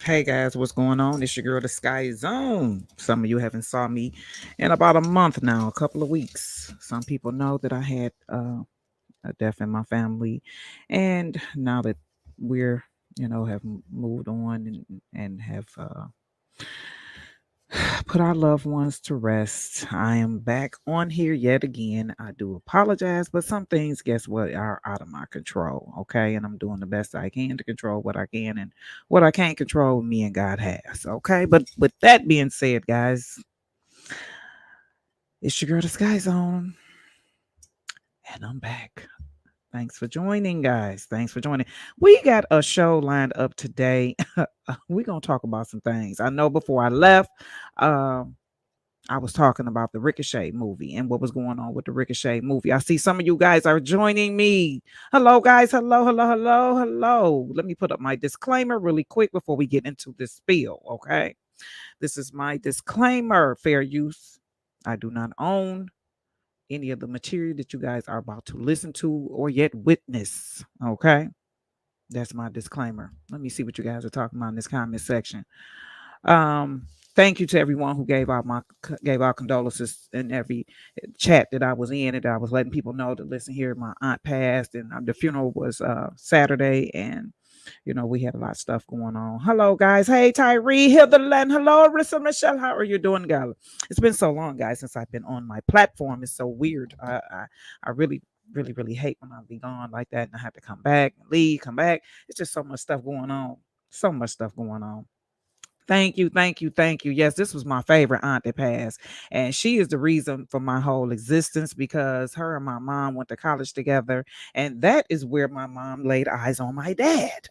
Hey guys, what's going on? It's your girl, the SkkyZone. Some of you haven't saw me in about a month now, a couple of weeks. Some people know that I had a death in my family, and now that we're have moved on and have put our loved ones to rest. I am back on here yet again. I do apologize, but some things, guess what, are out of my control. Okay. And I'm doing the best I can to control what I can, and what I can't control, me and God has. Okay. But with that being said, guys, it's your girl, the Sky Zone, and I'm back. Thanks for joining, guys. Thanks for joining. We got a show lined up today. We're going to talk about some things. I know before I left, um, I was talking about the Ricochet movie and what was going on with the Ricochet movie. I see some of you guys are joining me. Hello, guys. Hello, hello, hello, hello. Let me put up my disclaimer really quick before we get into this spiel. Okay. This is my disclaimer. Fair use. I do not own any of the material that you guys are about to listen to or yet witness. Okay. That's my disclaimer. Let me see what you guys are talking about in this comment section. Um, Thank you to everyone who gave our condolences in every chat that I was in, and I was letting people know that listen here, my aunt passed, and the funeral was Saturday, and we had a lot of stuff going on. Hello, guys. Hey, Tyree, Hilderland. Hello, Arissa Michelle. How are you doing, guys? It's been so long, guys, since I've been on my platform. It's so weird. I really really, really hate when I be gone like that and I have to come back, leave, come back. It's just so much stuff going on. So much stuff going on. Thank you, thank you, thank you. Yes, this was my favorite aunt that passed. And she is the reason for my whole existence because her and my mom went to college together. And that is where my mom laid eyes on my dad.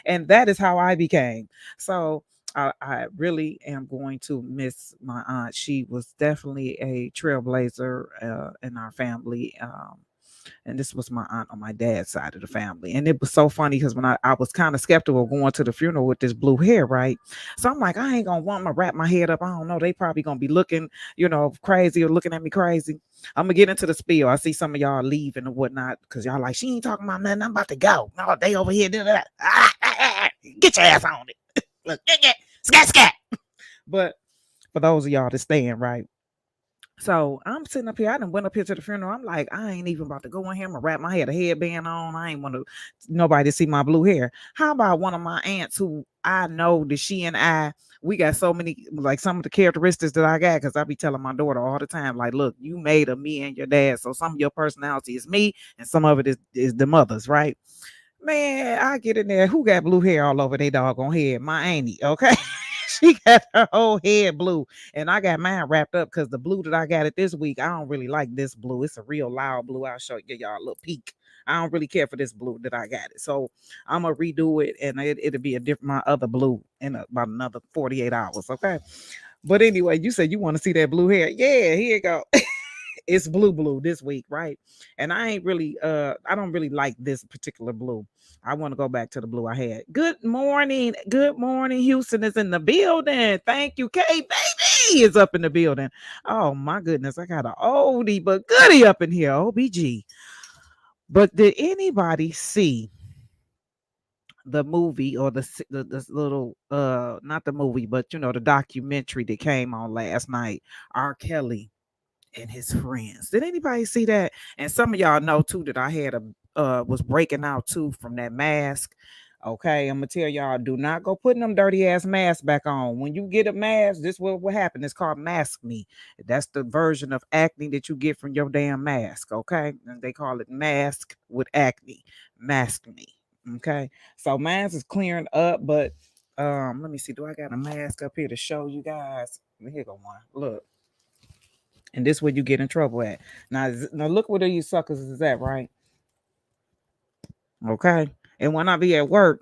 And that is how I became. So I really am going to miss my aunt. She was definitely a trailblazer in our family. And this was my aunt on my dad's side of the family. And it was so funny because when I was kind of skeptical going to the funeral with this blue hair, right? So I'm like, I ain't gonna want to wrap my head up. I don't know. They probably gonna be looking, crazy or looking at me crazy. I'm gonna get into the spiel. I see some of y'all leaving and whatnot because y'all like, she ain't talking about nothing. I'm about to go. No, they over here. Get your ass on it. Look, scat, scat. But for those of y'all that staying, right? So I'm sitting up here. I done went up here to the funeral. I'm like, I ain't even about to go in here. I'm gonna wrap my head, a headband on. I ain't want to nobody to see my blue hair. How about one of my aunts who I know that she and we got so many, like some of the characteristics that I got, because I be telling my daughter all the time, like, look, you made of me and your dad. So some of your personality is me and some of it is the mother's, right? Man, I get in there. Who got blue hair all over their doggone head? My auntie, okay? She got her whole head blue, and I got mine wrapped up because the blue that I got it this week, I don't really like this blue. It's a real loud blue. I'll show y'all a little peek. I don't really care for this blue that I got it, so I'm gonna redo it, and it'll be a different my other blue in about another 48 hours. Okay, but anyway, you said you want to see that blue hair? Yeah, here you go. It's blue this week, right? And I don't really like this particular blue. I want to go back to the blue I had. Good morning. Good morning. Houston is in the building. Thank you. K baby is up in the building. Oh my goodness. I got an oldie but goodie up in here. OBG. But did anybody see the movie or the little not the movie, but the documentary that came on last night? R. Kelly and his friends. Did anybody see that? And some of y'all know too that I had a was breaking out too from that mask. Okay, I'm gonna tell y'all, do not go putting them dirty ass masks back on. When you get a mask, this will happen. It's called mask me. That's the version of acne that you get from your damn mask. Okay, and they call it mask with acne. Mask me. Okay, so mask is clearing up, but let me see. Do I got a mask up here to show you guys? Here go one. Look. And this where you get in trouble at. Now look where you suckers is at, right? Okay. And when I be at work,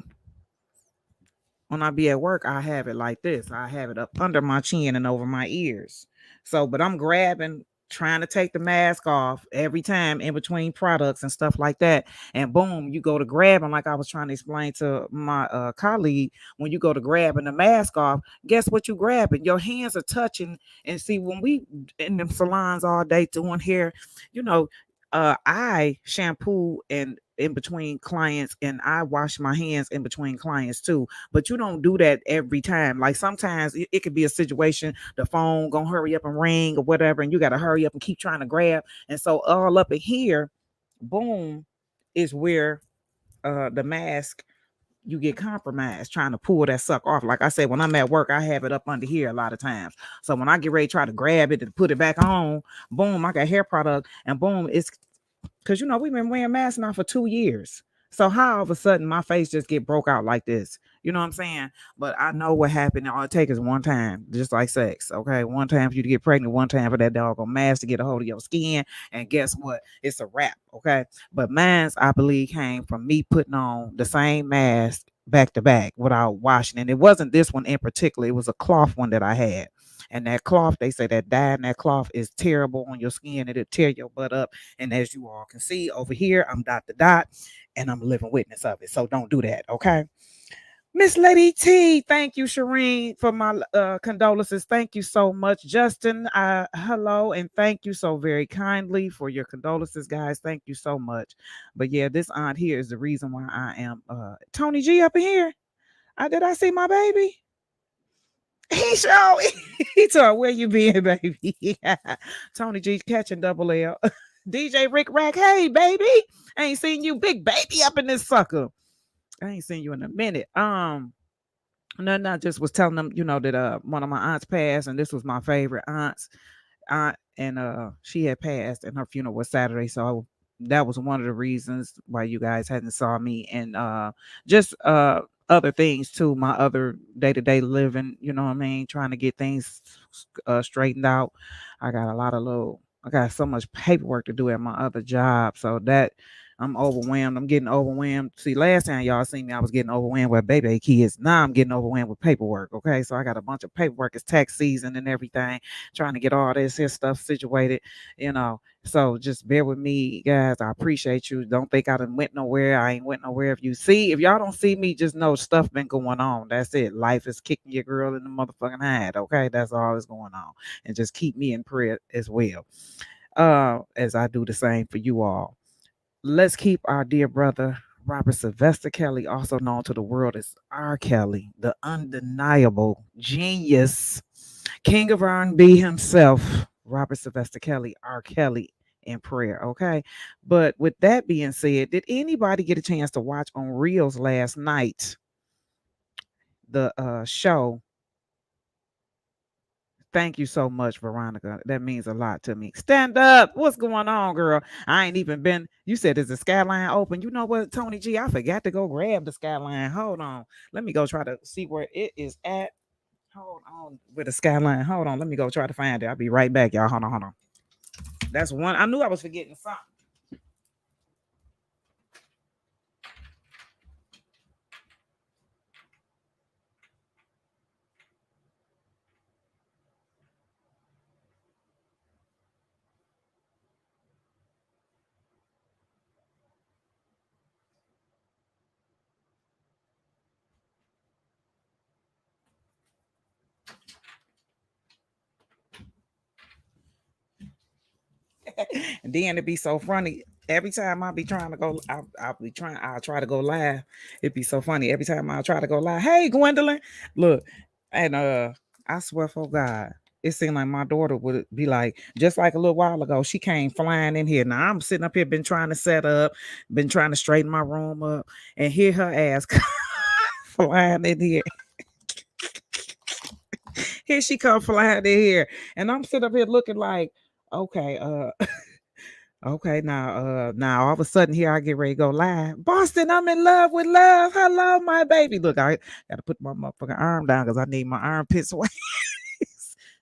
I have it like this. I have it up under my chin and over my ears. So, but I'm grabbing, trying to take the mask off every time in between products and stuff like that. And boom, you go to grab, and like I was trying to explain to my colleague, when you go to grabbing the mask off, guess what you grabbing? Your hands are touching. And see, when we in them salons all day doing hair, you know, I shampoo and in between clients, and I wash my hands in between clients too. But you don't do that every time. Like sometimes it could be a situation, the phone gonna hurry up and ring or whatever, and you gotta hurry up and keep trying to grab. And so all up in here, boom, is where the mask, you get compromised trying to pull that suck off. Like I said, when I'm at work, I have it up under here a lot of times. So when I get ready to try to grab it and put it back on, boom, I got hair product, and boom, it's because we've been wearing masks now for 2 years. So how all of a sudden my face just get broke out like this? You know what I'm saying? But I know what happened. All it takes is one time, just like sex. Okay, one time for you to get pregnant, one time for that doggone mask to get a hold of your skin, and guess what? It's a wrap. Okay, but mine's, I believe, came from me putting on the same mask back to back without washing. And it wasn't this one in particular; it was a cloth one that I had. And that cloth, they say that dye in that cloth is terrible on your skin. It'll tear your butt up. And as you all can see over here, I'm dot to dot, and I'm a living witness of it. So don't do that, okay? Miss Lady T, thank you, Shireen, for my condolences. Thank you so much. Justin, hello, and thank you so very kindly for your condolences, guys. Thank you so much. But yeah, this aunt here is the reason why I am Tony G up in here. Did I see my baby? He showed he told where you been, baby. Tony G catching double L. DJ Rick Rack, hey baby. I ain't seen you, big baby, up in this sucker. I ain't seen you in a minute. No, I just was telling them, that one of my aunts passed, and this was my favorite aunt, and she had passed, and her funeral was Saturday, so that was one of the reasons why you guys hadn't saw me, and just other things too, my other day-to-day living, you know what I mean, trying to get things straightened out. I got so much paperwork to do at my other job, so that I'm overwhelmed. I'm getting overwhelmed. See, last time y'all seen me, I was getting overwhelmed with baby kids. Now I'm getting overwhelmed with paperwork. Okay, so I got a bunch of paperwork. It's tax season and everything. Trying to get all this here stuff situated. So just bear with me, guys. I appreciate you. Don't think I done went nowhere. I ain't went nowhere. If y'all don't see me, just know stuff been going on. That's it. Life is kicking your girl in the motherfucking head. Okay, that's all that's going on. And just keep me in prayer as well. As I do the same for you all. Let's keep our dear brother Robert Sylvester Kelly, also known to the world as RKelly, the undeniable genius, king of R&B himself, Robert Sylvester Kelly, RKelly, in prayer. Okay, but with that being said, did anybody get a chance to watch on Reels last night the show? Thank you so much, Veronica. That means a lot to me. Stand up. What's going on, girl? I ain't even been. You said, is the skyline open? You know what, Tony G? I forgot to go grab the skyline. Hold on. Let me go try to see where it is at. Hold on with the skyline. Hold on. Let me go try to find it. I'll be right back, y'all. Hold on. That's one. I knew I was forgetting something. And then it'd be so funny. Every time I be trying to go, I'll try to go live. It'd be so funny. Every time I try to go live, hey Gwendolyn, look, and I swear for God, it seemed like my daughter would be like, just like a little while ago, she came flying in here. Now I'm sitting up here, been trying to set up, been trying to straighten my room up, and hear her ass flying in here. Here she come flying in here, and I'm sitting up here looking like, okay, okay, now all of a sudden here I get ready to go live. Boston, I'm in love with love. Hello, my baby. Look, I gotta put my motherfucking arm down because I need my armpits away.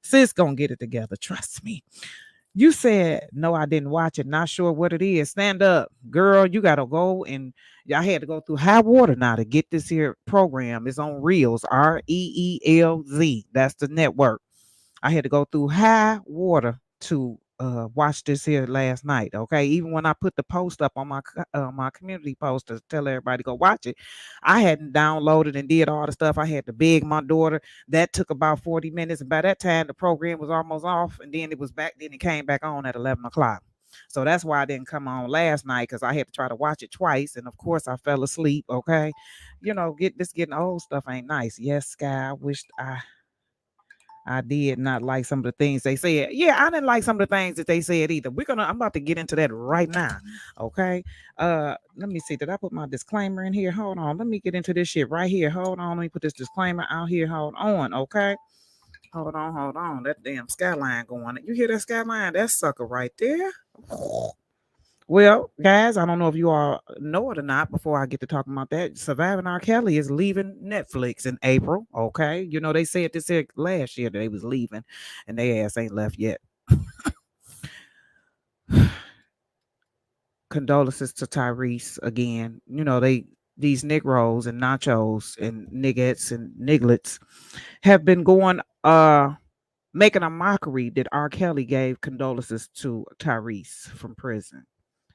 Sis gonna get it together. Trust me. You said no, I didn't watch it. Not sure what it is. Stand up, girl. You gotta go, and I had to go through high water now to get this here program. It's on Reels, REELZ. That's the network. I had to go through high water to watch this here last night. Okay, even when I put the post up on my community post to tell everybody to go watch it, I hadn't downloaded and did all the stuff. I had to beg my daughter. That took about 40 minutes, and by that time the program was almost off, and then it was back. Then it came back on at 11 o'clock. So that's why I didn't come on last night, because I had to try to watch it twice. And of course I fell asleep. Okay. Getting old stuff ain't nice. Yes, Sky. I wished I did not like some of the things they said. Yeah, I didn't like some of the things that they said either. I'm about to get into that right now. Okay. Let me see. Did I put my disclaimer in here? Hold on. Let me get into this shit right here. Hold on. Let me put this disclaimer out here. Hold on. Okay. Hold on. That damn skyline going. You hear that skyline? That sucker right there. Well, guys, I don't know if you all know it or not. Before I get to talking about that, Surviving R. Kelly is leaving Netflix in April. Okay, they said this here last year that they was leaving, and they ass ain't left yet. Condolences to Tyrese again. These Negroes and nachos and niggettes and nigglets have been going making a mockery that R. Kelly gave condolences to Tyrese from prison.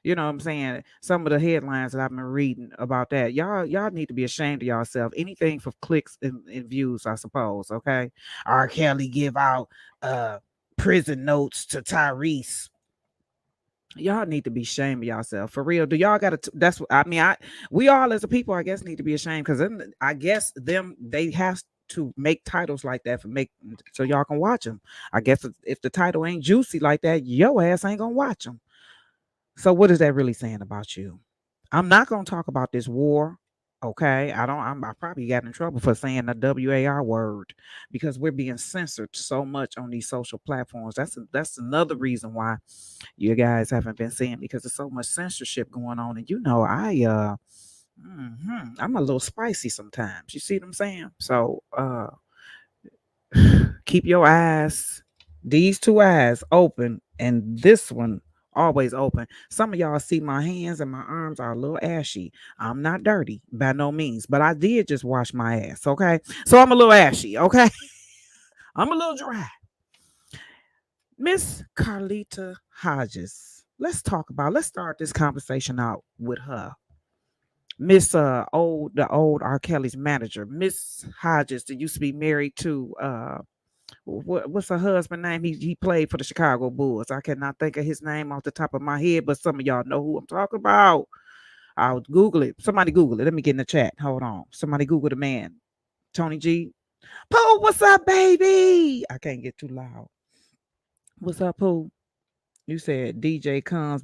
You know what I'm saying? Some of the headlines that I've been reading about that, y'all need to be ashamed of yourself. Anything for clicks and views, I suppose. Okay, R. Kelly give out prison notes to Tyrese. Y'all need to be ashamed of yourself for real. Do y'all got to? That's what I mean. We all as a people, I guess, need to be ashamed, because I guess they have to make titles like that so y'all can watch them. I guess if the title ain't juicy like that, your ass ain't gonna watch them. So what is that really saying about you? I'm not gonna talk about this war. Okay, I probably got in trouble for saying the WAR word, because we're being censored so much on these social platforms. That's another reason why you guys haven't been seeing, because there's so much censorship going on. And I'm a little spicy sometimes. You see what I'm saying? So keep your eyes, these two eyes open, and this one always open. Some of y'all see my hands and my arms are a little ashy. I'm not dirty by no means, but I did just wash my ass. Okay, so I'm a little ashy. Okay, I'm a little dry. Miss Carlita Hodges. Let's start this conversation out with her. Miss the old R. Kelly's manager, Miss Hodges, that used to be married to what's her husband name? He played for the Chicago Bulls. I cannot think of his name off the top of my head, but some of y'all know who I'm talking about. I'll Google it. Somebody Google it. Let me get in the chat. Hold on. Somebody Google the man. Tony G. Pooh, what's up, baby? I can't get too loud. What's up, Pooh? You said DJ comes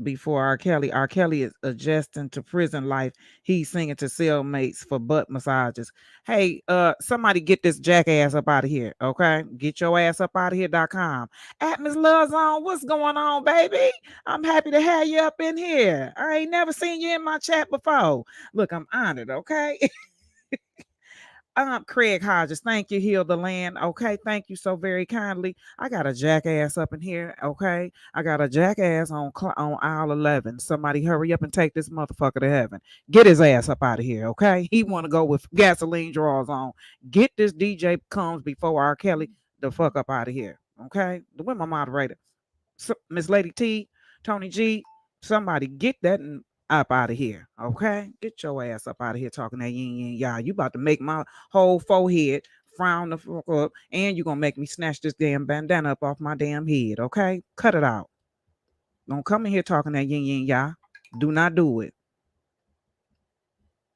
before R. Kelly. R. Kelly is adjusting to prison life. He's singing to cellmates for butt massages. Hey, somebody get this jackass up out of here. Okay, get your ass up out of here.com. At Miss Love Zone, what's going on, baby? I'm happy to have you up in here. I ain't never seen you in my chat before. Look, I'm honored. Okay. Craig Hodges, thank you, Heal the Land. Okay, thank you so very kindly. I got a jackass up in here. Okay, I got a jackass on aisle 11. Somebody hurry up and take this motherfucker to heaven. Get his ass up out of here. Okay, he want to go with gasoline drawers on. Get this DJ comes before R. Kelly the fuck up out of here. Okay, where my moderator, Miss Lady T, Tony G, somebody get that up out of here. Okay, get your ass up out of here talking that yin yin ya. You about to make my whole forehead frown the fuck up, and you gonna make me snatch this damn bandana up off my damn head. Okay, cut it out. Don't come in here talking that yin yin ya. Do not do it.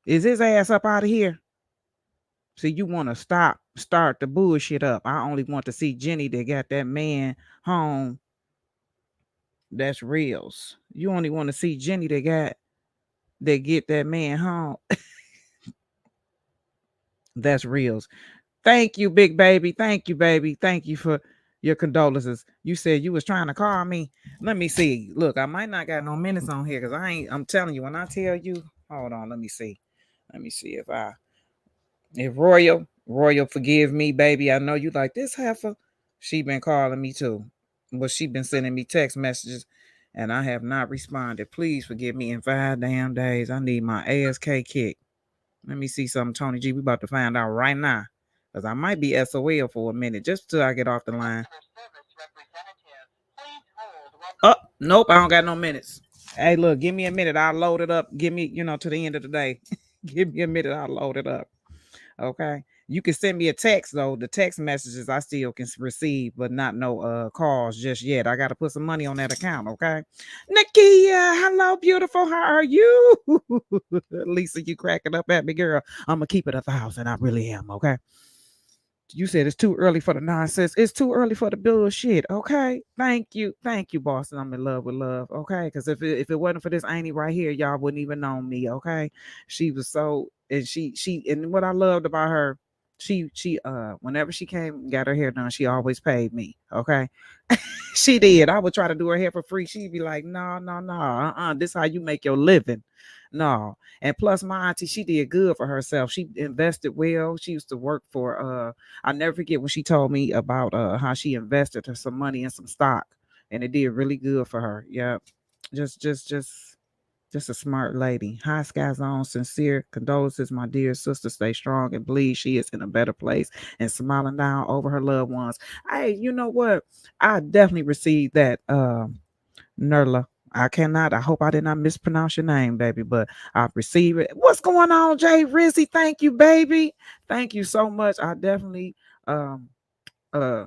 Is his ass up out of here? See, you want to start the bullshit up. I only want to see Jenny that got that man home. That's reals. You only want to see Jenny that get that man home. That's reals. Thank you, big baby. Thank you, baby. Thank you for your condolences. You said you was trying to call me. Let me see. Look, I might not got no minutes on here, because I'm telling you, when I tell you, hold on, let me see. Let me see if Royal forgive me, baby. I know you like this heifer. She been calling me too. But she been sending me text messages, and I have not responded. Please forgive me in 5 damn days. I need my ASK kick. Let me see something, Tony G. We about to find out right now, because I might be SOL for a minute, just till I get off the line. Oh, nope, I don't got no minutes. Hey, look, give me a minute. I'll load it up. Give me, to the end of the day. Give me a minute. I'll load it up. Okay. You can send me a text though. The text messages I still can receive, but not no calls just yet. I gotta put some money on that account, okay? Nakia, hello, beautiful. How are you? Lisa, you cracking up at me, girl. I'm gonna keep it 1,000. I really am, okay? You said it's too early for the nonsense. It's too early for the bullshit. Okay. Thank you, Boston. I'm in love with love. Okay. Because if it wasn't for this Annie right here, y'all wouldn't even know me. Okay. She was so and she and what I loved about her, she whenever she came and got her hair done, she always paid me. Okay. She did. I would try to do her hair for free. She'd be like, no, no, no. This how you make your living. No. And plus my auntie, she did good for herself. She invested well. She used to work for I never forget when she told me about how she invested her some money in some stock and it did really good for her. Yeah. Just a smart lady. Hi, SkkyZone. Sincere condolences, my dear sister. Stay strong and bleed. She is in a better place and smiling down over her loved ones. Hey, you know what? I definitely received that, Nerla. I cannot. I hope I did not mispronounce your name, baby, but I've received it. What's going on, Jay Rizzy? Thank you, baby. Thank you so much. I definitely um uh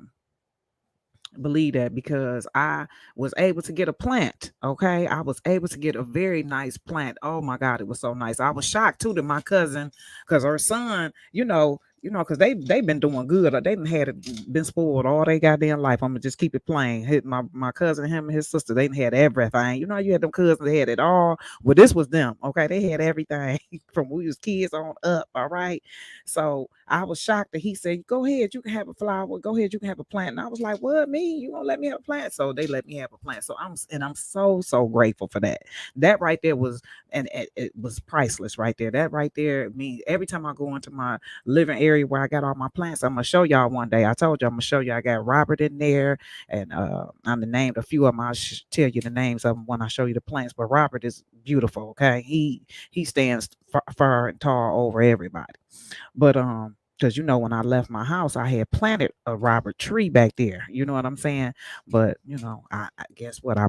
believe that because I was able to get a plant. Okay. I was able to get a very nice plant. Oh my God, it was so nice. I was shocked too that my cousin, because her son, because they've been doing good. They done had it been spoiled all they goddamn life. I'm gonna just keep it plain. My cousin, him and his sister, they done had everything. You know, you had them cousins, they had it all. Well, this was them. Okay, they had everything from when we was kids on up. All right. So I was shocked that he said, "Go ahead, you can have a flower. Go ahead, you can have a plant." And I was like, "What, me? You gonna let me have a plant?" So they let me have a plant. So I'm so grateful for that. That right there was and it was priceless right there. That right there means every time I go into my living area where I got all my plants, I'm gonna show y'all one day. I told you I'm gonna show you. I got Robert in there, and I'm the named a few of them. I'll tell you the names of them when I show you the plants. But Robert is beautiful. Okay, he stands far and tall over everybody. But because when I left my house, I had planted a Robert tree back there. You know what I'm saying? But I guess what I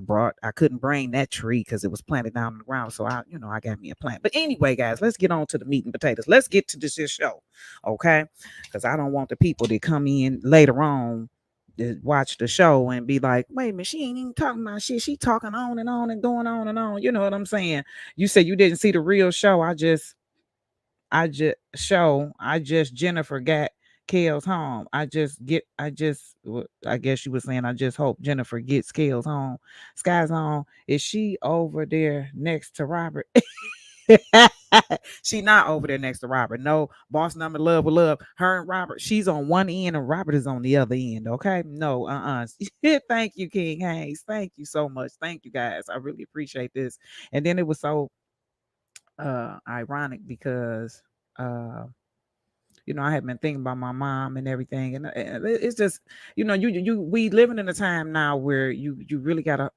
couldn't bring that tree because it was planted down on the ground. So I got me a plant. But anyway, guys, let's get on to the meat and potatoes. Let's get to this here show, okay? Because I don't want the people that come in later on to watch the show and be like, wait a minute, she ain't even talking about shit. She talking on and going on and on. You know what I'm saying? You said you didn't see the real show. I just Jennifer got Kale's home. I guess you were saying I just hope Jennifer gets Kale's home. Sky's on. Is she over there next to Robert? She not over there next to Robert. No, boss number love with love. Her and Robert, she's on one end and Robert is on the other end. Okay. No, Thank you, King Hayes. Thank you so much. Thank you guys. I really appreciate this. And then it was so ironic because uh I had been thinking about my mom and everything, and it's just we living in a time now where you really gotta,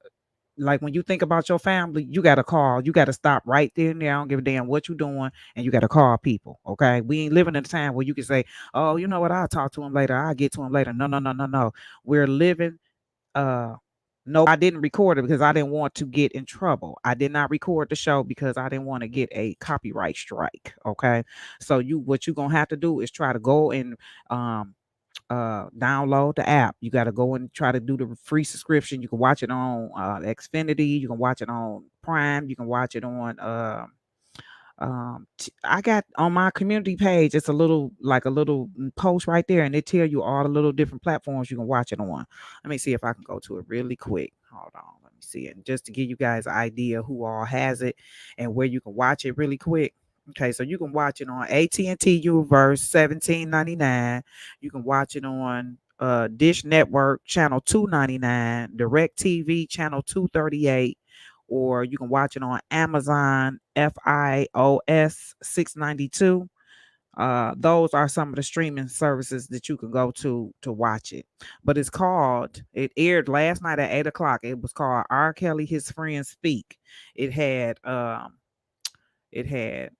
like, when you think about your family, you gotta call, you gotta stop right there and there. I don't give a damn what you're doing, and you gotta call people. Okay, we ain't living in a time where you can say, "Oh, you know what? I'll talk to him later. I'll get to him later." No, no, no, no, no. We're living no, I didn't record it because I didn't want to get in trouble. I did not record the show because I didn't want to get a copyright strike. Okay. So what you're gonna have to do is try to go and um download the app. You got to go and try to do the free subscription. You can watch it on Xfinity, you can watch it on Prime, you can watch it on I got on my community page, it's a little post right there, and it tell you all the little different platforms you can watch it on. Let me see if I can go to it really quick. Hold on, let me see it just to give you guys an idea who all has it and where you can watch it really quick. Okay, so you can watch it on AT&T Uverse 17.99. You can watch it on Dish Network channel 299, Direct TV channel 238, or you can watch it on Amazon FIOS 692. Those are some of the streaming services that you can go to watch it. But it aired last night at 8 o'clock. It was called RKelly His Friends Speak. It had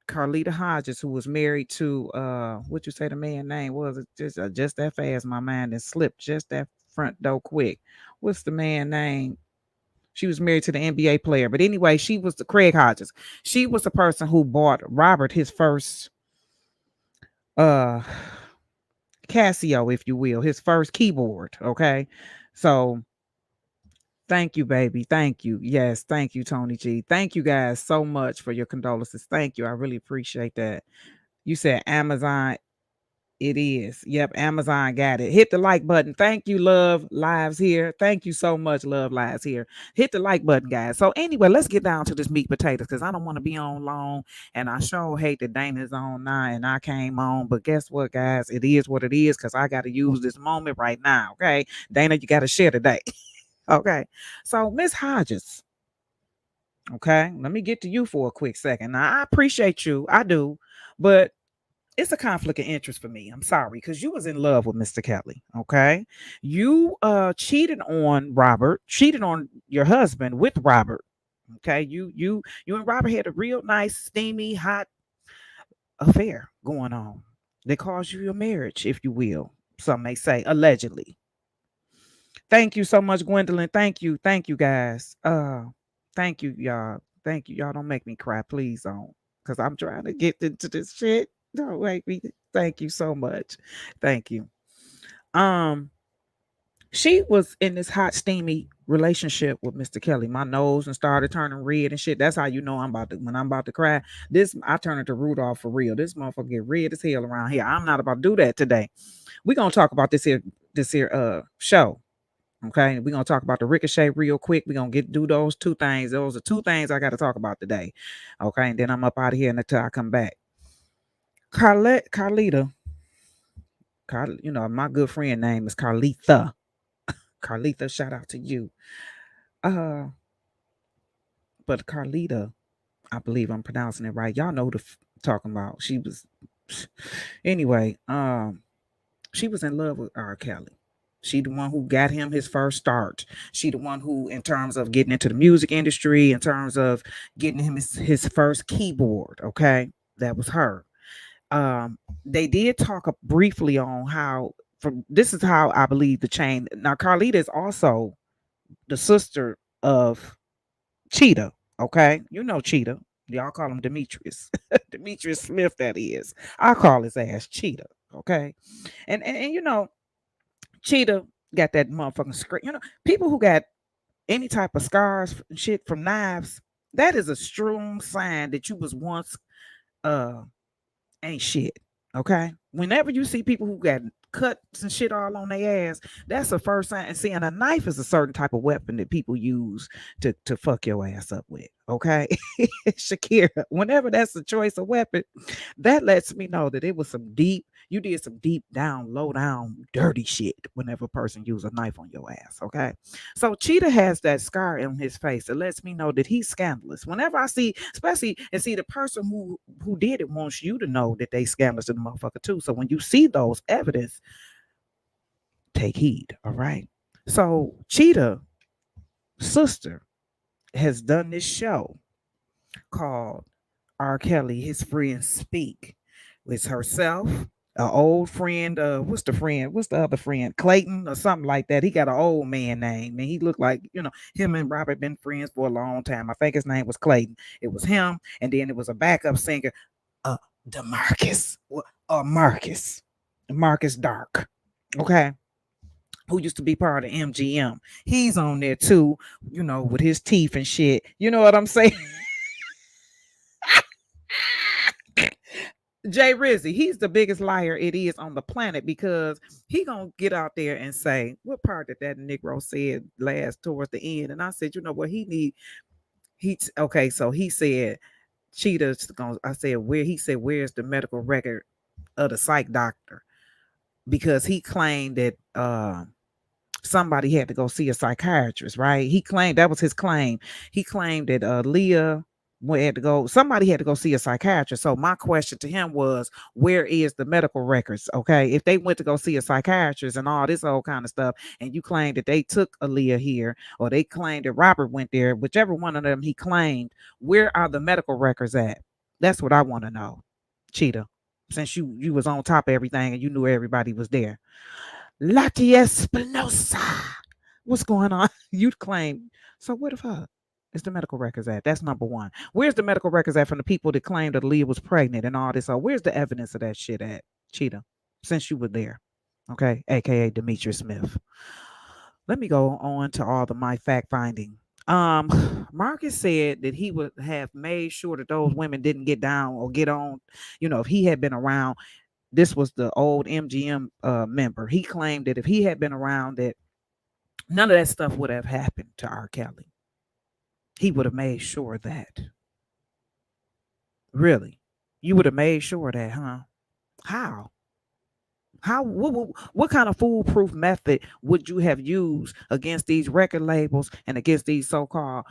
Carlita Hodges, who was married to what you say the man name was. It just that fast, my mind and slipped just that front door quick. What's the man name? She was married to the NBA player. But anyway, she was the Craig Hodges. She was the person who bought Robert his first uh Casio, if you will, his first keyboard. Okay. So thank you, baby. Thank you. Yes, thank you, Tony G. Thank you guys so much for your condolences. Thank you. I really appreciate that. You said Amazon. It is. Yep, Amazon got it. Hit the like button. Thank you, Love Lives here. Thank you so much, Love Lives here. Hit the like button, guys. So anyway, let's get down to this meat potatoes because I don't want to be on long, and I sure hate that Dana's on now and I came on. But guess what, guys? It is what it is because I got to use this moment right now. Okay, Dana, you got to share today. Okay, so Miss Hodges. Okay, let me get to you for a quick second. Now I appreciate you, I do, but it's a conflict of interest for me. I'm sorry, because you was in love with Mr. Kelly. Okay. You cheated on Robert, cheated on your husband with Robert. Okay. You and Robert had a real nice, steamy, hot affair going on. They caused you your marriage, if you will. Some may say, allegedly. Thank you so much, Gwendolyn. Thank you. Thank you, guys. Thank you, y'all. Thank you. Y'all don't make me cry. Please don't. Because I'm trying to get into this shit. Don't make me. Thank you so much. Thank you. Um, she was in this hot, steamy relationship with Mr. Kelly. My nose and started turning red and shit. That's how you know I'm about to when I'm about to cry. This I turn into Rudolph for real. This motherfucker get red as hell around here. I'm not about to do that today. We're gonna talk about this here show. Okay, we're gonna talk about the Ricochet real quick. We're gonna get do those two things. Those are two things I gotta talk about today. Okay, and then I'm up out of here until I come back. Carlita, you know, my good friend name is Carlitha. Carlitha, shout out to you. Uh, but Carlita, I believe I'm pronouncing it right. Y'all know who talking about. She was anyway. She was in love with RKelly. She the one who got him his first start. She the one who, in terms of getting into the music industry, in terms of getting him his first keyboard. Okay, that was her. They did talk briefly on how from this is how I believe the chain. Now, Carlita is also the sister of Cheetah. Okay, you know Cheetah. Y'all call him Demetrius. Demetrius Smith, that is. I call his ass Cheetah. Okay, and you know Cheetah got that motherfucking script. You know, people who got any type of scars and shit from knives, that is a strong sign that you was once uh ain't shit. Okay. Whenever you see people who got cuts and shit all on their ass, that's the first sign. And seeing a knife is a certain type of weapon that people use to fuck your ass up with. Okay. Shakira, whenever that's the choice of weapon, that lets me know that it was some deep, you did some deep down, low down, dirty shit whenever a person use a knife on your ass. Okay. So Cheetah has that scar on his face. It lets me know that he's scandalous. Whenever I see, especially and see the person who did it wants you to know that they scandalous to the motherfucker too. So when you see those evidence, take heed. All right. So Cheetah sister has done this show called R. Kelly, his friends speak. With herself, an old friend. What's the friend? What's the other friend? Clayton or something like that. He got an old man name, and he looked like him and Robert been friends for a long time. I think his name was Clayton. It was him, and then it was a backup singer, uh, Demarcus or Marcus Dark. Okay. Who used to be part of MGM. He's on there too, with his teeth and shit. You know what I'm saying? Jay Rizzy, he's the biggest liar it is on the planet because he gonna get out there and say what part that Negro said last towards the end, and I said, you know what, okay, so he said Cheetah's gonna. I said where he said where's the medical record of the psych doctor because he claimed that somebody had to go see a psychiatrist, right? He claimed that was his claim. He claimed that Leah somebody had to go see a psychiatrist. So my question to him was, where is the medical records? Okay. If they went to go see a psychiatrist and all this old kind of stuff, and you claim that they took Aaliyah here, or they claimed that Robert went there, whichever one of them he claimed, where are the medical records at? That's what I want to know. Cheetah, since you was on top of everything and you knew everybody was there. Lati Espinosa. What's going on? You claim. So where the fuck is the medical records at? That's number one. Where's the medical records at from the people that claimed that Leah was pregnant and all this? So where's the evidence of that shit at, Cheetah, since you were there, okay, aka Demetrius Smith. Let me go on to all the my fact finding. Marcus said that he would have made sure that those women didn't get down or get on. If he had been around, this was the old MGM member. He claimed that if he had been around, that none of that stuff would have happened to R. Kelly. He would have made sure that. Really, you would have made sure that, huh? How? What kind of foolproof method would you have used against these record labels and against these so-called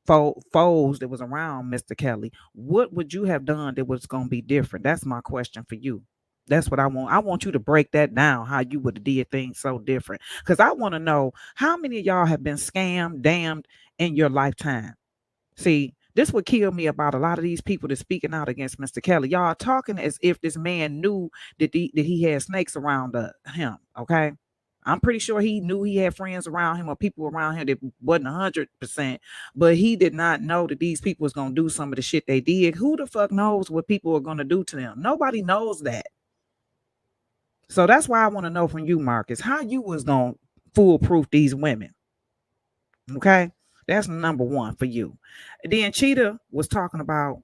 foes that was around Mr. Kelly? What would you have done that was going to be different? That's my question for you. That's what I want. I want you to break that down, how you would have did things so different. Because I want to know how many of y'all have been scammed, damned in your lifetime. See, this would kill me about a lot of these people that's speaking out against Mr. Kelly. Y'all are talking as if this man knew that he had snakes around him. Okay. I'm pretty sure he knew he had friends around him or people around him that wasn't 100%, but he did not know that these people was going to do some of the shit they did. Who the fuck knows what people are going to do to them? Nobody knows that. So that's why I want to know from you, Marcus, how you was going to foolproof these women. Okay. That's number one for you. Then Cheetah was talking about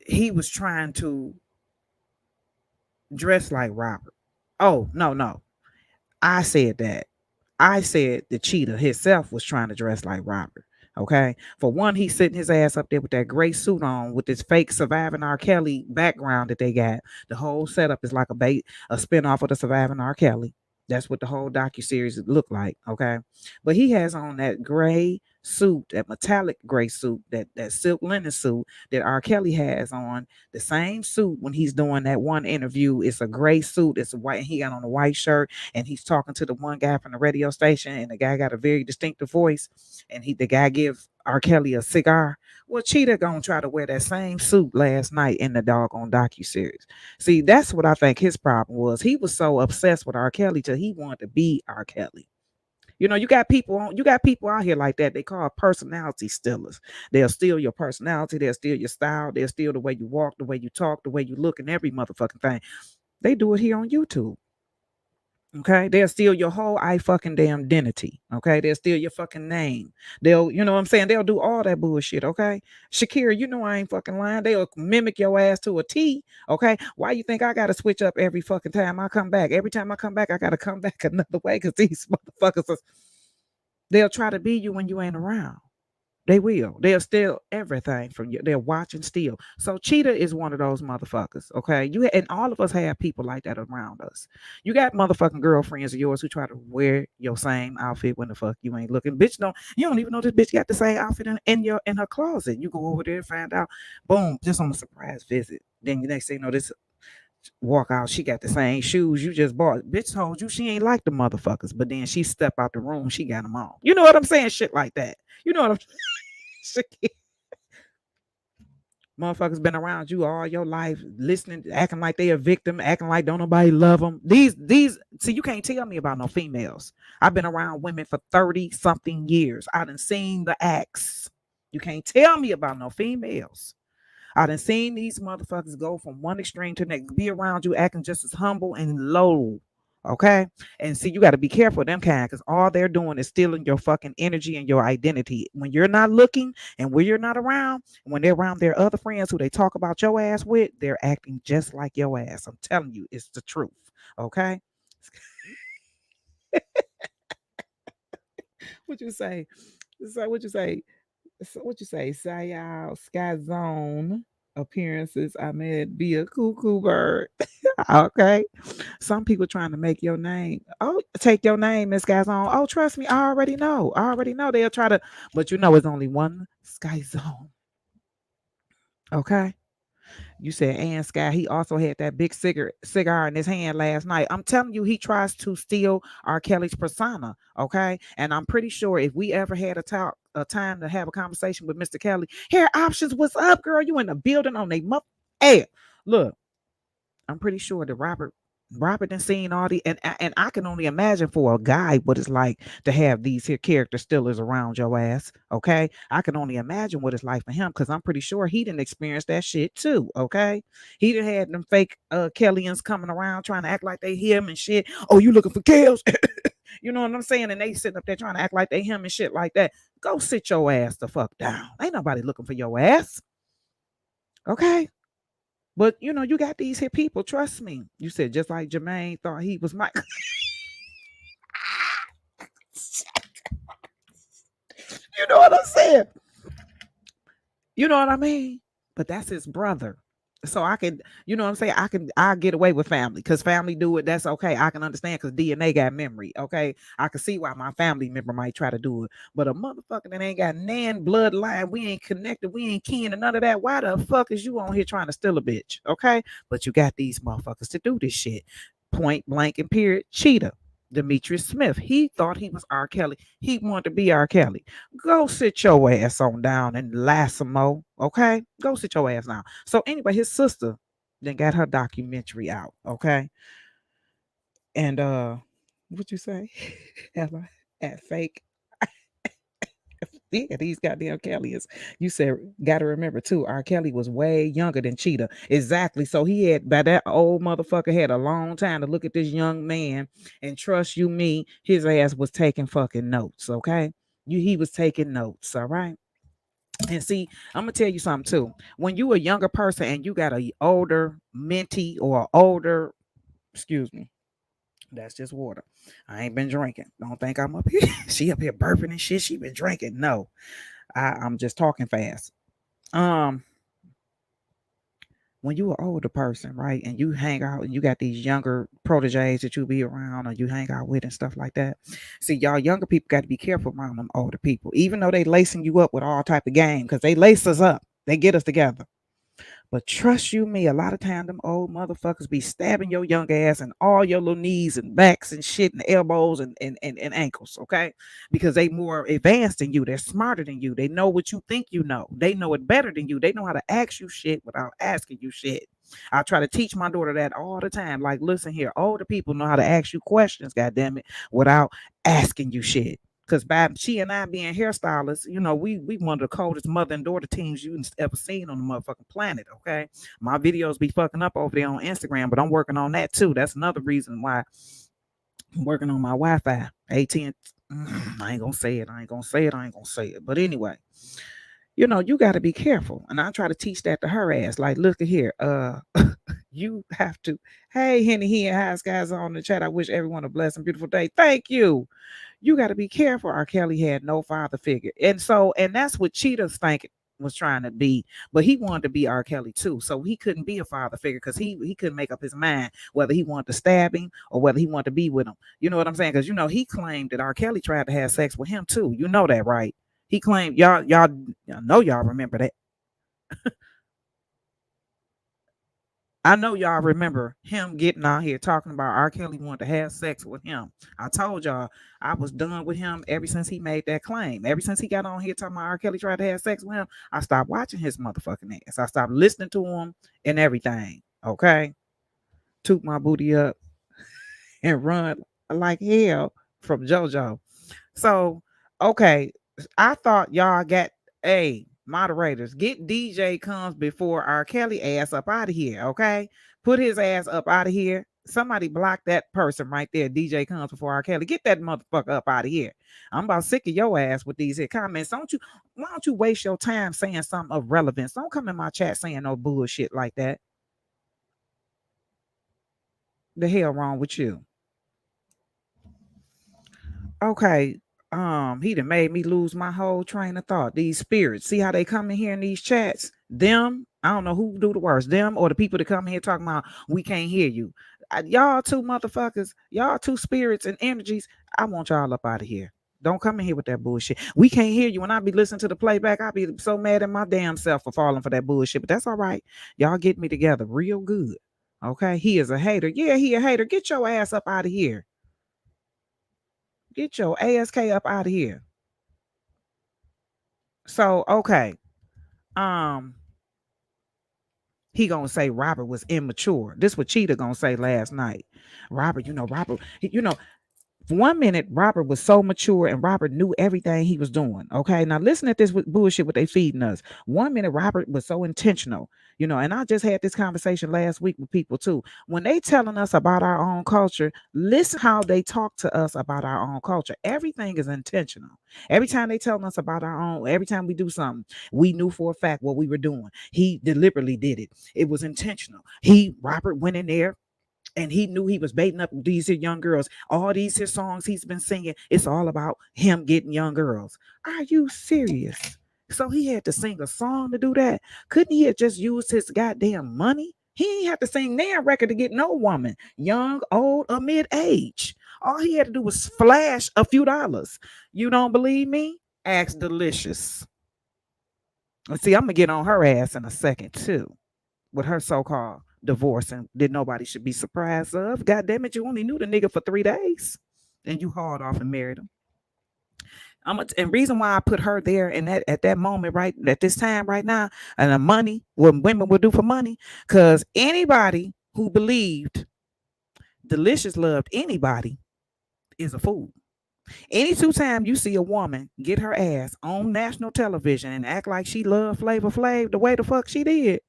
he was trying to dress like Robert. Oh, no. I said that. I said the Cheetah himself was trying to dress like Robert. Okay. For one, he's sitting his ass up there with that gray suit on with this fake Surviving R. Kelly background that they got. The whole setup is like a spinoff of the Surviving R. Kelly. That's what the whole docuseries looked like. Okay. But he has on that gray suit, that metallic gray suit, that silk linen suit that R. Kelly has on. The same suit when he's doing that one interview. It's a gray suit. It's a white. He got on a white shirt and he's talking to the one guy from the radio station. And the guy got a very distinctive voice. And the guy gives R. Kelly a cigar. Well, Cheetah gonna try to wear that same suit last night in the doggone docuseries. See, that's what I think his problem was. He was so obsessed with R. Kelly till he wanted to be R. Kelly. You got people out here like that. They call personality stealers. They'll steal your personality. They'll steal your style. They'll steal the way you walk, the way you talk, the way you look, and every motherfucking thing. They do it here on YouTube. Okay, they'll steal your whole fucking damn identity. Okay, they'll steal your fucking name. You know what I'm saying? They'll do all that bullshit. Okay, Shakira, I ain't fucking lying. They'll mimic your ass to a T. Okay, why you think I gotta switch up every fucking time I come back? Every time I come back, I gotta come back another way because these motherfuckers they'll try to be you when you ain't around. They will. They'll steal everything from you. They'll watch and steal. So Cheetah is one of those motherfuckers. Okay. And all of us have people like that around us. You got motherfucking girlfriends of yours who try to wear your same outfit when the fuck you ain't looking. Bitch, you don't even know this bitch got the same outfit in her closet. You go over there and find out, boom, just on a surprise visit. Then the next thing you know, this walk out, she got the same shoes you just bought. Bitch told you she ain't like the motherfuckers, but then she step out the room, she got them on. You know what I'm saying? Shit like that. You know what I'm motherfuckers been around you all your life, listening, acting like they a victim, acting like don't nobody love them. These, see, you can't tell me about no females. I've been around women for 30 something years. I done seen the acts. You can't tell me about no females. I done seen these motherfuckers go from one extreme to the next, be around you acting just as humble and low. Okay. And see, you got to be careful of them kind, because all they're doing is stealing your fucking energy and your identity. When you're not looking and when you're not around, when they're around their other friends who they talk about your ass with, they're acting just like your ass. I'm telling you, it's the truth. Okay. What you say? So what you say? What you say? SkkyZone appearances. I meant be a cuckoo bird. Okay. Some people trying to make your name. Oh, take your name, Miss SkkyZone. Oh, trust me, I already know. They'll try to, but it's only one SkkyZone. Okay. You said and Sky, he also had that big cigar in his hand last night. I'm telling you, he tries to steal R. Kelly's persona. Okay. And I'm pretty sure if we ever had a time to have a conversation with Mr. Kelly, here, options, what's up, girl? You in the building on a Hey, look, I'm pretty sure that Robert Robert done seen all the and I can only imagine for a guy what it's like to have these here character stillers around your ass. Okay. I can only imagine what it's like for him because I'm pretty sure he didn't experience that shit too. Okay. He done had them fake Kellyans coming around trying to act like they him and shit. Oh, you looking for kills? You know what I'm saying? And they sitting up there trying to act like they him and shit like that. Go sit your ass the fuck down. Ain't nobody looking for your ass. Okay. But you got these here people. Trust me. You said just like Jermaine thought he was my. You know what I'm saying? You know what I mean? But that's his brother. So I can, you know what I'm saying? I get away with family because family do it. That's okay. I can understand because DNA got memory. Okay. I can see why my family member might try to do it. But a motherfucker that ain't got nan bloodline, we ain't connected, we ain't kin and none of that. Why the fuck is you on here trying to steal a bitch? Okay. But you got these motherfuckers to do this shit. Point blank and period. Cheetah. Demetrius Smith. He thought he was R. Kelly. He wanted to be R. Kelly. Go sit your ass on down and laugh some more. Okay? Go sit your ass down. So anyway, his sister then got her documentary out. Okay. And what you say? At fake. Yeah, these goddamn Kellys. You said, gotta remember too, R. Kelly was way younger than Cheetah. Exactly. So he had, by that old motherfucker had a long time to look at this young man and trust you me, his ass was taking fucking notes. Okay. He was taking notes. All right. And see, I'm gonna tell you something too. When you a younger person and you got a older mentee or older, excuse me, that's just water. I ain't been drinking. Don't think I'm up here. She up here burping and shit. She been drinking. No, I'm just talking fast. Um, when you an older person, right, and you hang out and you got these younger proteges that you be around or you hang out with and stuff like that. See, y'all younger people got to be careful around them older people, even though they lacing you up with all type of game because they lace us up. They get us together. But trust you me, a lot of time them old motherfuckers be stabbing your young ass and all your little knees and backs and shit and elbows and ankles, okay? Because they more advanced than you. They're smarter than you. They know what you think you know. They know it better than you. They know how to ask you shit without asking you shit. I try to teach my daughter that all the time. Like, listen here, older people know how to ask you questions, goddamn it, without asking you shit. Because by she and I being hairstylists, we one of the coldest mother and daughter teams you ever seen on the motherfucking planet. Okay, my videos be fucking up over there on Instagram, but I'm working on that too. That's another reason why I'm working on my Wi-Fi. AT&T. I ain't gonna say it. I ain't gonna say it. I ain't gonna say it. But anyway, you got to be careful, and I try to teach that to her ass. Like, look at here. You have to. Hey, Henny here, hi guys on the chat. I wish everyone a blessed and beautiful day. Thank you. You got to be careful. R. Kelly had no father figure. And that's what Cheetah's thinking was trying to be, but he wanted to be R. Kelly too. So he couldn't be a father figure because he couldn't make up his mind whether he wanted to stab him or whether he wanted to be with him. You know what I'm saying? Because he claimed that R. Kelly tried to have sex with him too. You know that, right? He claimed y'all know y'all remember that. I know y'all remember him getting out here talking about R. Kelly wanted to have sex with him. I told y'all I was done with him ever since he made that claim. Ever since he got on here talking about R. Kelly tried to have sex with him, I stopped watching his motherfucking ass. I stopped listening to him and everything. Okay. Toot my booty up and run like hell from JoJo. So, okay, I thought y'all got moderators, get DJ comes before R. Kelly ass up out of here. Okay, put his ass up out of here. Somebody block that person right there. DJ comes before R. Kelly. Get that motherfucker up out of here. I'm about sick of your ass with these here comments. Why don't you waste your time saying something of relevance? Don't come in my chat saying no bullshit like that. The hell wrong with you? Okay. He done made me lose my whole train of thought. These spirits, see how they come in here in these chats? Them, I don't know who do the worst, them or the people that come in here talking about we can't hear you. Y'all two motherfuckers, y'all two spirits and energies. I want y'all up out of here. Don't come in here with that bullshit. We can't hear you. When I be listening to the playback, I be so mad at my damn self for falling for that bullshit. But that's all right. Y'all get me together real good. Okay. He is a hater. Yeah, he a hater. Get your ass up out of here. Get your ASK up out of here. So, okay. Um, He gonna say Robert was immature. This what Cheetah gonna say last night. Robert, for 1 minute, Robert was so mature and Robert knew everything he was doing. Okay. Now listen at this bullshit what they feeding us. 1 minute, Robert was so intentional, and I just had this conversation last week with people too. When they telling us about our own culture, listen how they talk to us about our own culture. Everything is intentional. Every time they telling us about our own, every time we do something, we knew for a fact what we were doing. He deliberately did it. It was intentional. Robert went in there and he knew he was baiting up these here young girls. All these here songs he's been singing, it's all about him getting young girls. Are you serious? So he had to sing a song to do that? Couldn't he have just used his goddamn money? He ain't have to sing their record to get no woman, young, old, or mid-age. All he had to do was flash a few dollars. You don't believe me? Ask Delicious. Let's see, I'm gonna get on her ass in a second too, with her so-called divorce and that nobody should be surprised of. God damn it, you only knew the nigga for 3 days and you hauled off and married him. And reason why I put her there in that at that moment, right at this time, right now, and the money, what women will do for money, because anybody who believed Delicious loved anybody is a fool. Any two time you see a woman get her ass on national television and act like she loved Flavor Flav the way the fuck she did,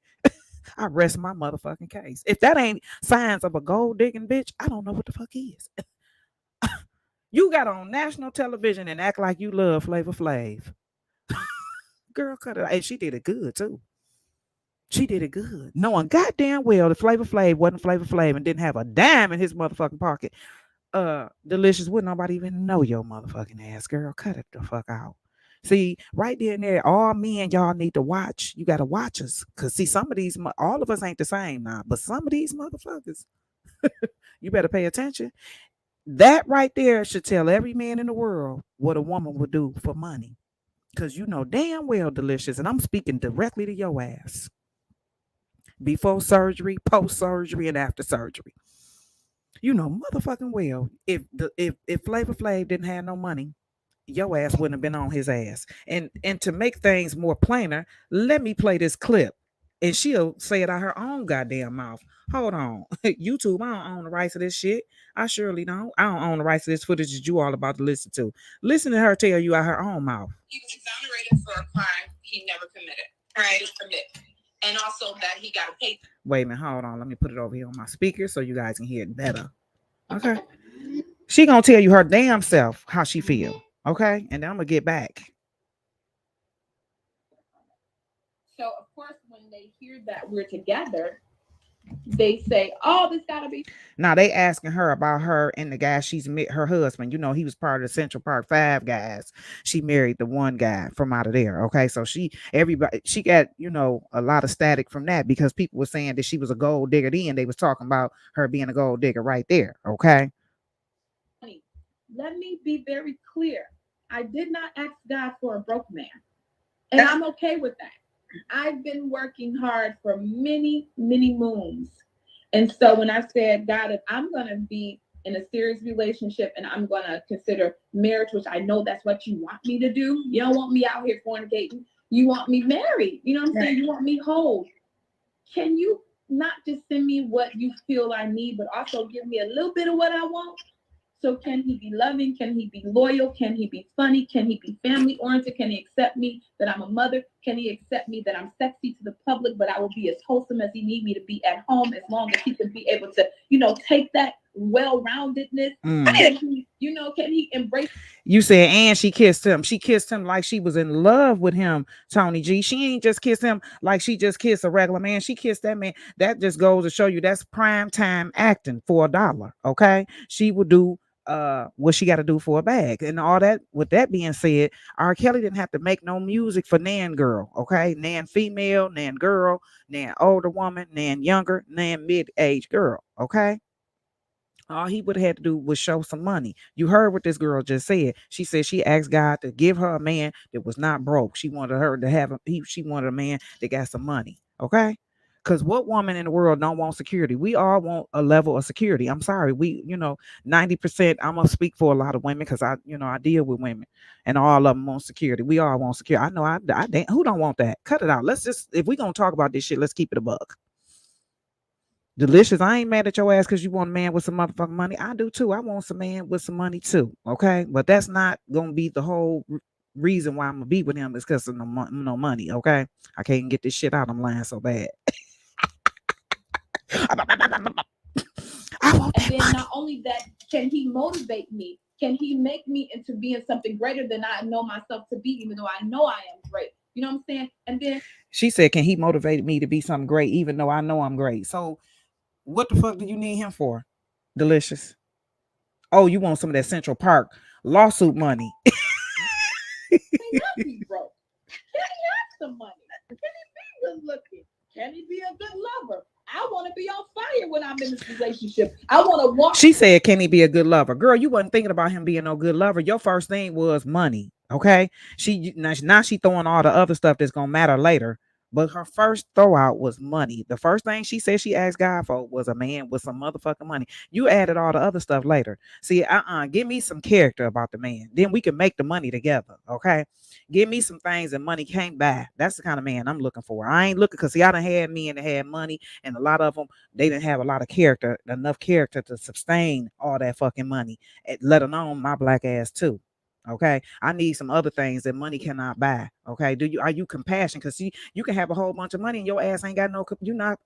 I rest my motherfucking case. If that ain't signs of a gold digging bitch, I don't know what the fuck is. You got on national television and act like you love Flavor Flav. Girl, cut it out. And she did it good too. She did it good. Knowing goddamn well that Flavor Flav wasn't Flavor Flav and didn't have a dime in his motherfucking pocket. Delicious, wouldn't nobody even know your motherfucking ass, girl. Cut it the fuck out. See, right there and there, all men y'all need to watch. You got to watch us. Because, see, some of these, all of us ain't the same now, but some of these motherfuckers, you better pay attention. That right there should tell every man in the world what a woman would do for money. Because you know damn well, Delicious, and I'm speaking directly to your ass. Before surgery, post surgery, and after surgery. You know motherfucking well, if Flavor Flav didn't have no money, your ass wouldn't have been on his ass. And to make things more plainer, let me play this clip. And she'll say it out her own goddamn mouth. Hold on. YouTube, I don't own the rights to this shit. I surely don't. I don't own the rights to this footage that you all about to listen to. Listen to her tell you out her own mouth. He was exonerated for a crime he never committed. Right? And also that he got to pay. Wait a minute, hold on. Let me put it over here on my speaker so you guys can hear it better. Okay. She gonna tell you her damn self how she feel. Okay, and then I'm gonna get back. So of course, when they hear that we're together, they say, "Oh, this gotta be." Now they asking her about her and the guy she's met, her husband. You know, he was part of the Central Park 5 guys. She married the one guy from out of there. Okay, so she got a lot of static from that because people were saying that she was a gold digger. Then they was talking about her being a gold digger right there. Okay. Let me be very clear. I did not ask God for a broke man. And I'm okay with that. I've been working hard for many, many moons. And so when I said, God, if I'm going to be in a serious relationship and I'm going to consider marriage, which I know that's what you want me to do. You don't want me out here fornicating. You want me married. You know what I'm saying? You want me whole. Can you not just send me what you feel I need, but also give me a little bit of what I want? So can he be loving? Can he be loyal? Can he be funny? Can he be family oriented? Can he accept me that I'm a mother? Can he accept me that I'm sexy to the public, but I will be as wholesome as he need me to be at home, as long as he can be able to, take that well-roundedness. Can he embrace? You said, and she kissed him. She kissed him like she was in love with him, Tony G. She ain't just kissed him like she just kissed a regular man. She kissed that man. That just goes to show you that's prime time acting for $1. Okay. She would do what she got to do for a bag and all that. With that being said, RKelly didn't have to make no music for nan girl. Okay. Nan female, nan girl, nan older woman, nan younger, nan mid-age girl. Okay. All he would have had to do was show some money. You heard what this girl just said. She said she asked God to give her a man that was not broke. She wanted her to have she wanted a man that got some money. Okay. Because what woman in the world don't want security? We all want a level of security. I'm sorry. 90%, I'm going to speak for a lot of women because I deal with women and all of them want security. We all want security. I know who don't want that? Cut it out. Let's just, if we're going to talk about this shit, let's keep it a buck. Delicious. I ain't mad at your ass because you want a man with some motherfucking money. I do too. I want some man with some money too. Okay, but that's not gonna be the whole reason why I'm gonna be with him is because of no money. Okay, I can't get this shit out. I'm lying so bad. I want And that then money. not only that, can he motivate me? Can he make me into being something greater than I know myself to be, even though I know I am great? You know what I'm saying? And then She said, "Can he motivate me to be something great, even though I know I'm great?" So, what the fuck do you need him for? Delicious. Oh, you want some of that Central Park lawsuit money? may not be broke. Can he have some money? Can he be good looking? Can he be a good lover? I want to be on fire when I'm in this relationship. I want to walk. She said, "Can he be a good lover?" Girl, you wasn't thinking about him being no good lover. Your first thing was money. Okay. Now she throwing all the other stuff that's gonna matter later. But her first throw out was money. The first thing she said she asked God for was a man with some motherfucking money. You added all the other stuff later. See, give me some character about the man. Then we can make the money together. Okay. Give me some things that money can't buy. That's the kind of man I'm looking for. I ain't looking because see, I done had men that had money, and a lot of them they didn't have a lot of character, enough character to sustain all that fucking money, let alone my black ass too. Okay, I need some other things that money cannot buy. Okay, are you compassionate? Because see, you can have a whole bunch of money and your ass ain't got no. You're not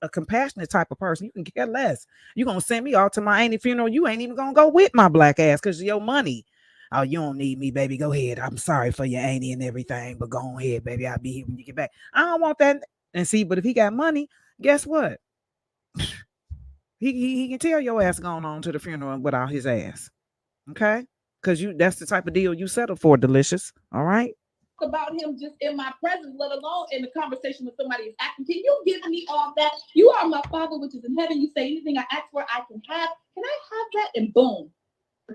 a compassionate type of person. You can care less. You gonna send me off to my auntie funeral. You ain't even gonna go with my black ass because of your money. Oh, you don't need me, baby. Go ahead. I'm sorry for your auntie and everything, but go ahead, baby. I'll be here when you get back. I don't want that. And see, but if he got money, guess what? He can tell your ass going on to the funeral without his ass. Okay? Because that's the type of deal you settle for, Delicious. All right. About him just in my presence, let alone in the conversation with somebody is asking, can you give me all that? You are my Father which is in heaven. You say anything I ask for, I can have. Can I have that? And boom,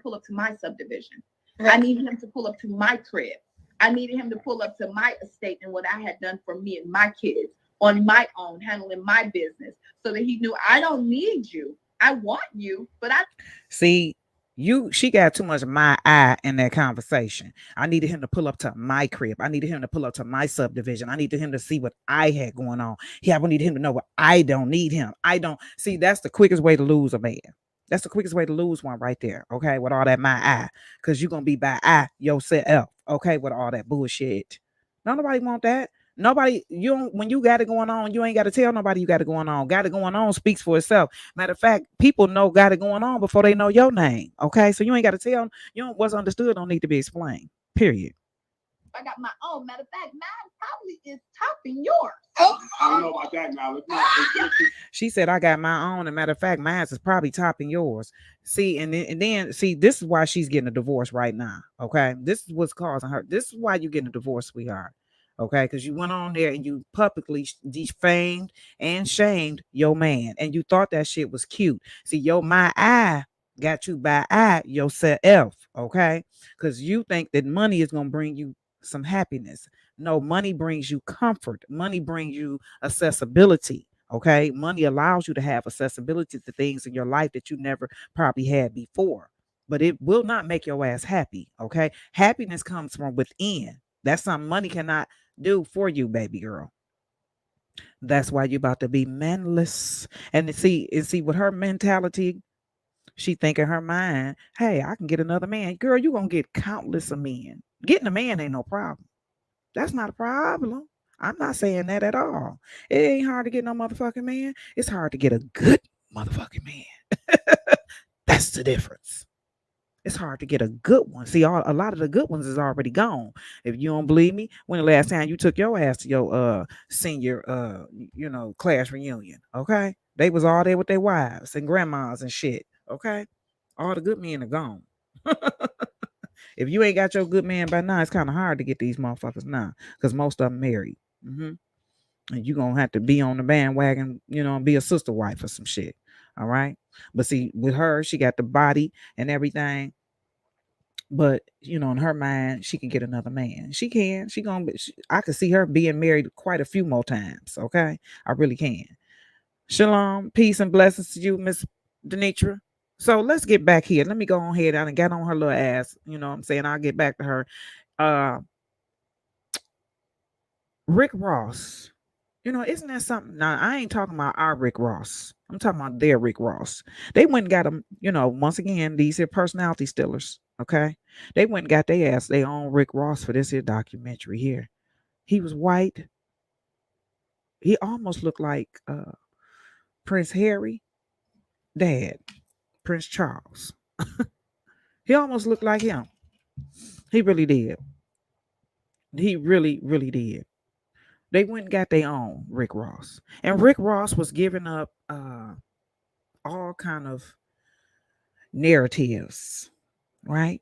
pull up to my subdivision. Right. I needed him to pull up to my crib. I needed him to pull up to my estate and what I had done for me and my kids on my own, handling my business, so that he knew I don't need you. I want you, but I see. She got too much my eye in that conversation. I needed him to pull up to my crib. I needed him to pull up to my subdivision. I needed him to see what I had going on. I needed him to know what I don't need him. I don't see that's the quickest way to lose a man. That's the quickest way to lose one right there. Okay, with all that my eye, because you're gonna be by eye yourself. Okay, with all that bullshit. Nobody want that. Nobody, you don't, when you got it going on, you ain't got to tell nobody you got it going on. Got it going on speaks for itself. Matter of fact, people know got it going on before they know your name. Okay, so you ain't got to tell them. You don't, what's understood don't need to be explained. Period. I got my own. Matter of fact, mine probably is topping yours. Oh, I don't know about that now. She said, "I got my own." And matter of fact, mine is probably topping yours. See, and then see, this is why she's getting a divorce right now. Okay, this is what's causing her. This is why you're getting a divorce, sweetheart. Okay, because you went on there and you publicly defamed and shamed your man, and you thought that shit was cute. See, my eye got you by eye yourself. Okay, because you think that money is gonna bring you some happiness. No, money brings you comfort. Money brings you accessibility. Okay. Money allows you to have accessibility to things in your life that you never probably had before. But it will not make your ass happy. Okay. Happiness comes from within. That's something money cannot do for you, baby girl. That's why you're about to be manless. And see, with her mentality, she think in her mind, hey, I can get another man. Girl, you're gonna get countless of men. Getting a man ain't no problem. That's not a problem. I'm not saying that at all. It ain't hard to get no motherfucking man. It's hard to get a good motherfucking man. That's the difference. It's hard to get a good one. See, a lot of the good ones is already gone. If you don't believe me, when the last time you took your ass to your senior class reunion, okay? They was all there with their wives and grandmas and shit. Okay. All the good men are gone. If you ain't got your good man by now, it's kind of hard to get these motherfuckers now because most of them married. And you're going to have to be on the bandwagon, and be a sister wife or some shit. All right. But see, with her, she got the body and everything. But, in her mind, she can get another man. She can. I could see her being married quite a few more times. Okay. I really can. Shalom, peace and blessings to you, Miss Denitra. So let's get back here. Let me go on ahead and get on her little ass. You know what I'm saying? I'll get back to her. Rick Ross. Isn't that something? Now, I ain't talking about our Rick Ross. I'm talking about their Rick Ross. They went and got them, once again, these here personality stealers. Okay. They went and got their ass their own Rick Ross for this here documentary here. He was white. He almost looked like Prince Harry, dad, Prince Charles. He almost looked like him. He really did. He really, really did. They went and got their own Rick Ross. And Rick Ross was giving up all kind of narratives, right?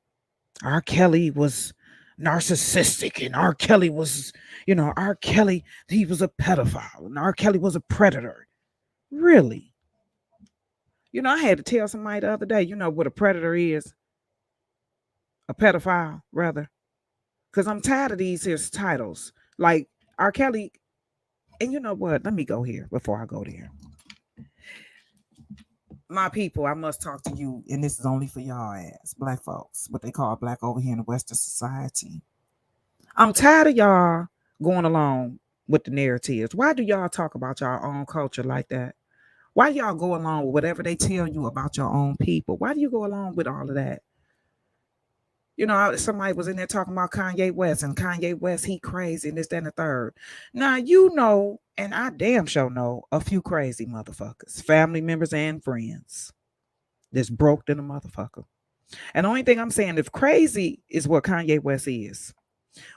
R. Kelly was narcissistic, and R. Kelly was, R. Kelly, he was a pedophile, and R. Kelly was a predator. Really? I had to tell somebody the other day, what a predator is? A pedophile, rather. Because I'm tired of these here titles. Like R. Kelly, and you know what? Let me go here before I go there. My people, I must talk to you, and this is only for y'all ass, black folks, what they call black over here in the Western society. I'm tired of y'all going along with the narratives. Why do y'all talk about y'all own culture like that? Why y'all go along with whatever they tell you about your own people? Why do you go along with all of that? Somebody was in there talking about Kanye West, and Kanye West, he crazy, and this, that, and the third. Now, and I damn sure know a few crazy motherfuckers, family members and friends that's broke than a motherfucker. And the only thing I'm saying, if crazy is what Kanye West is,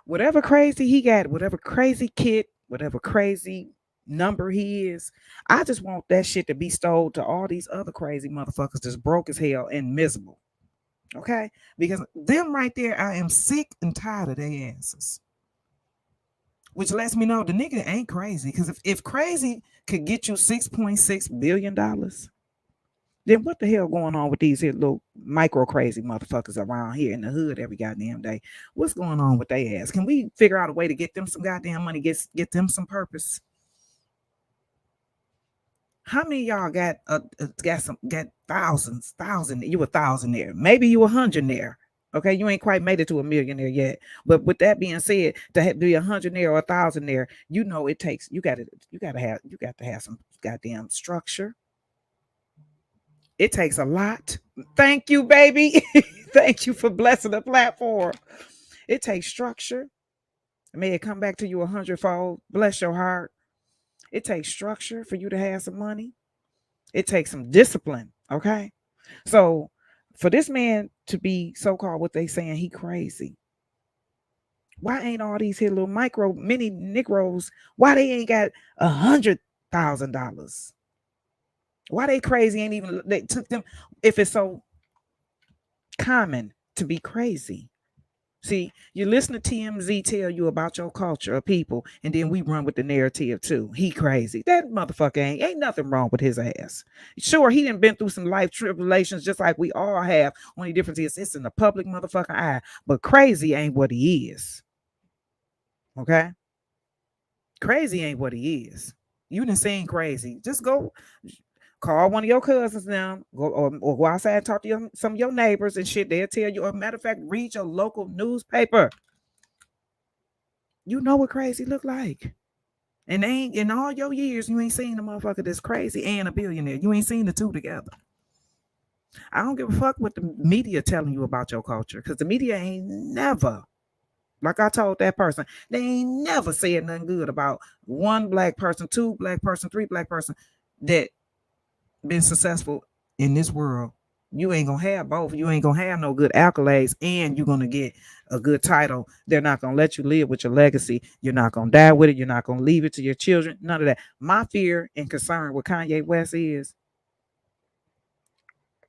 whatever crazy he got, whatever crazy kid, whatever crazy number he is, I just want that shit to be stole to all these other crazy motherfuckers that's broke as hell and miserable. Okay? Because them right there, I am sick and tired of their asses. Which lets me know the nigga ain't crazy. Because if crazy could get you $6.6 billion, then what the hell going on with these here little micro crazy motherfuckers around here in the hood every goddamn day? What's going on with their ass? Can we figure out a way to get them some goddamn money, get them some purpose? How many of y'all got thousands? You a thousandaire, maybe you 100-aire. Okay, you ain't quite made it to a millionaire yet. But with that being said, to be 100-aire or 1,000-aire, it takes you got to have some goddamn structure. It takes a lot. Thank you, baby. Thank you for blessing the platform. It takes structure. May it come back to you 100-fold. Bless your heart. It takes structure for you to have some money. It takes some discipline. Okay. So for this man to be so-called what they saying he crazy, why ain't all these here little micro mini Negroes, why they ain't got $100,000? Why they crazy ain't even, they took them, if it's so common to be crazy? See, you listen to TMZ tell you about your culture of people, and then we run with the narrative too. He crazy. That motherfucker ain't nothing wrong with his ass. Sure, he done been through some life tribulations just like we all have. Only difference is it's in the public motherfucking eye. But crazy ain't what he is. Okay? Crazy ain't what he is. You done seen crazy. Just go call one of your cousins now, or go outside and talk to some of your neighbors and shit. They'll tell you. Or matter of fact, read your local newspaper. You know what crazy look like. And ain't in all your years, you ain't seen a motherfucker that's crazy and a billionaire. You ain't seen the two together. I don't give a fuck what the media telling you about your culture, because the media ain't never, like I told that person, they ain't never said nothing good about one black person, two black person, three black person that been successful in this world. You ain't gonna have both. You ain't gonna have no good accolades, and you're gonna get a good title. They're not gonna let you live with your legacy. You're not gonna die with it. You're not gonna leave it to your children. None of that. My fear and concern with Kanye West is,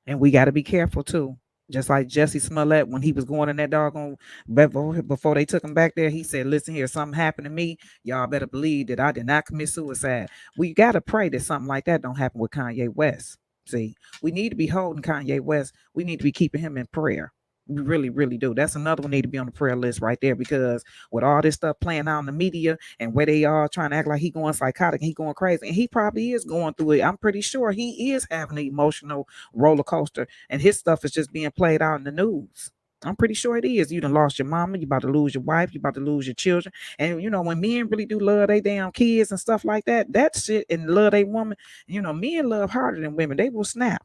and we got to be careful too. Just like Jesse Smollett, when he was going in that doggone, before they took him back there, he said, listen here, something happened to me. Y'all better believe that I did not commit suicide. We got to pray that something like that don't happen with Kanye West. See, we need to be holding Kanye West. We need to be keeping him in prayer. We really, really do. That's another one need to be on the prayer list right there, because with all this stuff playing out in the media and where they are trying to act like he going psychotic and he going crazy, and he probably is going through it. I'm pretty sure he is having an emotional roller coaster, and his stuff is just being played out in the news. I'm pretty sure it is. You done lost your mama. You about to lose your wife. You about to lose your children. And when men really do love their damn kids and stuff like that, that shit, and love they woman, men love harder than women. They will snap.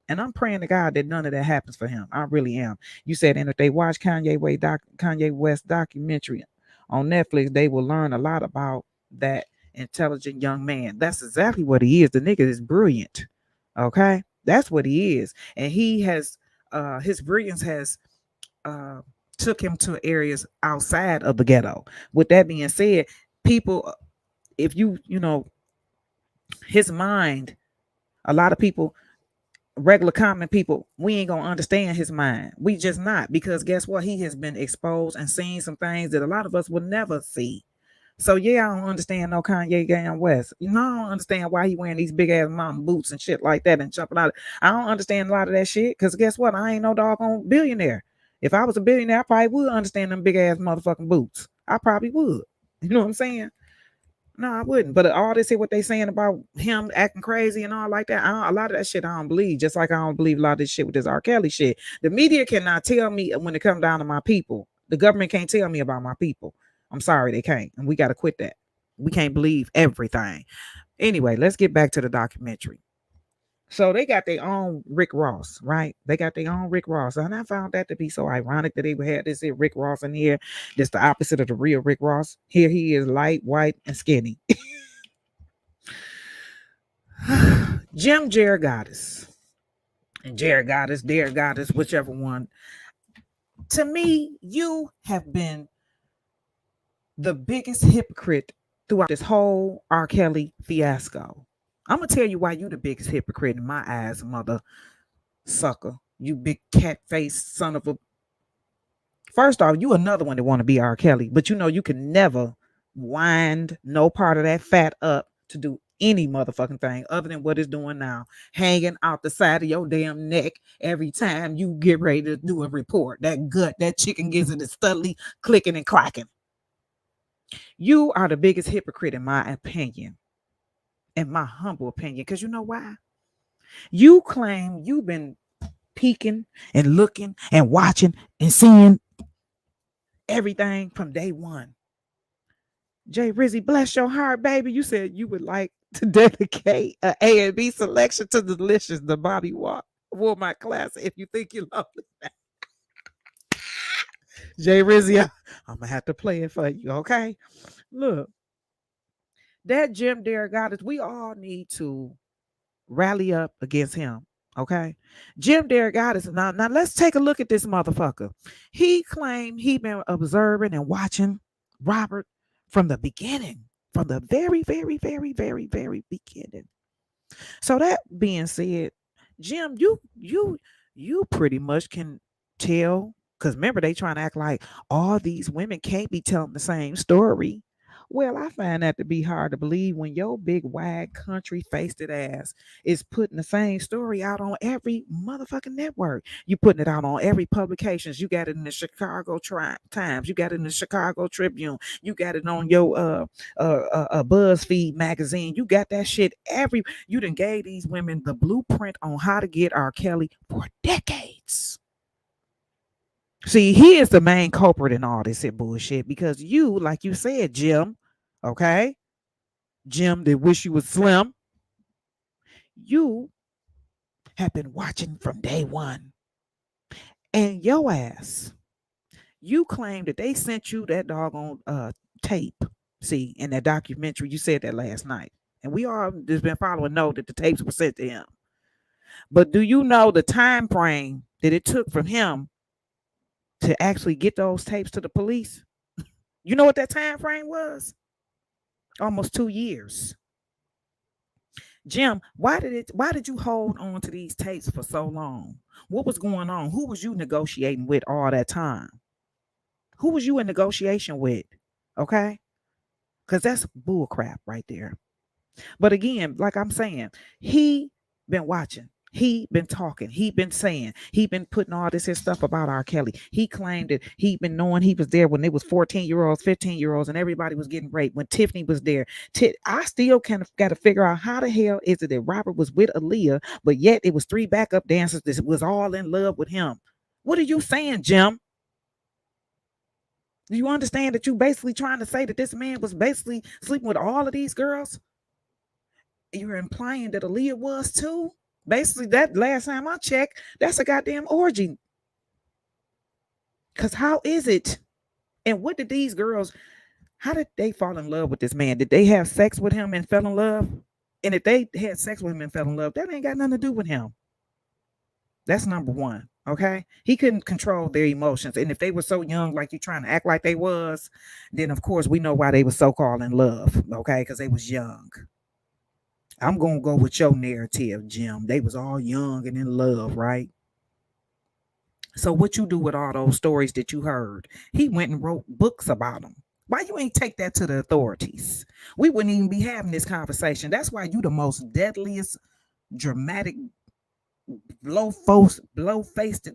And I'm praying to God that none of that happens for him. I really am. You said, and if they watch Kanye West documentary on Netflix, they will learn a lot about that intelligent young man. That's exactly what he is. The nigga is brilliant. Okay, that's what he is, and he has his brilliance has uh, took him to areas outside of the ghetto. With that being said, people, if his mind, a lot of people, regular common people, we ain't gonna understand his mind. We just not, because guess what? He has been exposed and seen some things that a lot of us will never see. So yeah, I don't understand no Kanye Gang West. I don't understand why he wearing these big ass mountain boots and shit like that and jumping out. I don't understand a lot of that shit, because guess what? I ain't no doggone billionaire. If I was a billionaire, I probably would understand them big ass motherfucking boots. I probably would. You know what I'm saying? No, I wouldn't. But all this here, what they saying about him acting crazy and all like that, a lot of that shit I don't believe. Just like I don't believe a lot of this shit with this RKelly shit. The media cannot tell me when it comes down to my people. The government can't tell me about my people. I'm sorry, they can't. And we got to quit that. We can't believe everything. Anyway, let's get back to the documentary. So they got their own Rick Ross, right? They got their own Rick Ross. And I found that to be so ironic that they had this here Rick Ross in here. That's the opposite of the real Rick Ross. Here he is light, white, and skinny. Jim Jared Goddess. And Jared Goddess, Dare Goddess, whichever one. To me, you have been the biggest hypocrite throughout this whole R. Kelly fiasco. I'm gonna tell you why you the biggest hypocrite in my eyes, mother sucker. You big cat face son of a. First off, you another one that want to be R. Kelly, but you can never wind no part of that fat up to do any motherfucking thing other than what it's doing now, hanging out the side of your damn neck every time you get ready to do a report. That gut, that chicken gizzard is steadily clicking and clacking. You are the biggest hypocrite in my opinion. In my humble opinion, because you know why? You claim you've been peeking and looking and watching and seeing everything from day one. Jay Rizzy, bless your heart, baby. You said you would like to dedicate an A and B selection to Delicious, the Bobby Walmart classic. If you think you love it, Jay Rizzy, I'm gonna have to play it for you, okay? Look. That Jim Dare Goddess, we all need to rally up against him. Okay. Jim Dare Goddess. Now let's take a look at this motherfucker. He claimed he been observing and watching Robert from the beginning. From the very, very, very, very, very beginning. So that being said, Jim, you pretty much can tell, because remember, they trying to act like all these women can't be telling the same story. Well, I find that to be hard to believe when your big, wide, country-faced ass is putting the same story out on every motherfucking network. You putting it out on every publications. You got it in the Chicago Times. You got it in the Chicago Tribune. You got it on your BuzzFeed magazine. You got that shit every. You done gave these women the blueprint on how to get R. Kelly for decades. See, he is the main culprit in all this bullshit, because you, like you said, Jim, okay? Jim that wish you was slim. You have been watching from day one. And your ass, you claim that they sent you that doggone tape. See, in that documentary, you said that last night. And we all just been following know that the tapes were sent to him. But do you know the time frame that it took from him to actually get those tapes to the police? You know what that time frame was? Almost 2 years. Jim, why did you hold on to these tapes for so long? What was going on? Who was you negotiating with all that time? Who was you in negotiation with? Okay? Because that's bull crap right there. But again, like I'm saying, he been watching. He been talking. He been saying. He been putting all this his stuff about R. Kelly. He claimed that he been knowing he was there when it was 14-year-olds, 15-year-olds, and everybody was getting raped. When Tiffany was there, I still kind of got to figure out how the hell is it that Robert was with Aaliyah, but yet it was 3 backup dancers that was all in love with him. What are you saying, Jim? Do you understand that you basically trying to say that this man was basically sleeping with all of these girls? You're implying that Aaliyah was too? Basically, that last time I checked, that's a goddamn orgy. Because how is it? And what did these girls, how did they fall in love with this man? Did they have sex with him and fell in love? And if they had sex with him and fell in love, that ain't got nothing to do with him. That's number one. Okay. He couldn't control their emotions. And if they were so young, like you trying to act like they was, then of course we know why they were so called in love. Okay. Because they was young. I'm gonna go with your narrative, Jim. They was all young and in love, right? So what you do with all those stories that you heard? He went and wrote books about them. Why you ain't take that to the authorities? We wouldn't even be having this conversation. That's why you the most deadliest, dramatic, blow faced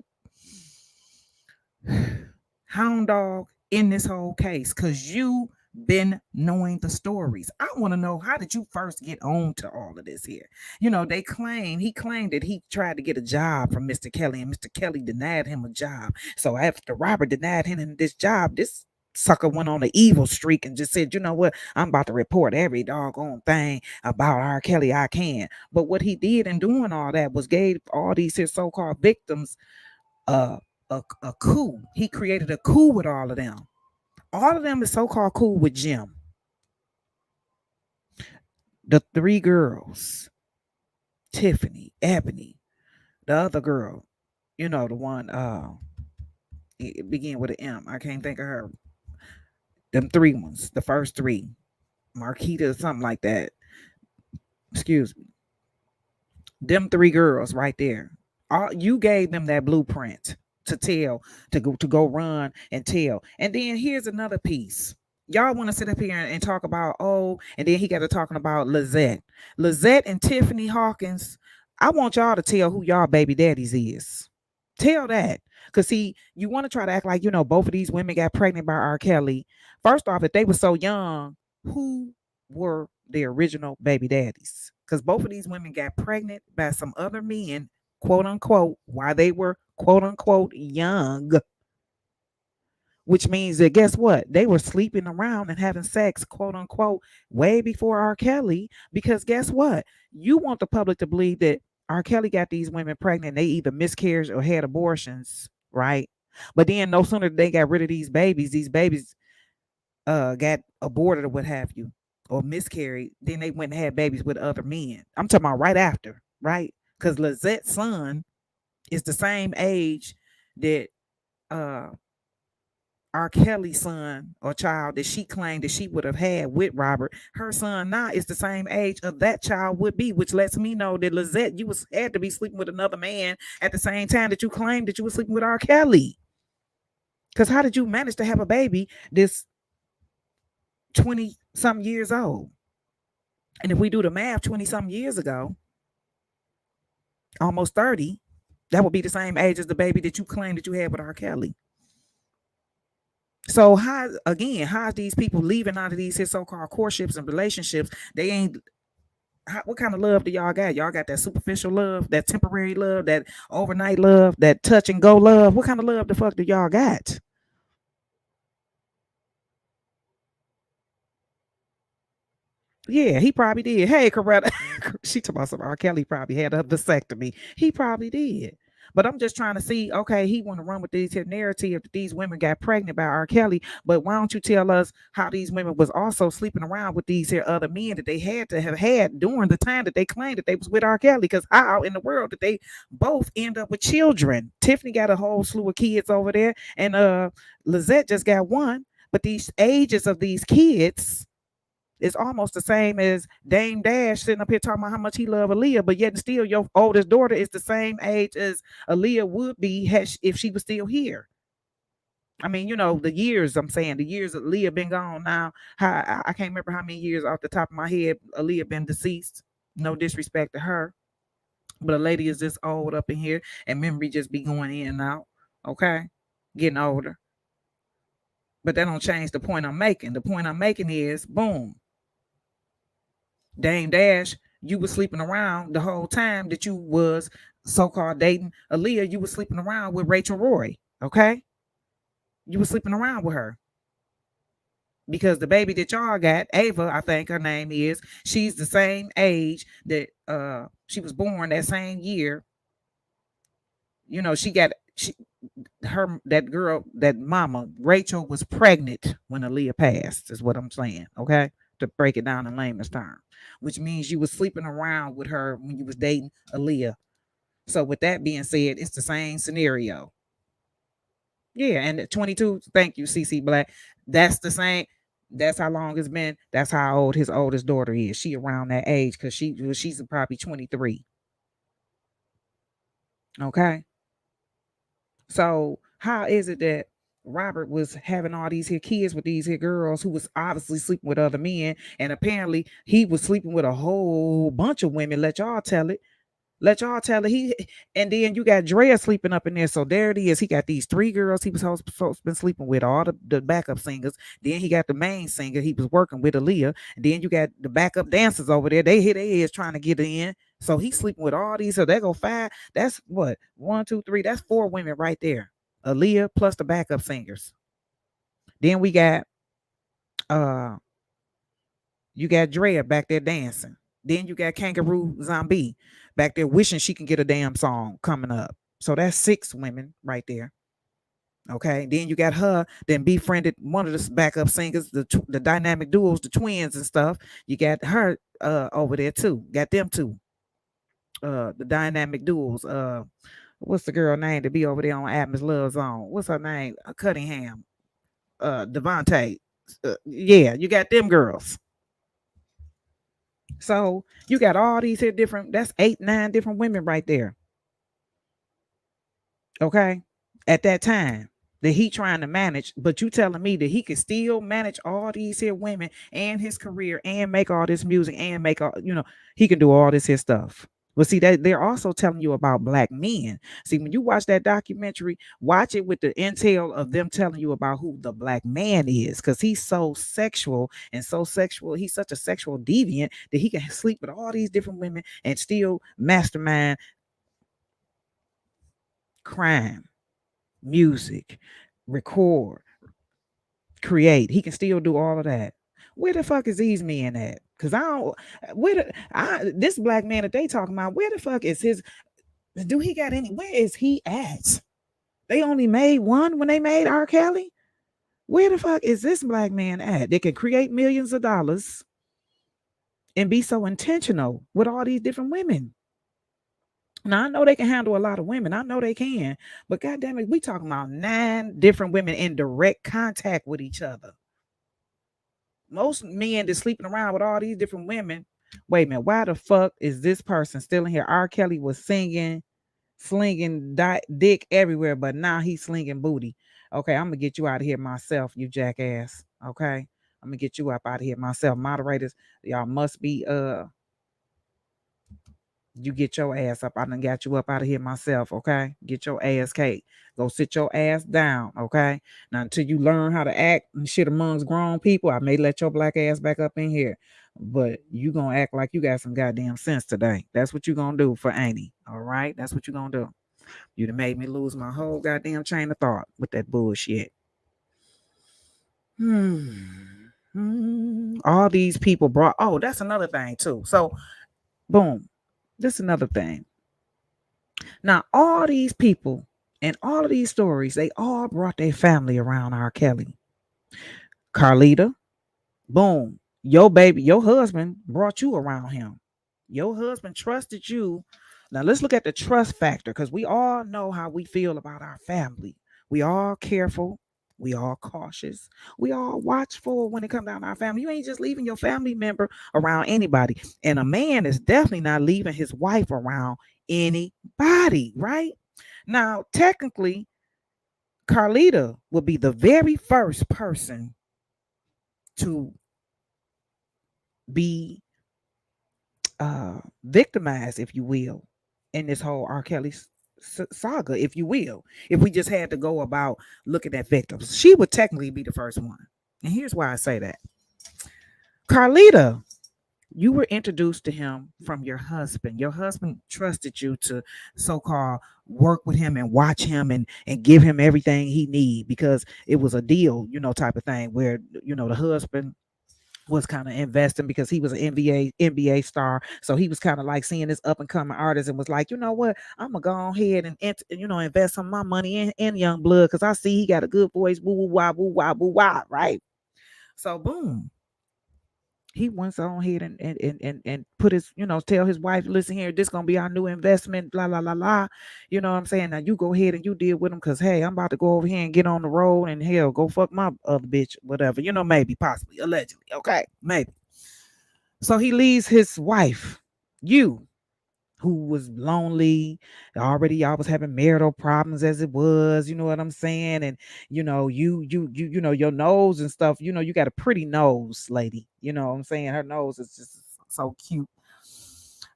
hound dog in this whole case, because you been knowing the stories. I want to know, how did you first get on to all of this here? You know, he claimed that he tried to get a job from Mr. Kelly, and Mr. Kelly denied him a job. So after Robert denied him this job, this sucker went on an evil streak and just said, you know what, I'm about to report every doggone thing about R. Kelly I can. But what he did in doing all that was gave all these his so-called victims uh, a coup. He created a coup with all of them. All of them is so-called cool with Jim. The three girls, Tiffany, Ebony, the other girl, you know, the one it began with an M. I can't think of her. Them three ones, the first three, Marquita or something like that. Excuse me. Them three girls right there. All you gave them that blueprint to tell, to go run and tell. And then here's another piece. Y'all want to sit up here and talk about, oh, and then he got to talking about Lizette and Tiffany Hawkins. I want y'all to tell who y'all baby daddies is. Tell that. Because see, you want to try to act like, both of these women got pregnant by R. Kelly. First off, if they were so young, who were their original baby daddies? Because both of these women got pregnant by some other men, quote unquote, while they were quote unquote young. Which means that, guess what? They were sleeping around and having sex, quote unquote, way before R. Kelly. Because guess what? You want the public to believe that R. Kelly got these women pregnant. They either miscarried or had abortions, right? But then no sooner they got rid of these babies got aborted or what have you, or miscarried, then they went and had babies with other men. I'm talking about right after, right? Because Lizette's son is the same age that uh R. Kelly's son or child that she claimed that she would have had with Robert. Her son now is the same age of that child would be, which lets me know that Lizette, you was had to be sleeping with another man at the same time that you claimed that you were sleeping with R. Kelly. Because how did you manage to have a baby this 20 some years old? And if we do the math, 20 some years ago, almost 30, that would be the same age as the baby that you claimed that you had with R. Kelly. So how's these people leaving out of these his so-called courtships and relationships? They ain't. What kind of love do y'all got? Y'all got that superficial love, that temporary love, that overnight love, that touch and go love. What kind of love the fuck do y'all got? Yeah, he probably did. Hey, Coretta, she talking about some R. Kelly probably had a vasectomy. He probably did. But I'm just trying to see, okay, he want to run with these here narrative that these women got pregnant by R. Kelly, but why don't you tell us how these women was also sleeping around with these here other men that they had to have had during the time that they claimed that they was with R. Kelly? Because how in the world did they both end up with children? Tiffany got a whole slew of kids over there, and Lizette just got one. But these ages of these kids, it's almost the same as Dame Dash sitting up here talking about how much he love Aaliyah, but yet still your oldest daughter is the same age as Aaliyah would be if she was still here. I mean, the years, I'm saying, the years that Aaliyah been gone now. I can't remember how many years off the top of my head Aaliyah been deceased. No disrespect to her, but a lady is just old up in here, and memory just be going in and out. Okay, getting older. But that don't change the point I'm making. The point I'm making is, boom, Dame Dash, you was sleeping around the whole time that you was so-called dating Aaliyah. You was sleeping around with Rachel Roy. Okay, you was sleeping around with her. because the baby that y'all got, Ava, I think her name is, she's the same age that she was born that same year. You know, she her that girl, that mama, Rachel was pregnant when Aaliyah passed, is what I'm saying. Okay. To break it down in layman's term. Which means you was sleeping around with her when you was dating Aaliyah. So with that being said, it's the same scenario. Yeah, and at 22, thank you, CC Black. That's the same. That's how long it's been. That's how old his oldest daughter is. She around that age because she's probably 23. Okay. So how is it that Robert was having all these here kids with these here girls who was obviously sleeping with other men, and apparently he was sleeping with a whole bunch of women? Let y'all tell it. Let y'all tell it. And then you got Drea sleeping up in there. So there it is. He got these three girls he was supposed to been sleeping with, all the backup singers. Then he got the main singer he was working with, Aaliyah. And then you got the backup dancers over there. They hit their heads trying to get in. So he's sleeping with all these. So they go five. That's what? One, two, three. That's four women right there. Aaliyah plus the backup singers. Then we got uh you got Drea back there dancing. Then you got Kangaroo Zombie back there wishing she can get a damn song coming up. So that's six women right there. Okay. Then you got her, then befriended one of the backup singers, the dynamic duos, the twins and stuff. You got her over there too. Got them too. The dynamic duos. What's the girl name to be over there on Atmos Love Zone? What's her name? Cunningham. Devontae. Yeah, you got them girls. So you got all these here different, that's 8, 9 different women right there. Okay. At that time that he trying to manage, but you telling me that he can still manage all these here women and his career and make all this music and make all, he can do all this here stuff. Well, see that they're also telling you about black men. See, when you watch that documentary, watch it with the intel of them telling you about who the black man is, because he's so sexual and so sexual. He's such a sexual deviant that he can sleep with all these different women and still mastermind crime, music, record, create. He can still do all of that. Where the fuck is these men at? Cause I don't. This black man that they talking about? Where the fuck is his? Do he got any? Where is he at? They only made one when they made RKelly. Where the fuck is this black man at? They can create millions of dollars and be so intentional with all these different women. Now I know they can handle a lot of women. I know they can, but goddamn it, we talking about 9 different women in direct contact with each other. Most men that's sleeping around with all these different women. Wait a minute, why the fuck is this person still in here? RKelly was singing, slinging dick everywhere, but now he's slinging booty. Okay, I'm gonna get you out of here myself, you jackass. Okay, I'm gonna get you up out of here myself. Moderators, y'all must be you get your ass up. I done got you up out of here myself. Okay. Get your ass cake. Go sit your ass down. Okay. Now, until you learn how to act and shit amongst grown people, I may let your black ass back up in here. But you gonna act like you got some goddamn sense today. That's what you gonna do for Annie. All right. That's what you gonna do. You done made me lose my whole goddamn chain of thought with that bullshit. All these people brought. Oh, that's another thing too. So, boom. This is another thing. Now, all these people and all of these stories, they all brought their family around RKelly. Carlita, boom. Your baby, your husband brought you around him. Your husband trusted you. Now, let's look at the trust factor, because we all know how we feel about our family. We all careful. We all cautious. We all watchful when it comes down to our family. You ain't just leaving your family member around anybody. And a man is definitely not leaving his wife around anybody, right? Now, technically, Carlita would be the very first person to be victimized, if you will, in this whole RKelly saga, if you will. If we just had to go about looking at victims, she would technically be the first one. And here's why I say that. Carlita You were introduced to him from your husband. Your husband trusted you to so-called work with him and watch him and give him everything he need because it was a deal, type of thing where the husband was kind of investing because he was an NBA star. So he was kind of like seeing this up and coming artist and was like, you know what, I'm gonna go ahead and invest some of my money in young blood because I see he got a good voice. Woo woo wah woo wah woo wah, right? So boom, he went on ahead and put his, tell his wife, listen here, this gonna be our new investment, blah blah blah blah. You know what I'm saying? Now you go ahead and you deal with him because hey, I'm about to go over here and get on the road and hell, go fuck my other bitch, whatever. Maybe, possibly, allegedly. Okay, maybe. So he leaves his wife, you, who was lonely already. Y'all was having marital problems as it was, you know what I'm saying? And your nose and stuff, you got a pretty nose, lady. You know what I'm saying? Her nose is just so cute.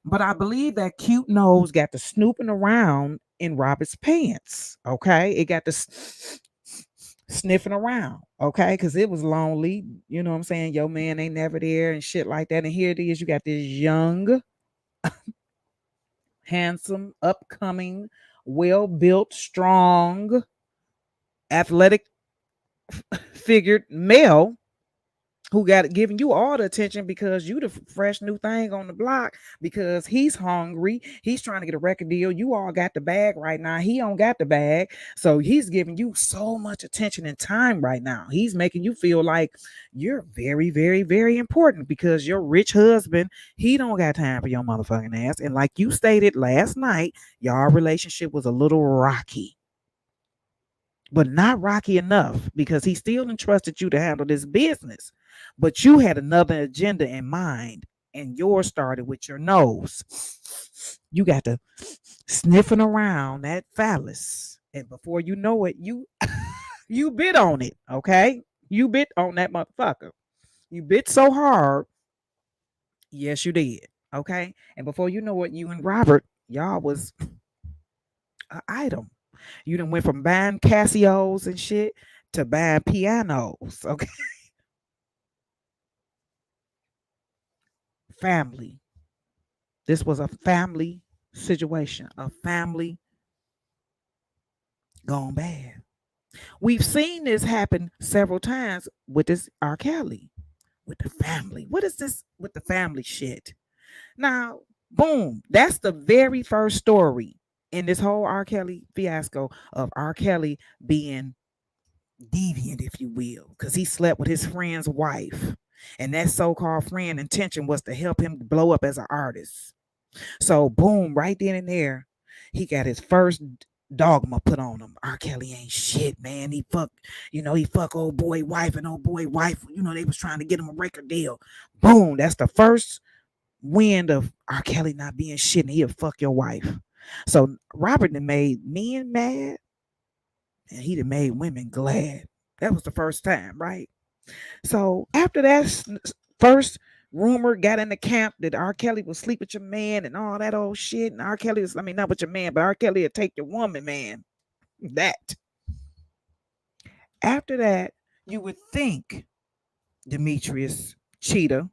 But I believe that cute nose got to snooping around in Robert's pants. Okay. It got to sniffing around. Okay. Cause it was lonely. You know what I'm saying? Your man ain't never there and shit like that. And here it is. You got this young, handsome, upcoming, well built, strong, athletic figured male who got giving you all the attention because you the fresh new thing on the block because he's hungry. He's trying to get a record deal. You all got the bag right now. He don't got the bag. So he's giving you so much attention and time right now. He's making you feel like you're very, very, very important because your rich husband, he don't got time for your motherfucking ass. And like you stated last night, y'all relationship was a little rocky, but not rocky enough because he still entrusted you to handle this business. But you had another agenda in mind, and yours started with your nose. You got to sniffing around that phallus, and before you know it, you you bit on it. Okay, you bit on that motherfucker. You bit so hard. Yes, you did. Okay, and before you know it, you and Robert, y'all was an item. You done went from buying Casios and shit to buying pianos. Okay. Family. This was a family situation, a family gone bad. We've seen this happen several times with this R. Kelly, with the family. What is this with the family shit? Now, boom, that's the very first story in this whole R. Kelly fiasco of R. Kelly being deviant, if you will, because he slept with his friend's wife. And that so-called friend intention was to help him blow up as an artist. So boom, right then and there, he got his first dogma put on him. R. Kelly ain't shit, man. He fuck old boy wife and old boy wife. They was trying to get him a record deal. Boom, that's the first wind of R. Kelly not being shit and he'll fuck your wife. So Robert done made men mad and he done made women glad. That was the first time, right? So after that first rumor got in the camp that R. Kelly will sleep with your man and all that old shit, and R. Kelly is, I mean, not with your man, but R. Kelly will take your woman, man. That. After that, you would think Demetrius Cheetah,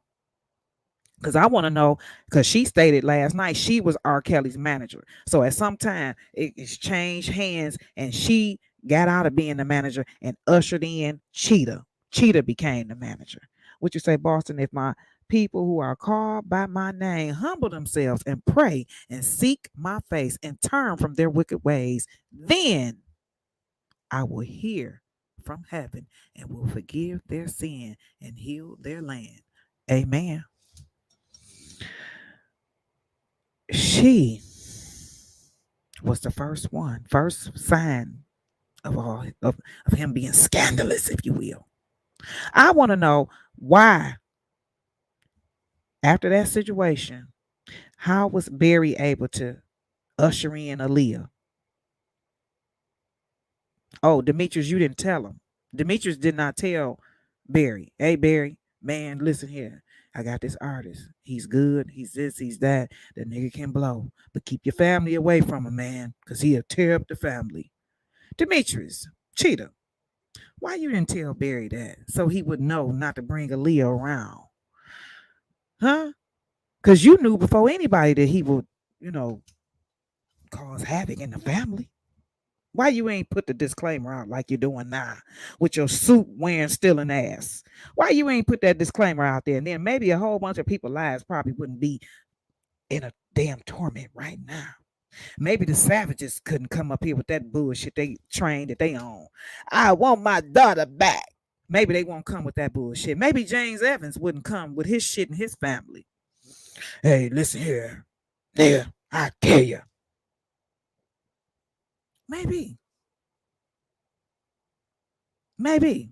because I want to know, because she stated last night she was R. Kelly's manager. So at some time it's changed hands and she got out of being the manager and ushered in Cheetah. Cheetah became the manager. What you say, Boston? If my people who are called by my name humble themselves and pray and seek my face and turn from their wicked ways, then I will hear from heaven and will forgive their sin and heal their land. Amen. She was the first sign of all of him being scandalous, if you will. I want to know why, after that situation, how was Barry able to usher in Aaliyah? Oh, Demetrius, you didn't tell him. Demetrius did not tell Barry. Hey, Barry, man, listen here. I got this artist. He's good. He's this. He's that. The nigga can blow. But keep your family away from him, man, because he'll tear up the family. Demetrius, Cheetah, why you didn't tell Barry that so he would know not to bring Aaliyah around? Huh? Because you knew before anybody that he would, you know, cause havoc in the family. Why you ain't put the disclaimer out like you're doing now with your suit wearing stealing ass? Why you ain't put that disclaimer out there? And then maybe a whole bunch of people's lives probably wouldn't be in a damn torment right now. Maybe the savages couldn't come up here with that bullshit they trained that they own. I want my daughter back. Maybe they won't come with that bullshit. Maybe James Evans wouldn't come with his shit and his family. Hey, listen here. Nigga, I kill you. Maybe. Maybe.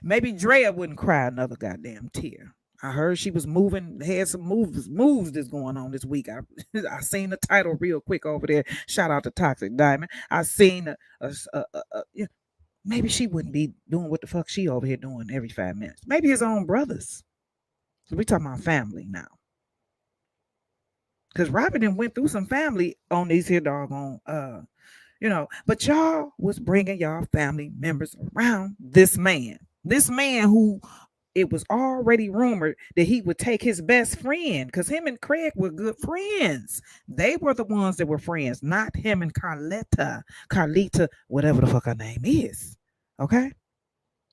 Maybe Drea wouldn't cry another goddamn tear. I heard she was moving, had some moves that's going on this week. I seen the title real quick over there. Shout out to Toxic Diamond. I seen yeah, maybe she wouldn't be doing what the fuck she over here doing every 5 minutes. Maybe his own brothers. So we talking about family now. Cause Robert then went through some family on these here doggone but y'all was bringing y'all family members around this man. This man who it was already rumored that he would take his best friend because him and Craig were good friends. They were the ones that were friends, not him and Carlita, whatever the fuck her name is. Okay?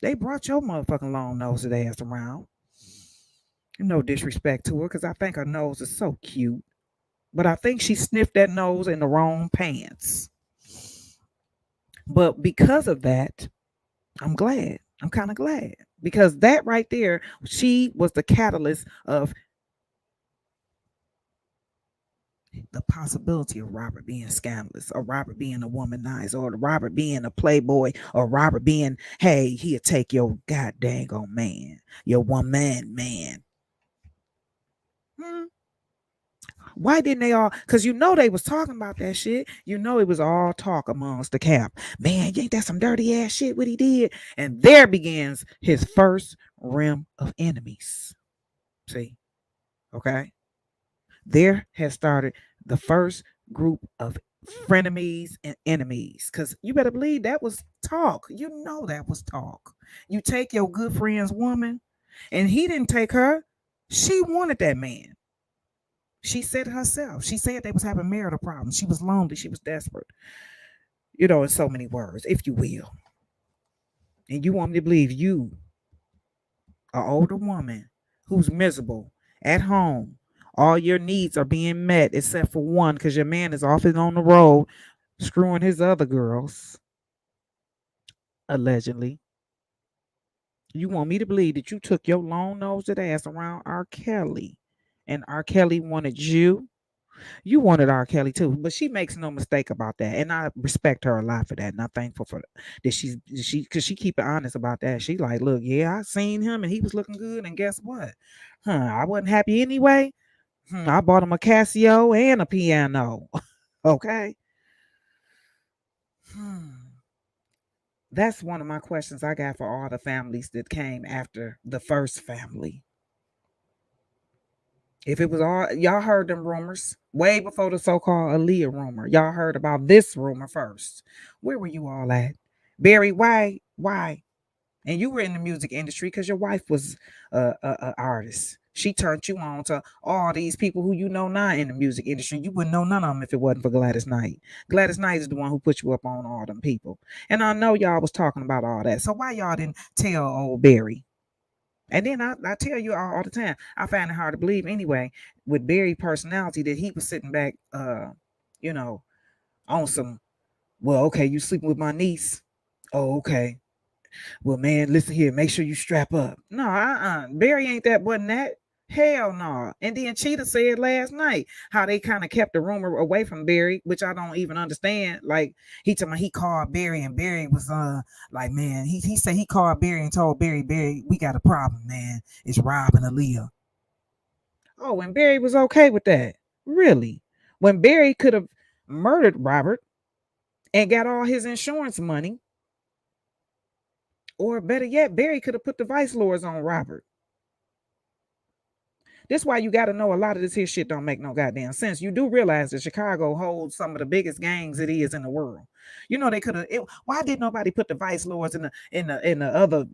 They brought your motherfucking long nose ass around. No disrespect to her because I think her nose is so cute. But I think she sniffed that nose in the wrong pants. But because of that, I'm glad. I'm kind of glad because that right there, she was the catalyst of the possibility of Robert being scandalous, or Robert being a womanizer, or Robert being a playboy, or Robert being, hey, he'll take your god dang on man, your one man. Why didn't they all? Because they was talking about that shit. It was all talk amongst the camp. Man, ain't that some dirty ass shit what he did? And there begins his first rim of enemies. See? Okay? There has started the first group of frenemies and enemies. Because you better believe that was talk. That was talk. You take your good friend's woman, and he didn't take her. She wanted that man. She said it herself. She said they was having marital problems. She was lonely. She was desperate. In so many words, if you will. And you want me to believe you, an older woman who's miserable at home, all your needs are being met except for one because your man is off and on the road screwing his other girls, allegedly. You want me to believe that you took your long nosed ass around RKelly and RKelly wanted you? You wanted RKelly too, but she makes no mistake about that, and I respect her a lot for that, and I'm thankful for that. Because she keep it honest about that. She like, look, yeah, I seen him and he was looking good, and guess what? I wasn't happy anyway. I bought him a Casio and a piano. Okay. That's one of my questions I got for all the families that came after the first family. If it was all y'all heard them rumors way before the so-called Aaliyah rumor. Y'all heard about this rumor first. Where were you all at? Barry, why? Why? And you were in the music industry because your wife was a artist. She turned you on to all these people who now in the music industry. You wouldn't know none of them if it wasn't for Gladys Knight. Gladys Knight is the one who put you up on all them people. And I know y'all was talking about all that. So why y'all didn't tell old Barry? And then I tell you all the time, I find it hard to believe anyway, with Barry's personality, that he was sitting back, on some, well, okay, you sleeping with my niece. Oh, okay. Well, man, listen here, make sure you strap up. No, Barry ain't that, wasn't that. Hell no. And then Cheetah said last night how they kind of kept the rumor away from Barry, which I don't even understand. Like he told me he called Barry and Barry was like, man, he said he called Barry and told Barry, we got a problem, man. It's Rob and Aaliyah. Oh, and Barry was okay with that. Really? When Barry could have murdered Robert and got all his insurance money. Or better yet, Barry could have put the vice lords on Robert. That's why you got to know a lot of this here shit don't make no goddamn sense. You do realize that Chicago holds some of the biggest gangs it is in the world. They could have. Why did nobody put the vice lords in the other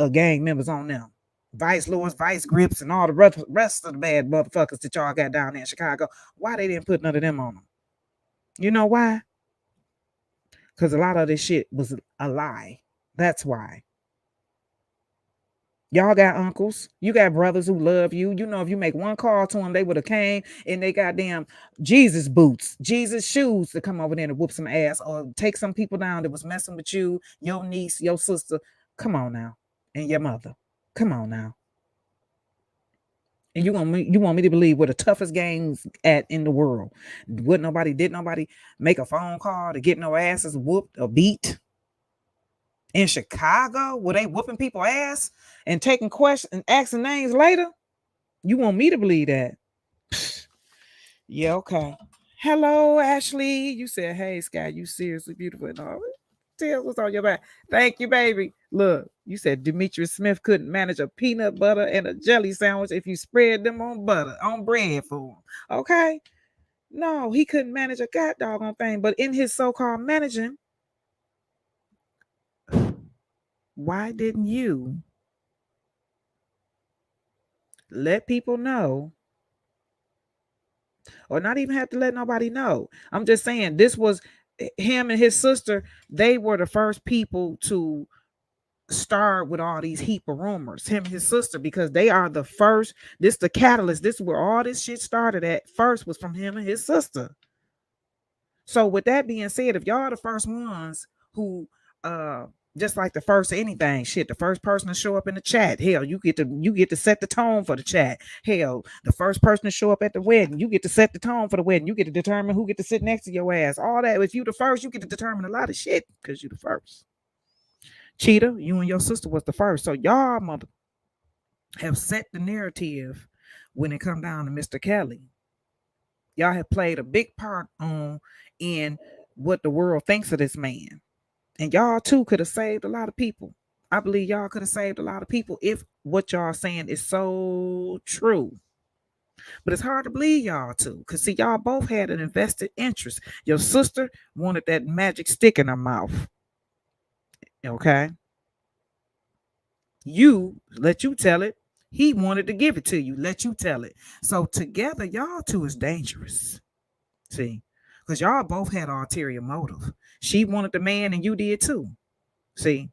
gang members on them? Vice Lords, Vice Grips, and all the rest of the bad motherfuckers that y'all got down there in Chicago. Why they didn't put none of them on them? You know why? Because a lot of this shit was a lie. That's why. Y'all got uncles. You got brothers who love you. You know, if you make one call to them, they would have came in they goddamn Jesus boots, Jesus shoes to come over there and whoop some ass or take some people down that was messing with you, your niece, your sister. Come on now. And your mother. Come on now. And you want me to believe we're the toughest gangs at in the world. Did nobody make a phone call to get no asses whooped or beat? In Chicago, were they whooping people ass and taking questions and asking names later? You want me to believe that? Yeah, okay. Hello, Ashley. You said, hey, Sky, you seriously beautiful and all. Tell what's on your back. Thank you, baby. Look, you said Demetrius Smith couldn't manage a peanut butter and a jelly sandwich if you spread them on bread for him. Okay. No, he couldn't manage a god doggone thing. But in his so-called managing, why didn't you let people know, or not even have to let nobody know? I'm just saying, this was him and his sister. They were the first people to start with all these heap of rumors, him and his sister, because they are the first. This the catalyst. This is where all this shit started at first, was from him and his sister. So with that being said, if y'all are the first ones who just like the first anything shit, the first person to show up in the chat, hell, you get to set the tone for the chat. Hell, the first person to show up at the wedding, you get to set the tone for the wedding. You get to determine who get to sit next to your ass. All that. If you the first, you get to determine a lot of shit because you the first. Cheetah, you and your sister was the first. So y'all mother have set the narrative when it come down to Mr. Kelly. Y'all have played a big part in what the world thinks of this man. And y'all too could have saved a lot of people. I believe y'all could have saved a lot of people if what y'all saying is so true. But it's hard to believe y'all too. Because see, y'all both had an invested interest. Your sister wanted that magic stick in her mouth. Okay. Let you tell it. He wanted to give it to you. Let you tell it. So together, y'all two is dangerous. See, because y'all both had ulterior motive. She wanted the man and you did too. See,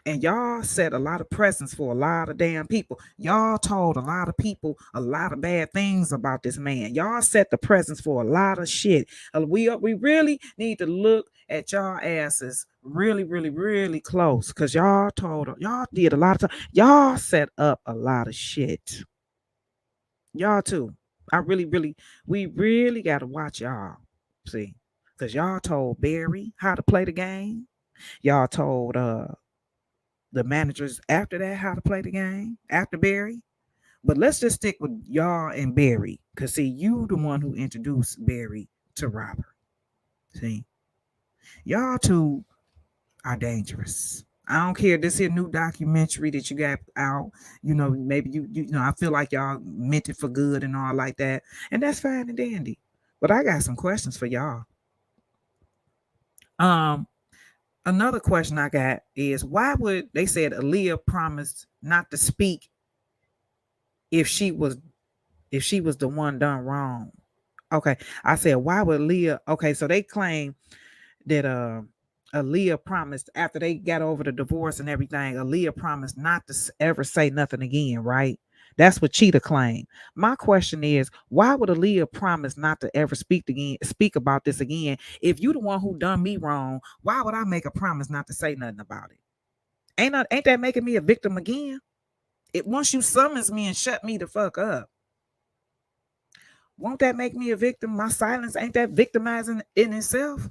and y'all set a lot of precedents for a lot of damn people. Y'all told a lot of people a lot of bad things about this man. Y'all set the precedents for a lot of shit. We really need to look at y'all asses really, really, really close, because y'all did a lot of time. Y'all set up a lot of shit. Y'all too. We really got to watch y'all. See, because y'all told Barry how to play the game. Y'all told the managers after that how to play the game after Barry. But let's just stick with y'all and Barry, because see, you the one who introduced Barry to Robert. See, y'all two are dangerous. I don't care. This here new documentary that you got out, maybe you know, I feel like y'all meant it for good and all like that, and that's fine and dandy. But I got some questions for y'all. Another question I got is, why would they said Aaliyah promised not to speak if she was the one done wrong? Okay, I said, why would Aaliyah? Okay, so they claim that Aaliyah promised, after they got over the divorce and everything, Aaliyah promised not to ever say nothing again, right? That's what Cheetah claimed. My question is, why would Aaliyah promise not to ever speak about this again? If you the one who done me wrong, why would I make a promise not to say nothing about it? Ain't that making me a victim again? Once you summons me and shut me the fuck up, won't that make me a victim? My silence, ain't that victimizing in itself?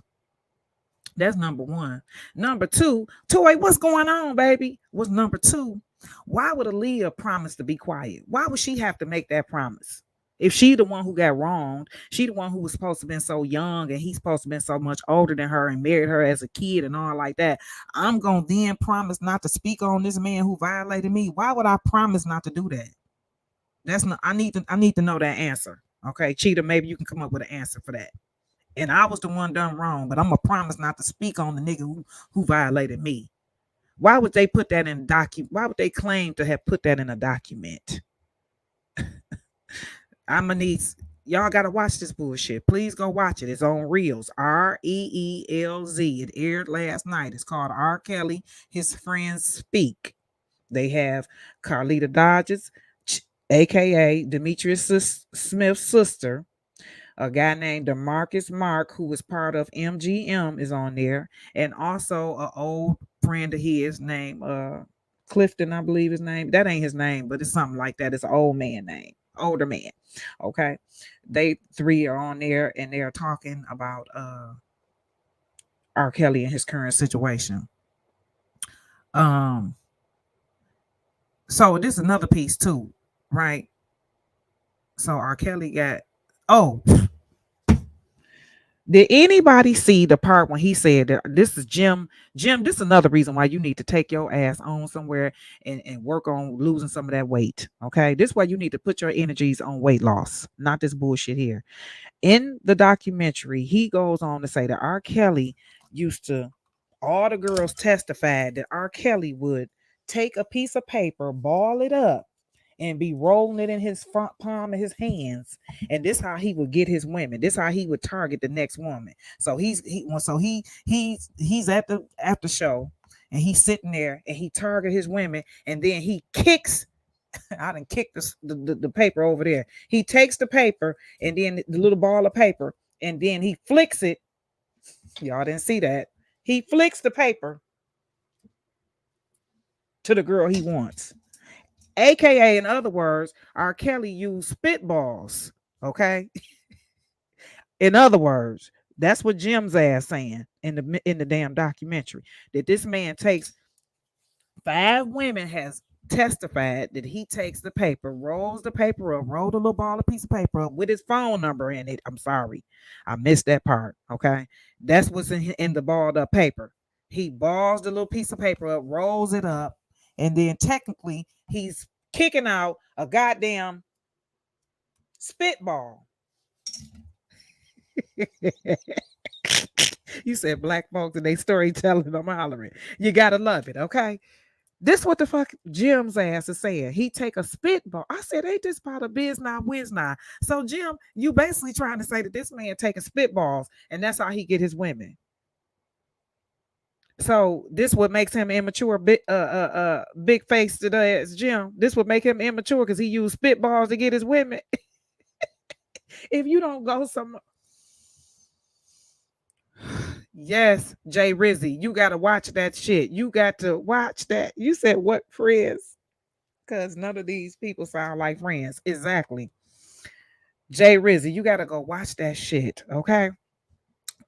That's number one. Number two, Toy, what's going on, baby? What's number two? Why would Aaliyah promise to be quiet? Why would she have to make that promise? If she the one who got wronged, she the one who was supposed to been so young and he's supposed to been so much older than her and married her as a kid and all like that. I'm gonna then promise not to speak on this man who violated me. Why would I promise not to do that? That's not. I need to know that answer. Okay, Cheetah, maybe you can come up with an answer for that. And I was the one done wrong, but I'm gonna promise not to speak on the nigga who violated me. Why would they put that in why would they claim to have put that in a document? I'm gonna need y'all gotta watch this bullshit. Please go watch it. It's on Reels. REELZ. It aired last night. It's called R. Kelly, His Friends Speak. They have Carlita Dodges, aka Demetrius Smith's sister. A guy named Demarcus Mark, who was part of MGM, is on there, and also an old friend of his named Clifton, I believe his name. That ain't his name, but it's something like that. It's an old man name, older man. Okay, they three are on there, and they're talking about R. Kelly and his current situation. Um, so this is another piece too, right? So R. Kelly got oh. Did anybody see the part when he said that this is Jim? Jim, this is another reason why you need to take your ass on somewhere and work on losing some of that weight. Okay. This is why you need to put your energies on weight loss, not this bullshit here. In the documentary, he goes on to say that R. Kelly used to, all the girls testified that R. Kelly would take a piece of paper, ball it up, and be rolling it in his front palm of his hands. And this how he would get his women. This how he would target the next woman. So he's at the after show, and he's sitting there and he target his women, and then he kicks. I didn't kick the paper over there. He takes the paper and then the little ball of paper, and then he flicks it. Y'all didn't see that. He flicks the paper to the girl he wants. AKA, in other words, R. Kelly used spitballs. Okay. In other words, that's what Jim's ass saying in the damn documentary. That this man takes 5 women has testified that he takes the paper, rolls the paper up, rolled a little ball, a piece of paper up with his phone number in it. I'm sorry, I missed that part. Okay, that's what's in the balled up paper. He balls the little piece of paper up, rolls it up, and then technically he's kicking out a goddamn spitball. You said black folks and they storytelling. I'm hollering. You gotta love it, okay? This what the fuck Jim's ass is saying. He take a spitball. I said, ain't this part of biz now, whiz now? So Jim, you basically trying to say that this man taking spitballs and that's how he get his women. So this what makes him immature, big face today as Jim. This would make him immature because he used spitballs to get his women. If you don't go some, yes, Jay Rizzy, you gotta watch that shit. You got to watch that. You said what, Friends? Because none of these people sound like friends. Exactly. Jay Rizzy, you gotta go watch that shit. Okay.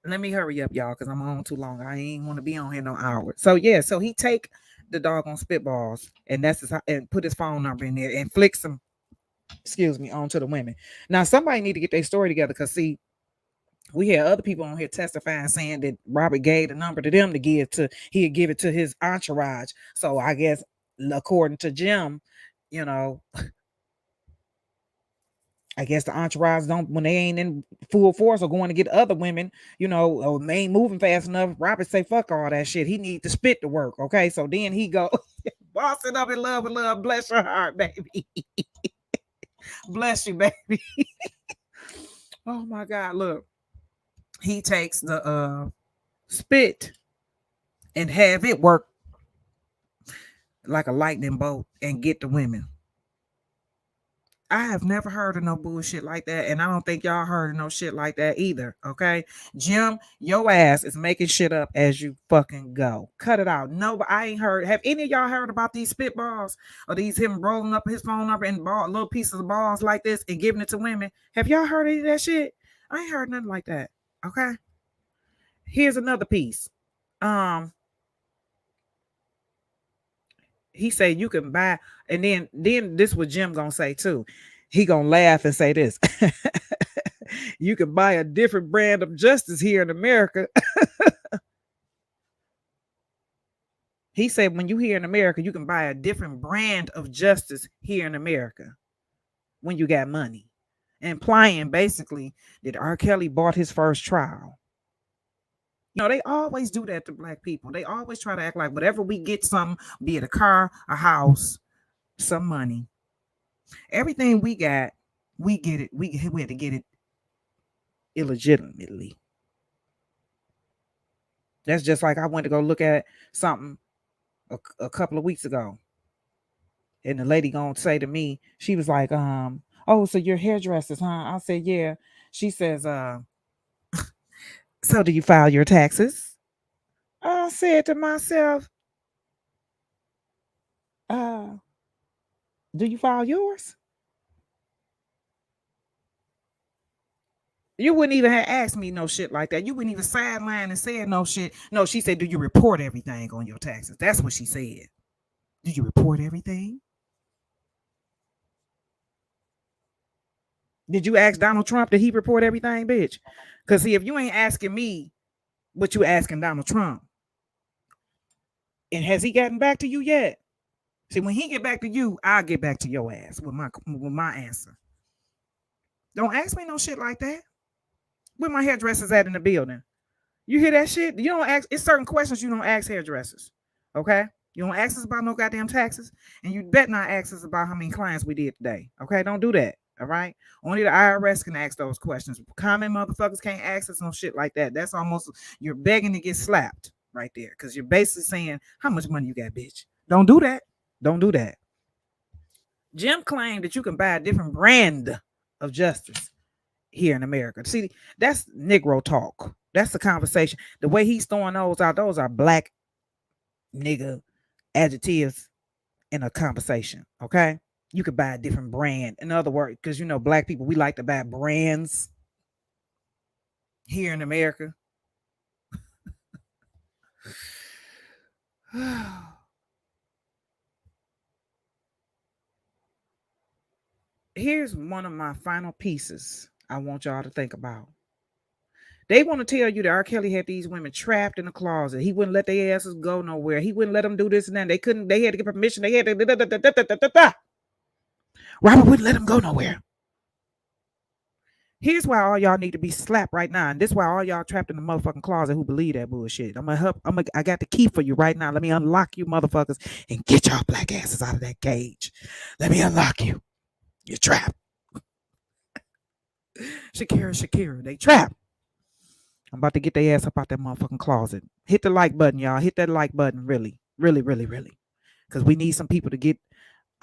Let me hurry up, y'all, because I'm on too long. I ain't want to be on here no hour. So yeah, so he take the doggone spitballs and that's his, and put his phone number in there and flicks them, excuse me, onto the women. Now somebody need to get their story together because see, we had other people on here testifying saying that Robert gave the number to them to give to, he'd give it to his entourage. So I guess according to Jim, you know, I guess the entourage don't, when they ain't in full force or going to get other women, you know, or they ain't moving fast enough. Robert say, fuck all that shit. He need to spit to work. Okay. So then he go, bossing up in love with love. Bless your heart, baby. Bless you, baby. Oh my God. Look, he takes the spit and have it work like a lightning bolt and get the women. I have never heard of no bullshit like that, and I don't think y'all heard of no shit like that either. Okay, Jim, your ass is making shit up as you fucking go. Cut it out. No, but I ain't heard. Have any of y'all heard about these spitballs or these him rolling up his phone number and ball little pieces of balls like this and giving it to women? Have y'all heard any of that shit? I ain't heard nothing like that. Okay. Here's another piece. He said you can buy, and then this what Jim gonna say too. He gonna laugh and say this. You can buy a different brand of justice here in America. He said when you here in America, you can buy a different brand of justice here in America when you got money. Implying basically that R. Kelly bought his first trial. They always do that to black people. They always try to act like whatever we get, some, be it a car, a house, some money, everything we got, we get it. We had to get it illegitimately. That's just like I went to go look at something a couple of weeks ago, and the lady gonna say to me, she was like, "Oh, so you're hairdressers, huh?" I said, "Yeah." She says, "So do you file your taxes?" I said to myself, "Uh, do you file yours?" You wouldn't even have asked me no shit like that. You wouldn't even sideline and said no shit. No, she said, "Do you report everything on your taxes?" That's what she said. Do you report everything? Did you ask Donald Trump, did he report everything, bitch? Because see, if you ain't asking me, but you asking Donald Trump, and has he gotten back to you yet? See, when he get back to you, I'll get back to your ass with my answer. Don't ask me no shit like that. Where my hairdressers at in the building? You hear that shit? You don't ask. It's certain questions you don't ask hairdressers. Okay? You don't ask us about no goddamn taxes, and you bet not ask us about how many clients we did today. Okay? Don't do that. All right? Only the IRS can ask those questions. Common motherfuckers can't ask us no shit like that. That's almost, you're begging to get slapped right there, because you're basically saying, "How much money you got, bitch?" Don't do that. Don't do that. Jim claimed that you can buy a different brand of justice here in America. See, that's Negro talk. That's the conversation. The way he's throwing those are black nigga adjectives in a conversation. Okay. You could buy a different brand. In other words, because black people, we like to buy brands here in America. Here's one of my final pieces I want y'all to think about. They want to tell you that R. Kelly had these women trapped in a closet. He wouldn't let their asses go nowhere. He wouldn't let them do this and that. They couldn't. They had to get permission. They had to. Robert wouldn't let them go nowhere. Here's why all y'all need to be slapped right now, and this is why all y'all trapped in the motherfucking closet who believe that bullshit. I'm gonna help. I got the key for you right now. Let me unlock you, motherfuckers, and get y'all black asses out of that cage. Let me unlock you. You're trapped. Shakira, they trapped. I'm about to get their ass up out that motherfucking closet. Hit the like button, y'all. Hit that like button, really, really, really, really, because we need some people to get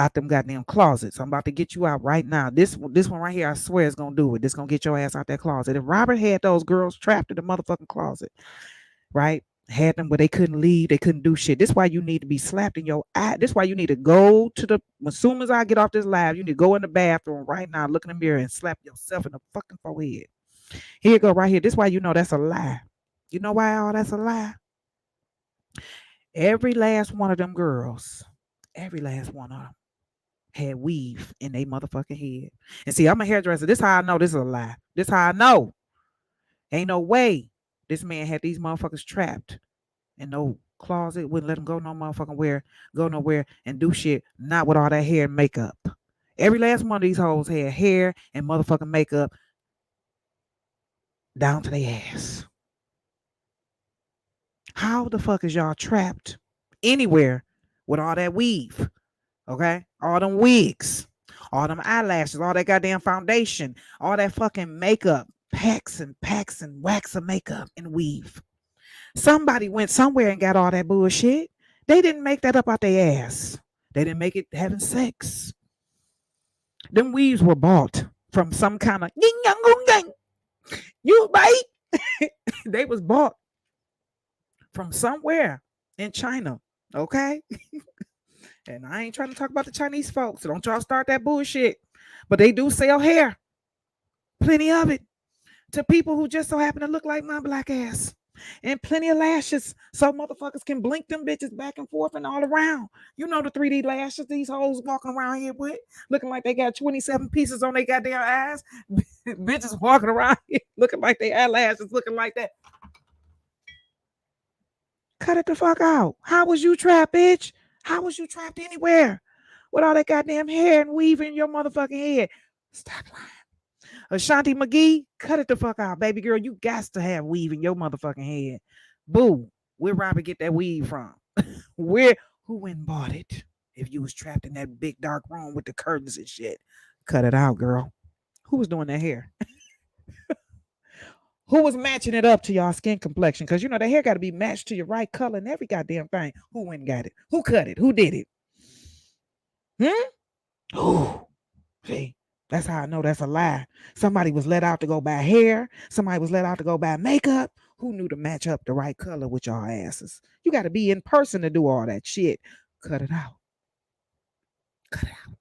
out them goddamn closets. I'm about to get you out right now. This one right here, I swear, is gonna do it. This gonna get your ass out that closet. If Robert had those girls trapped in the motherfucking closet, right? Had them where they couldn't leave, they couldn't do shit. This is why you need to be slapped in your eye. This is why you need to go to the, as soon as I get off this live, you need to go in the bathroom right now, look in the mirror, and slap yourself in the fucking forehead. Here you go, right here. This is why you know that's a lie. You know why all that's a lie? Every last one of them girls, every last one of them had weave in their motherfucking head. And see, I'm a hairdresser. This is how I know this is a lie. This is how I know. Ain't no way this man had these motherfuckers trapped in no closet, wouldn't let them go no motherfucking where, go nowhere and do shit, not with all that hair and makeup. Every last one of these hoes had hair and motherfucking makeup down to their ass. How the fuck is y'all trapped anywhere with all that weave? Okay? All them wigs, all them eyelashes, all that goddamn foundation, all that fucking makeup, packs and wax of makeup and weave. Somebody went somewhere and got all that bullshit. They didn't make that up out their ass. They didn't make it having sex. Them weaves were bought from some kind of you right? They was bought from somewhere in China. Okay? And I ain't trying to talk about the Chinese folks, so don't y'all start that bullshit. But they do sell hair. Plenty of it. To people who just so happen to look like my black ass. And plenty of lashes so motherfuckers can blink them bitches back and forth and all around. You know the 3D lashes these hoes walking around here with, looking like they got 27 pieces on their goddamn eyes. Bitches walking around here looking like they eyelashes looking like that. Cut it the fuck out. How was you trapped, bitch? How was you trapped anywhere with all that goddamn hair and weave in your motherfucking head? Stop lying. Ashanti McGee, cut it the fuck out, baby girl. You got to have weave in your motherfucking head. Boo. Where Robert get that weave from? Where who went and bought it? If you was trapped in that big dark room with the curtains and shit. Cut it out, girl. Who was doing that hair? Who was matching it up to y'all skin complexion? Because you know the hair got to be matched to your right color and every goddamn thing. Who went and got it? Who cut it? Who did it? Ooh, see, that's how I know that's a lie. Somebody was let out to go buy hair. Somebody was let out to go buy makeup. Who knew to match up the right color with y'all asses? You got to be in person to do all that shit. Cut it out. Cut it out.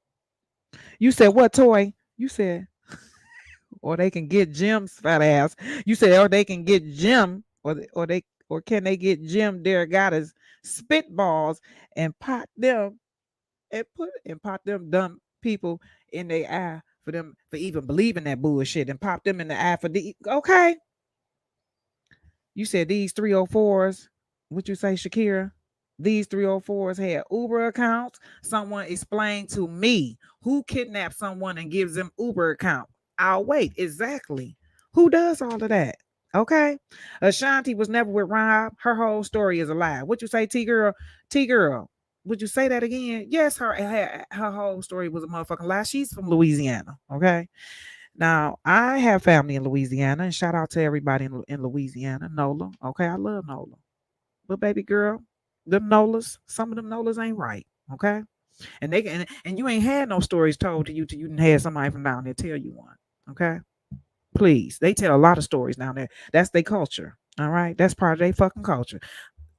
You said what, Toy? You said, or they can get Jim's fat ass. You said, or they can get Jim, or can they get Jim Dergata's spitballs and pot them and pop them dumb people in their eye for them for even believing that bullshit and pop them in the eye for the okay. You said these 304s, what you say, Shakira? These 304s had Uber accounts. Someone explained to me who kidnaps someone and gives them Uber account. I'll wait. Exactly. Who does all of that? Okay. Ashanti was never with Rob. Her whole story is a lie. What you say, T girl? T girl. Would you say that again? Yes, her whole story was a motherfucking lie. She's from Louisiana. Okay. Now I have family in Louisiana, and shout out to everybody in Louisiana. Nola. Okay, I love Nola. But baby girl, them Nolas, some of them Nolas ain't right. Okay. And they can and you ain't had no stories told to you till you didn't have somebody from down there tell you one. Okay. Please. They tell a lot of stories down there. That's their culture. All right. That's part of their fucking culture.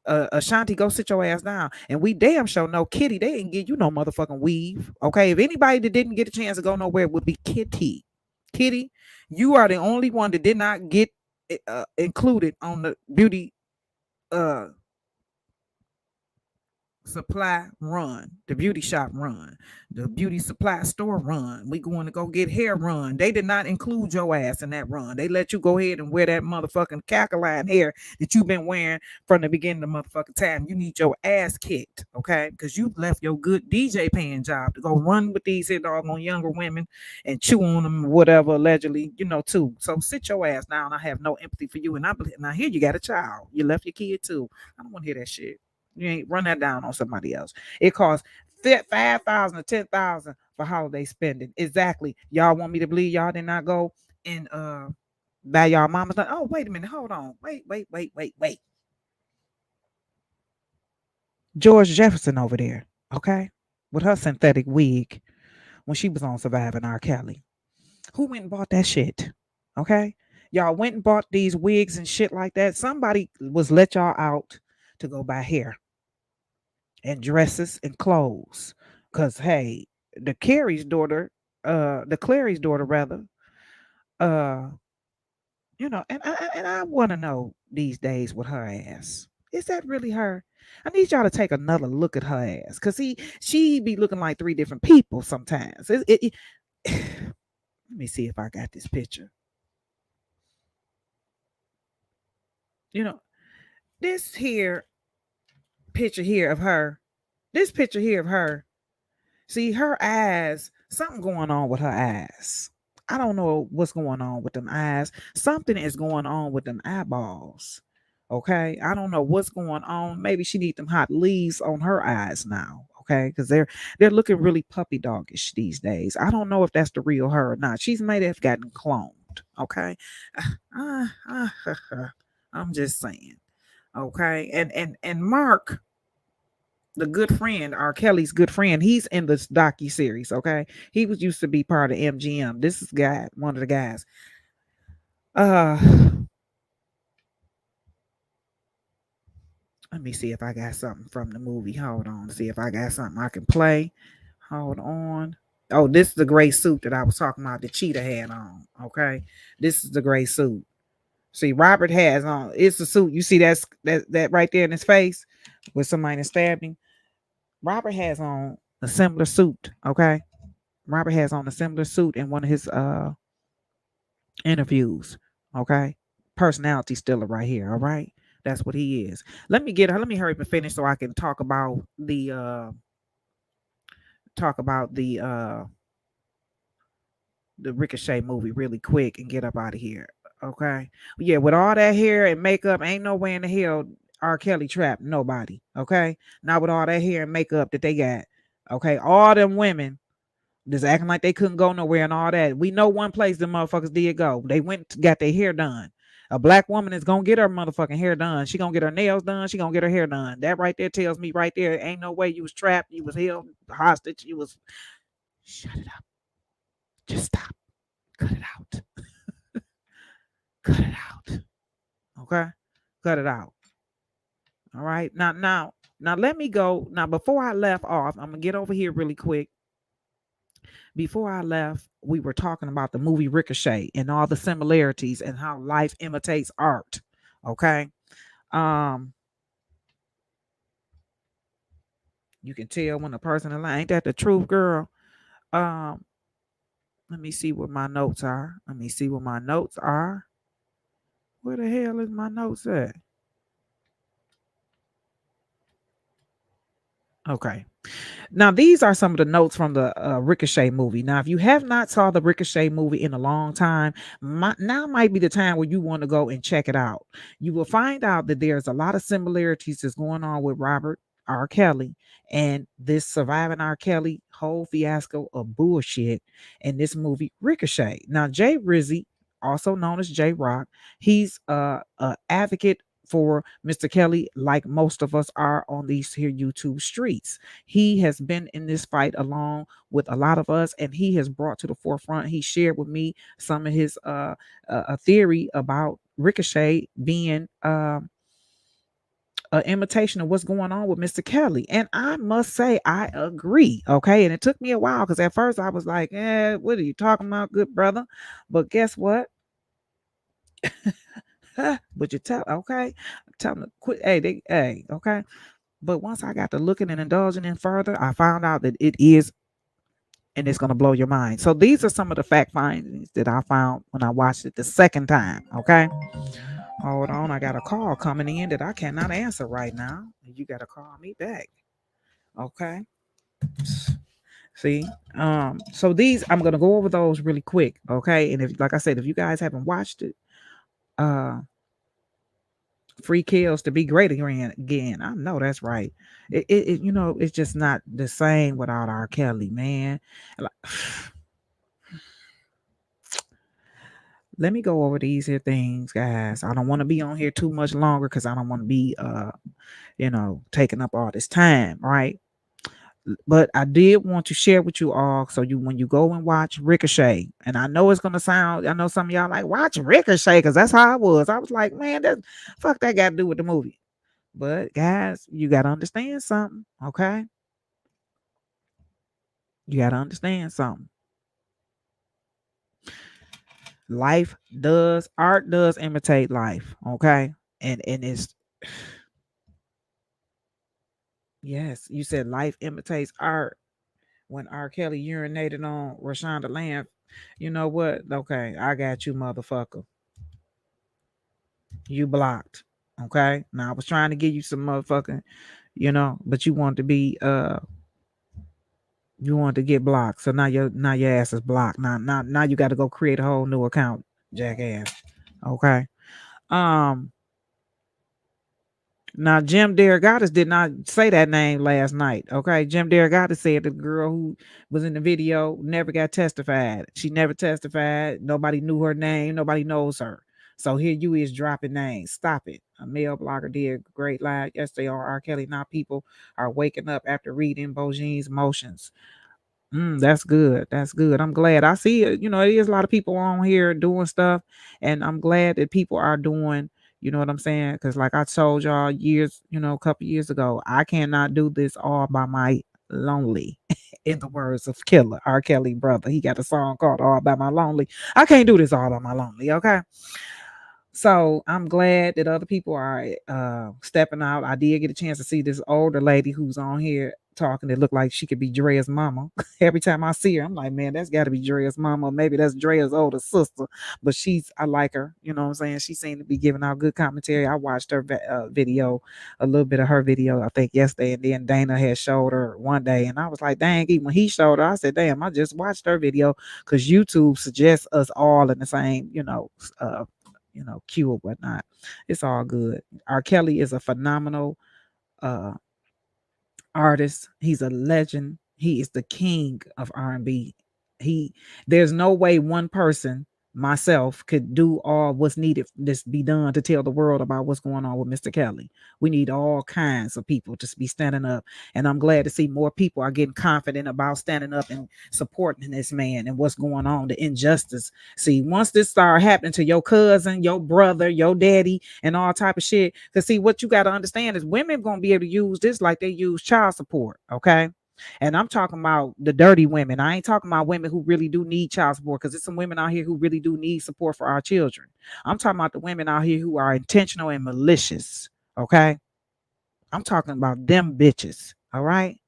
Ashanti, go sit your ass down. And we damn sure know Kitty, they didn't give you no motherfucking weave. Okay. If anybody that didn't get a chance to go nowhere would be Kitty. Kitty, you are the only one that did not get included on the beauty uh supply run, the beauty shop run, the beauty supply store run. We going to go get hair run. They did not include your ass in that run. They let you go ahead and wear that motherfucking cackleline hair that you've been wearing from the beginning of the motherfucking time. You need your ass kicked, okay? Because you left your good DJ paying job to go run with these here doggone younger women and chew on them, whatever, allegedly, too. So sit your ass down. I have no empathy for you. And now here you got a child. You left your kid too. I don't want to hear that shit. You ain't run that down on somebody else. It costs 5,000 to 10,000 for holiday spending. Exactly. Y'all want me to believe y'all did not go and buy y'all mama's? Oh, wait a minute. Hold on. Wait. George Jefferson over there, okay, with her synthetic wig when she was on Surviving RKelly. Who went and bought that shit? Okay, y'all went and bought these wigs and shit like that. Somebody was let y'all out to go buy hair and dresses and clothes. Cause hey, the Clary's daughter rather, uh, and I want to know these days with her ass. Is that really her? I need y'all to take another look at her ass, cause she be looking like three different people sometimes. Let me see if I got this picture. You know, this here picture here of her. This picture here of her. See, her eyes, something going on with her eyes. I don't know what's going on with them eyes. Something is going on with them eyeballs. Okay. I don't know what's going on. Maybe she needs them hot leaves on her eyes now. Okay. Because they're looking really puppy doggish these days. I don't know if that's the real her or not. She's may have gotten cloned. Okay. I'm just saying. Okay. And Mark, the good friend, RKelly's good friend, he's in this docu series. Okay, he was used to be part of MGM. This is one of the guys. Uh, Let me see if I got something from the movie. Hold on, see if I got something I can play. Hold on. Oh, this is the gray suit that I was talking about. The cheetah had on. Okay, this is the gray suit. See, Robert has on. It's the suit. You see that right there in his face, with somebody stabbed him. Robert has on a similar suit. Okay. Robert has on a similar suit in one of his interviews. Okay. Personality stiller right here. All right. That's what he is. Let me hurry up and finish so I can talk about the the Ricochet movie really quick and get up out of here. Okay. Yeah, with all that hair and makeup, ain't no way in the hell R. Kelly trapped nobody. Okay. Not with all that hair and makeup that they got. Okay. All them women just acting like they couldn't go nowhere and all that. We know one place them motherfuckers did go. They went got their hair done. A black woman is gonna get her motherfucking hair done. She gonna get her nails done. She gonna get her hair done. That right there tells me right there, ain't no way you was trapped. You was held hostage. You was. Shut it up. Just stop. Cut it out. Cut it out. Okay. Cut it out. All right. Now let me go. Now before I left off, I'm gonna get over here really quick. Before I left, we were talking about the movie Ricochet and all the similarities and how life imitates art. Okay. Um, you can tell when a person is lying. Ain't that the truth, girl? Um, let me see what my notes are. Let me see what my notes are. Where the hell is my notes at? Okay. Now these are some of the notes from the Ricochet movie. Now, if you have not saw the Ricochet movie in a long time, now might be the time where you want to go and check it out. You will find out that there's a lot of similarities that's going on with Robert R. Kelly and this surviving R. Kelly whole fiasco of bullshit in this movie Ricochet. Now, Jay Rizzy, also known as J Rock, he's a advocate for Mr. Kelly, like most of us are on these here YouTube streets. He has been in this fight along with a lot of us, and he has brought to the forefront. He shared with me some of his a theory about Ricochet being an imitation of what's going on with Mr. Kelly. And I must say, I agree. Okay. And it took me a while because at first I was like, what are you talking about, good brother? But guess what? But you tell, okay, tell them to quit. Hey, okay. But once I got to looking and indulging in further, I found out that it is, and it's going to blow your mind. So these are some of the fact findings that I found when I watched it the second time. Okay. Hold on. I got a call coming in that I cannot answer right now. You got to call me back. Okay. See, so these I'm gonna go over those really quick, okay? And if, like I said, if you guys haven't watched it, uh, free kills to be great again. I know that's right. It's just not the same without R. Kelly, man. Like, let me go over these here things, guys. I don't want to be on here too much longer because I don't want to be taking up all this time, right? But I did want to share with you all. So when you go and watch Ricochet, and I know it's gonna sound, I know some of y'all like watch Ricochet because that's how I was. I was like, man, that fuck that got to do with the movie. But guys, you gotta understand something, okay? You gotta understand something. Art does imitate life, okay? And it's yes, you said life imitates art. When R. Kelly urinated on Rashonda Lamb, you know what? Okay, I got you, motherfucker. You blocked. Okay. Now I was trying to give you some motherfucking, but you want to be you want to get blocked. So now your ass is blocked. Now you got to go create a whole new account, jackass. Okay. Um Now, Jim Derogatis did not say that name last night. Okay. Jim Derogatis said the girl who was in the video never got testified. She never testified. Nobody knew her name. Nobody knows her. So here you is dropping names. Stop it. A male blogger did a great live yesterday on R. Kelly. Now people are waking up after reading Bojean's motions. That's good. That's good. I'm glad. I see it. It is a lot of people on here doing stuff, and I'm glad that people are doing. You know what I'm saying? Because, like I told y'all a couple years ago, I cannot do this all by my lonely. In the words of Killer, R. Kelly brother, he got a song called "All by My Lonely." I can't do this all by my lonely. Okay. So I'm glad that other people are stepping out. I did get a chance to see this older lady who's on here talking. It looked like she could be Drea's mama. Every time I see her, I'm like, man, that's got to be Drea's mama. Or maybe that's Drea's older sister. But I like her. You know what I'm saying? She seemed to be giving out good commentary. I watched her video, a little bit of her video, I think yesterday. And then Dana had showed her one day. And I was like, dang, even when he showed her, I said, damn, I just watched her video because YouTube suggests us all in the same, queue or whatnot. It's all good. R. Kelly is a phenomenal uh artist. He's a legend. He is the king of R&B. He There's no way one person, myself, could do all what's needed this be done to tell the world about what's going on with Mr. Kelly. We need all kinds of people to be standing up, and I'm glad to see more people are getting confident about standing up and supporting this man and what's going on, the injustice. See, once this start happening to your cousin, your brother, your daddy, and all type of shit, because see, what you got to understand is women gonna be able to use this like they use child support. Okay, and I'm talking about the dirty women. I ain't talking about women who really do need child support, because there's some women out here who really do need support for our children. I'm talking about the women out here who are intentional and malicious. Okay, I'm talking about them bitches. All right,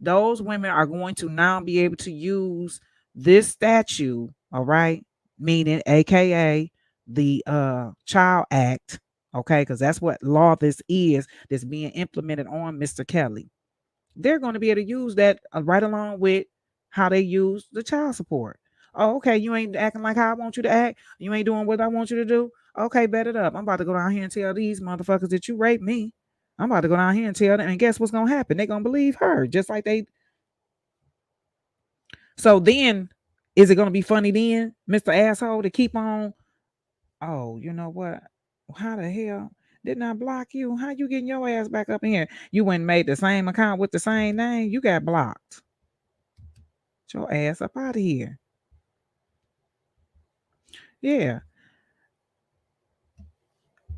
those women are going to now be able to use this statue. All right, meaning AKA the Child Act. Okay, because that's what law this is that's being implemented on Mr. Kelly. They're going to be able to use that right along with how they use the child support. Oh, okay, you ain't acting like how I want you to act. You ain't doing what I want you to do. Okay, bet it up. I'm about to go down here and tell these motherfuckers that you raped me. I'm about to go down here and tell them, and guess what's going to happen? They're going to believe her, just like they. So then, is it going to be funny then, Mr. Asshole, to keep on? Oh, you know what? How the hell didn't I block you? How you getting your ass back up in here? You went and made the same account with the same name. You got blocked. Get your ass up out of here. Yeah.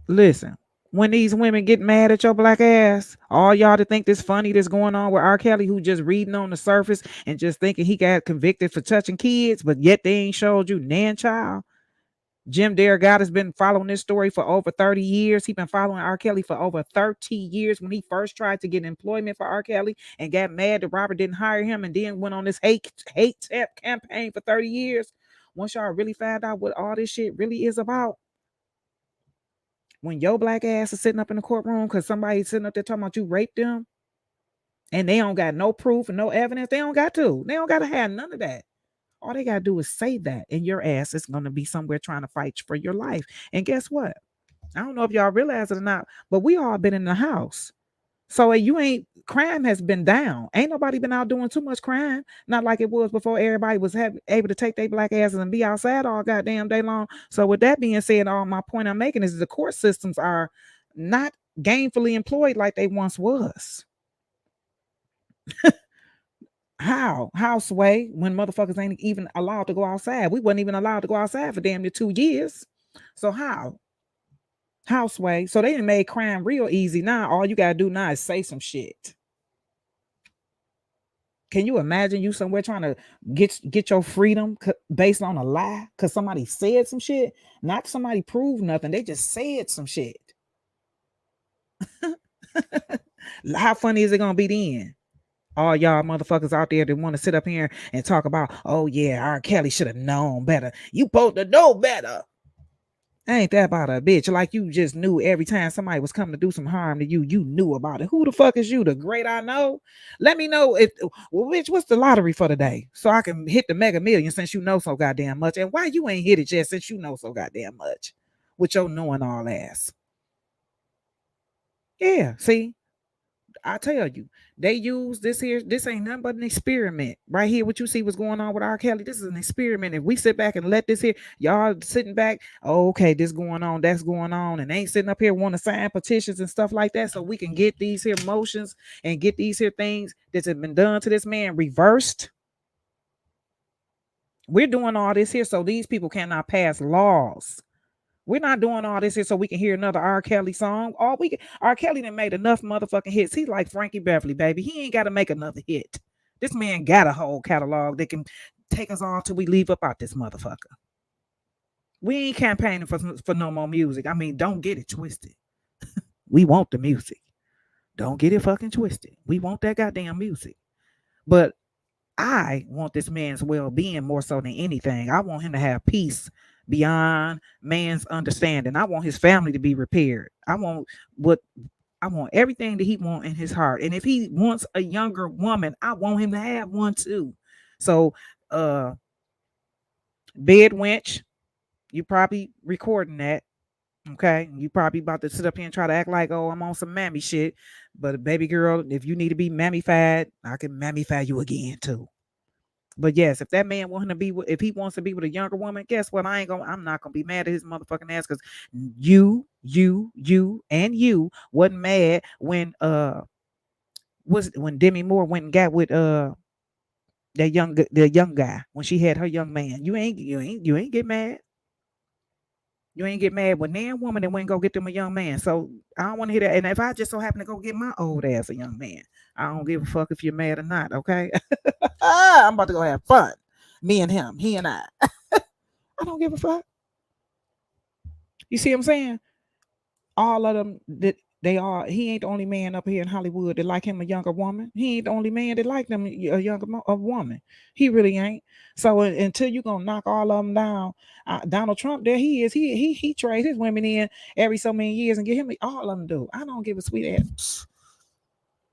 Listen, when these women get mad at your black ass, all y'all to think this funny that's going on with R. Kelly, who just reading on the surface and just thinking he got convicted for touching kids, but yet they ain't showed you nan child. Jim Darragott has been following this story for over 30 years. He's been following R. Kelly for over 30 years. When he first tried to get employment for R. Kelly and got mad that Robert didn't hire him, and then went on this hate campaign for 30 years. Once y'all really find out what all this shit really is about, when your black ass is sitting up in the courtroom because somebody's sitting up there talking about you raped them, and they don't got no proof and no evidence, they don't got to have none of that. All they gotta do is say that, and your ass is gonna be somewhere trying to fight for your life. And guess what? I don't know if y'all realize it or not, but we all been in the house. So crime has been down. Ain't nobody been out doing too much crime. Not like it was before everybody was able to take their black asses and be outside all goddamn day long. So with that being said, all my point I'm making is the court systems are not gainfully employed like they once was. How Sway, when motherfuckers ain't even allowed to go outside? We wasn't even allowed to go outside for damn near 2 years. So how Sway? So they done made crime real easy. Now all you gotta do now is say some shit. Can you imagine you somewhere trying to get your freedom based on a lie because somebody said some shit? Not somebody proved nothing. They just said some shit. How funny is it gonna be then? All y'all motherfuckers out there that want to sit up here and talk about, oh yeah, R. Kelly should have known better. You supposed to know better. Ain't that about a bitch? Like you just knew every time somebody was coming to do some harm to you, you knew about it. Who the fuck is you? The great I know? Let me know bitch, what's the lottery for today? So I can hit the Mega Million since you know so goddamn much. And why you ain't hit it yet since you know so goddamn much? With your knowing all ass. Yeah, see? I tell you, they use this here. This ain't nothing but an experiment. Right here, what you see what's going on with R. Kelly. This is an experiment. If we sit back and let this here, y'all sitting back, oh, okay, this going on, that's going on, and ain't sitting up here want to sign petitions and stuff like that so we can get these here motions and get these here things that have been done to this man reversed. We're doing all this here so these people cannot pass laws. We're not doing all this here so we can hear another R. Kelly song. R. Kelly done made enough motherfucking hits. He's like Frankie Beverly, baby. He ain't got to make another hit. This man got a whole catalog that can take us on till we leave up out this motherfucker. We ain't campaigning for no more music. I mean, don't get it twisted. We want the music. Don't get it fucking twisted. We want that goddamn music. But I want this man's well being more so than anything. I want him to have peace beyond man's understanding. I want his family to be repaired. What I want everything that he wants in his heart. And if he wants a younger woman, I want him to have one too. So uh bed wench, you probably recording that. Okay. You probably about to sit up here and try to act like, oh, I'm on some mammy shit. But baby girl, if you need to be mammified, I can mammify you again too. But yes, if that man want him to be, if he wants to be with a younger woman, guess what? I'm not gonna be mad at his motherfucking ass because and you wasn't mad when Demi Moore went and got with the young guy when she had her young man. You ain't get mad. You ain't get mad when that woman that went and go get them a young man. So I don't want to hear that. And if I just so happen to go get my old ass a young man, I don't give a fuck if you're mad or not. Okay, I'm about to go have fun. Me and him, he and I. I don't give a fuck. You see what I'm saying? All of them that they are. He ain't the only man up here in Hollywood that like him a younger woman. He ain't the only man that like them a younger a woman. He really ain't. So until you gonna knock all of them down, Donald Trump, there he is. He trades his women in every so many years and get him all of them do. I don't give a sweet ass.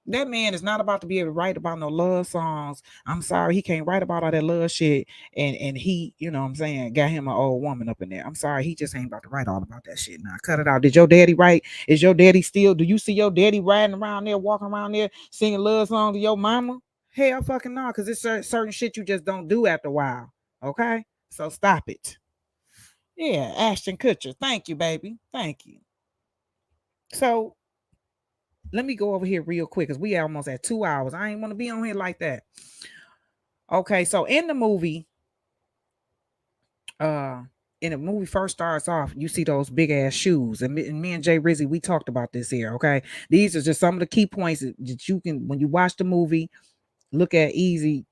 That man is not about to be able to write about no love songs. I'm sorry, he can't write about all that love shit. And he, you know what I'm saying, got him an old woman up in there. I'm sorry, he just ain't about to write all about that shit. Now cut it out. Did your daddy write? Is your daddy still? Do you see your daddy riding around there, walking around there, singing love songs to your mama? Hell fucking no, because it's certain shit you just don't do after a while. Okay? So stop it. Yeah, Ashton Kutcher. Thank you, baby. Thank you. So let me go over here real quick because we almost at 2 hours. I ain't want to be on here like that. Okay, so in the movie first starts off, you see those big ass shoes, and me and Jay Rizzy, we talked about this here. Okay, these are just some of the key points that you can, when you watch the movie, look at easy.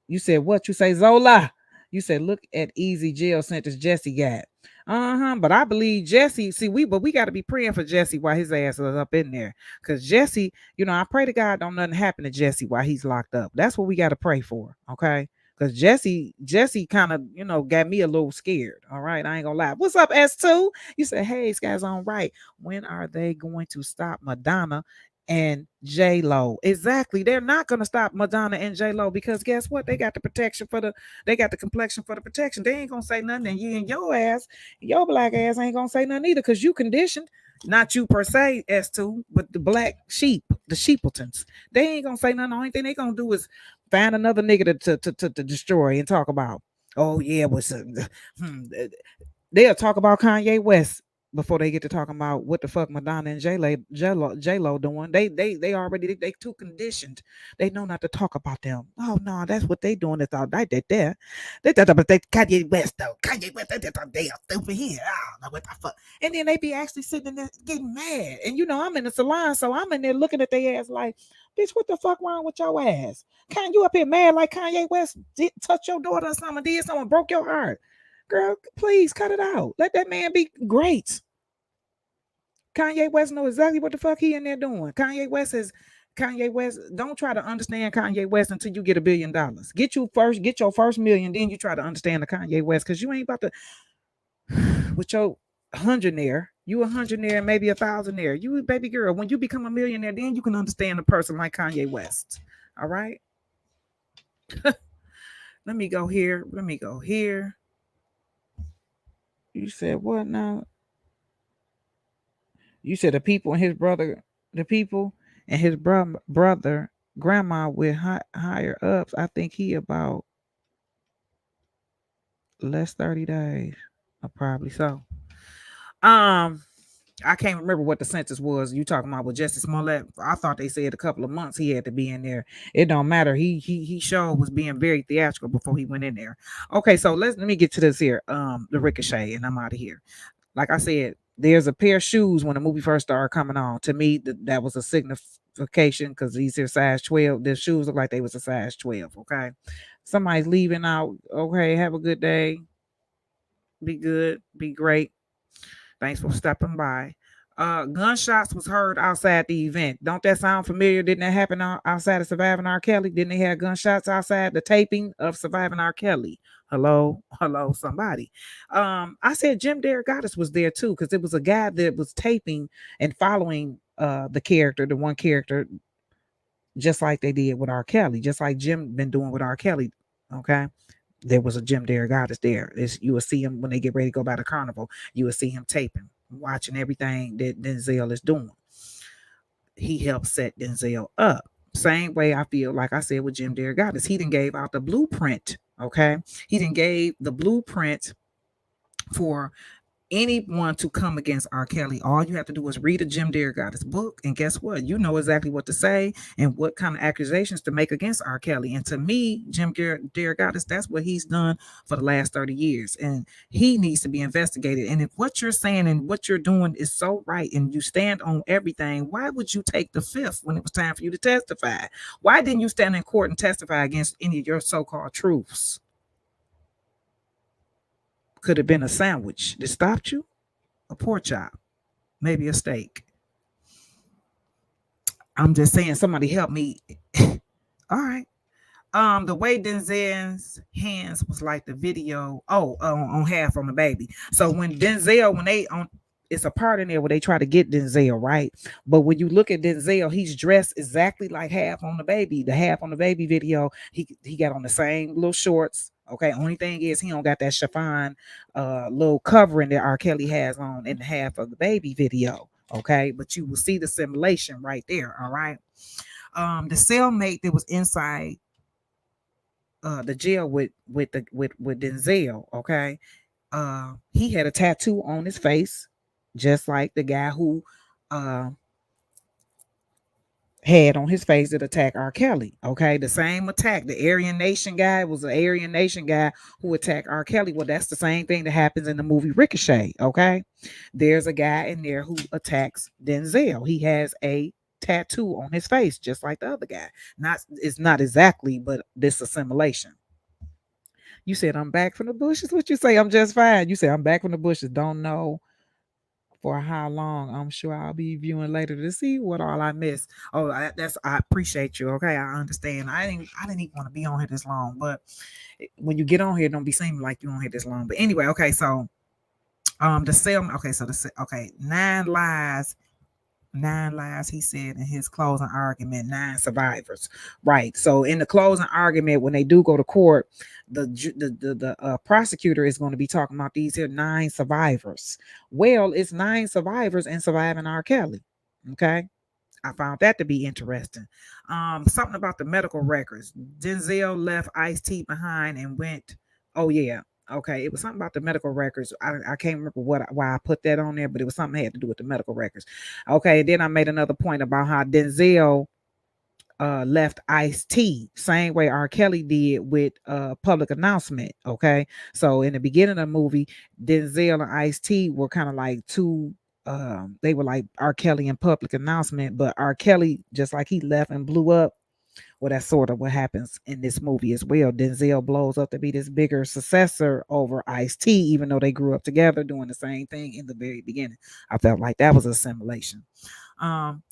You said what? You say Zola? You said look at easy jail sentence Jesse got. But I believe Jesse. See, we got to be praying for Jesse while his ass is up in there, because Jesse, I pray to God don't nothing happen to Jesse while he's locked up. That's what we got to pray for. Okay. Because Jesse kind of, got me a little scared. All right. I ain't gonna lie. What's up, S2? You said, hey, SkkyZone, right. When are they going to stop Madonna and J Lo? Exactly. They're not gonna stop Madonna and J Lo because guess what? They got the protection they got the complexion for the protection. They ain't gonna say nothing, and you and your black ass ain't gonna say nothing either because you conditioned. Not you per se, S2, but the black sheep, the sheepletons. They ain't gonna say nothing. The only thing they gonna do is find another nigga to destroy and talk about. Oh yeah, they'll talk about Kanye West before they get to talking about what the fuck Madonna and J Lo doing. They already they too conditioned. They know not to talk about them. Oh no, that's what they doing. It's all right there. They but they Kanye West though. Kanye West, they are stupid here. I don't know what the fuck. And then they be actually sitting in there getting mad. And I'm in the salon, so I'm in there looking at their ass like, bitch, what the fuck wrong with your ass? Can't you up here mad like Kanye West did touch your daughter or something? Did someone broke your heart? Girl, please cut it out. Let that man be great. Kanye West know exactly what the fuck he in there doing. Kanye West. Don't try to understand Kanye West until you get $1 billion. Get your first million, then you try to understand the Kanye West, because you ain't about to with your hundredaire. You a hundredaire, maybe a thousandaire. You baby girl. When you become a millionaire, then you can understand a person like Kanye West. All right. Let me go here. You said what now? You said the people and his brother, grandma with higher ups. I think he about less 30 days. Probably so. I can't remember what the sentence was. You talking about with Justice Smollett? I thought they said a couple of months he had to be in there. It don't matter. He sure was being very theatrical before he went in there. Okay, so let me get to this here. The Ricochet, and I'm out of here. Like I said, there's a pair of shoes when the movie first started coming on. To me, that was a signification because these are size 12. The shoes look like they was a size 12. Okay, somebody's leaving out. Okay, have a good day. Be good. Be great. Thanks for stopping by. Gunshots was heard outside the event. Don't that sound familiar? Didn't that happen outside of Surviving R. Kelly? Didn't they have gunshots outside the taping of Surviving R. Kelly? Hello, hello, somebody. I said Jim Derogatis was there too, because it was a guy that was taping and following the character, the one character, just like they did with R. Kelly, just like Jim been doing with R. Kelly. Okay. There was a Jim Derogatis there. You will see him when they get ready to go by the carnival. You will see him taping, watching everything that Denzel is doing. He helped set Denzel up. Same way I feel like I said with Jim Derogatis. He didn't gave out the blueprint. Okay. He didn't gave the blueprint for anyone to come against R. Kelly. All you have to do is read a Jim Derogatis book, and guess what? You know exactly what to say and what kind of accusations to make against R. Kelly. And to me, Jim Derogatis, that's what he's done for the last 30 years, and he needs to be investigated. And if what you're saying and what you're doing is so right, and you stand on everything, why would you take the fifth when it was time for you to testify? Why didn't you stand in court and testify against any of your so-called truths? Could have been a sandwich that stopped you, a pork chop, maybe a steak. I'm just saying, somebody help me. All right. The way Denzel's hands was like the video. Oh, on half on the baby. So when they on, it's a part in there where they try to get Denzel, right? But when you look at Denzel, he's dressed exactly like half on the baby. The half on the baby video, he got on the same little shorts. Okay, only thing is he don't got that chiffon little covering that R. Kelly has on in the half of the baby video. Okay, but you will see the simulation right there. All right. The cellmate that was inside the jail with Denzel, okay. He had a tattoo on his face, just like the guy who had on his face that attacked R. Kelly. Okay, the same attack. The Aryan Nation guy was an Aryan Nation guy who attacked R. Kelly. Well, that's the same thing that happens in the movie Ricochet. Okay, there's a guy in there who attacks Denzel. He has a tattoo on his face, just like the other guy. It's not exactly, but this assimilation. You said I'm back from the bushes. What you say? I'm just fine. You said I'm back from the bushes. Don't know for how long. I'm sure I'll be viewing later to see what all I missed. Oh, I appreciate you. Okay, I understand. I didn't even want to be on here this long, but when you get on here, don't be seeming like you on here this long. But anyway, okay, so the cell. Okay, so okay, 9 lies he said in his closing argument, 9 survivors, right? So in the closing argument, when they do go to court, the prosecutor is going to be talking about these here 9 survivors. Well, it's 9 survivors and surviving R. Kelly. Okay, I found that to be interesting. Something about the medical records. Denzel left Ice-T behind and went. Oh yeah, okay. It was something about the medical records. I can't remember why I put that on there, but it was something that had to do with the medical records. Okay, then I made another point about how Denzel left Ice-T, same way R. Kelly did with public announcement. Okay, so in the beginning of the movie, Denzel and Ice-T were kind of like two. They were like R. Kelly and public announcement, but R. Kelly, just like he left and blew up. Well, that's sort of what happens in this movie as well. Denzel blows up to be this bigger successor over Ice-T, even though they grew up together doing the same thing in the very beginning. I felt like that was assimilation. Um,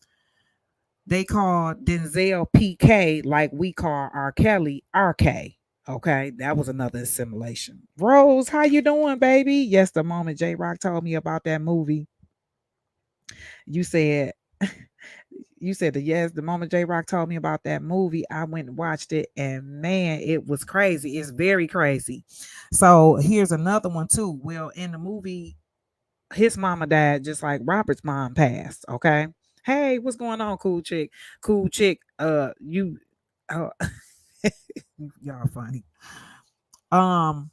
they called Denzel PK like we call R. Kelly RK. Okay, that was another assimilation. Rose, how you doing, baby? Yes, the moment J Rock told me about that movie, you said you said that yes, the moment J Rock told me about that movie, I went and watched it, and man, it was crazy. It's very crazy. So here's another one too. Well, in the movie, his mama died just like Robert's mom passed. Okay. Hey, what's going on, cool chick? Cool chick. You uh, y'all funny. Um,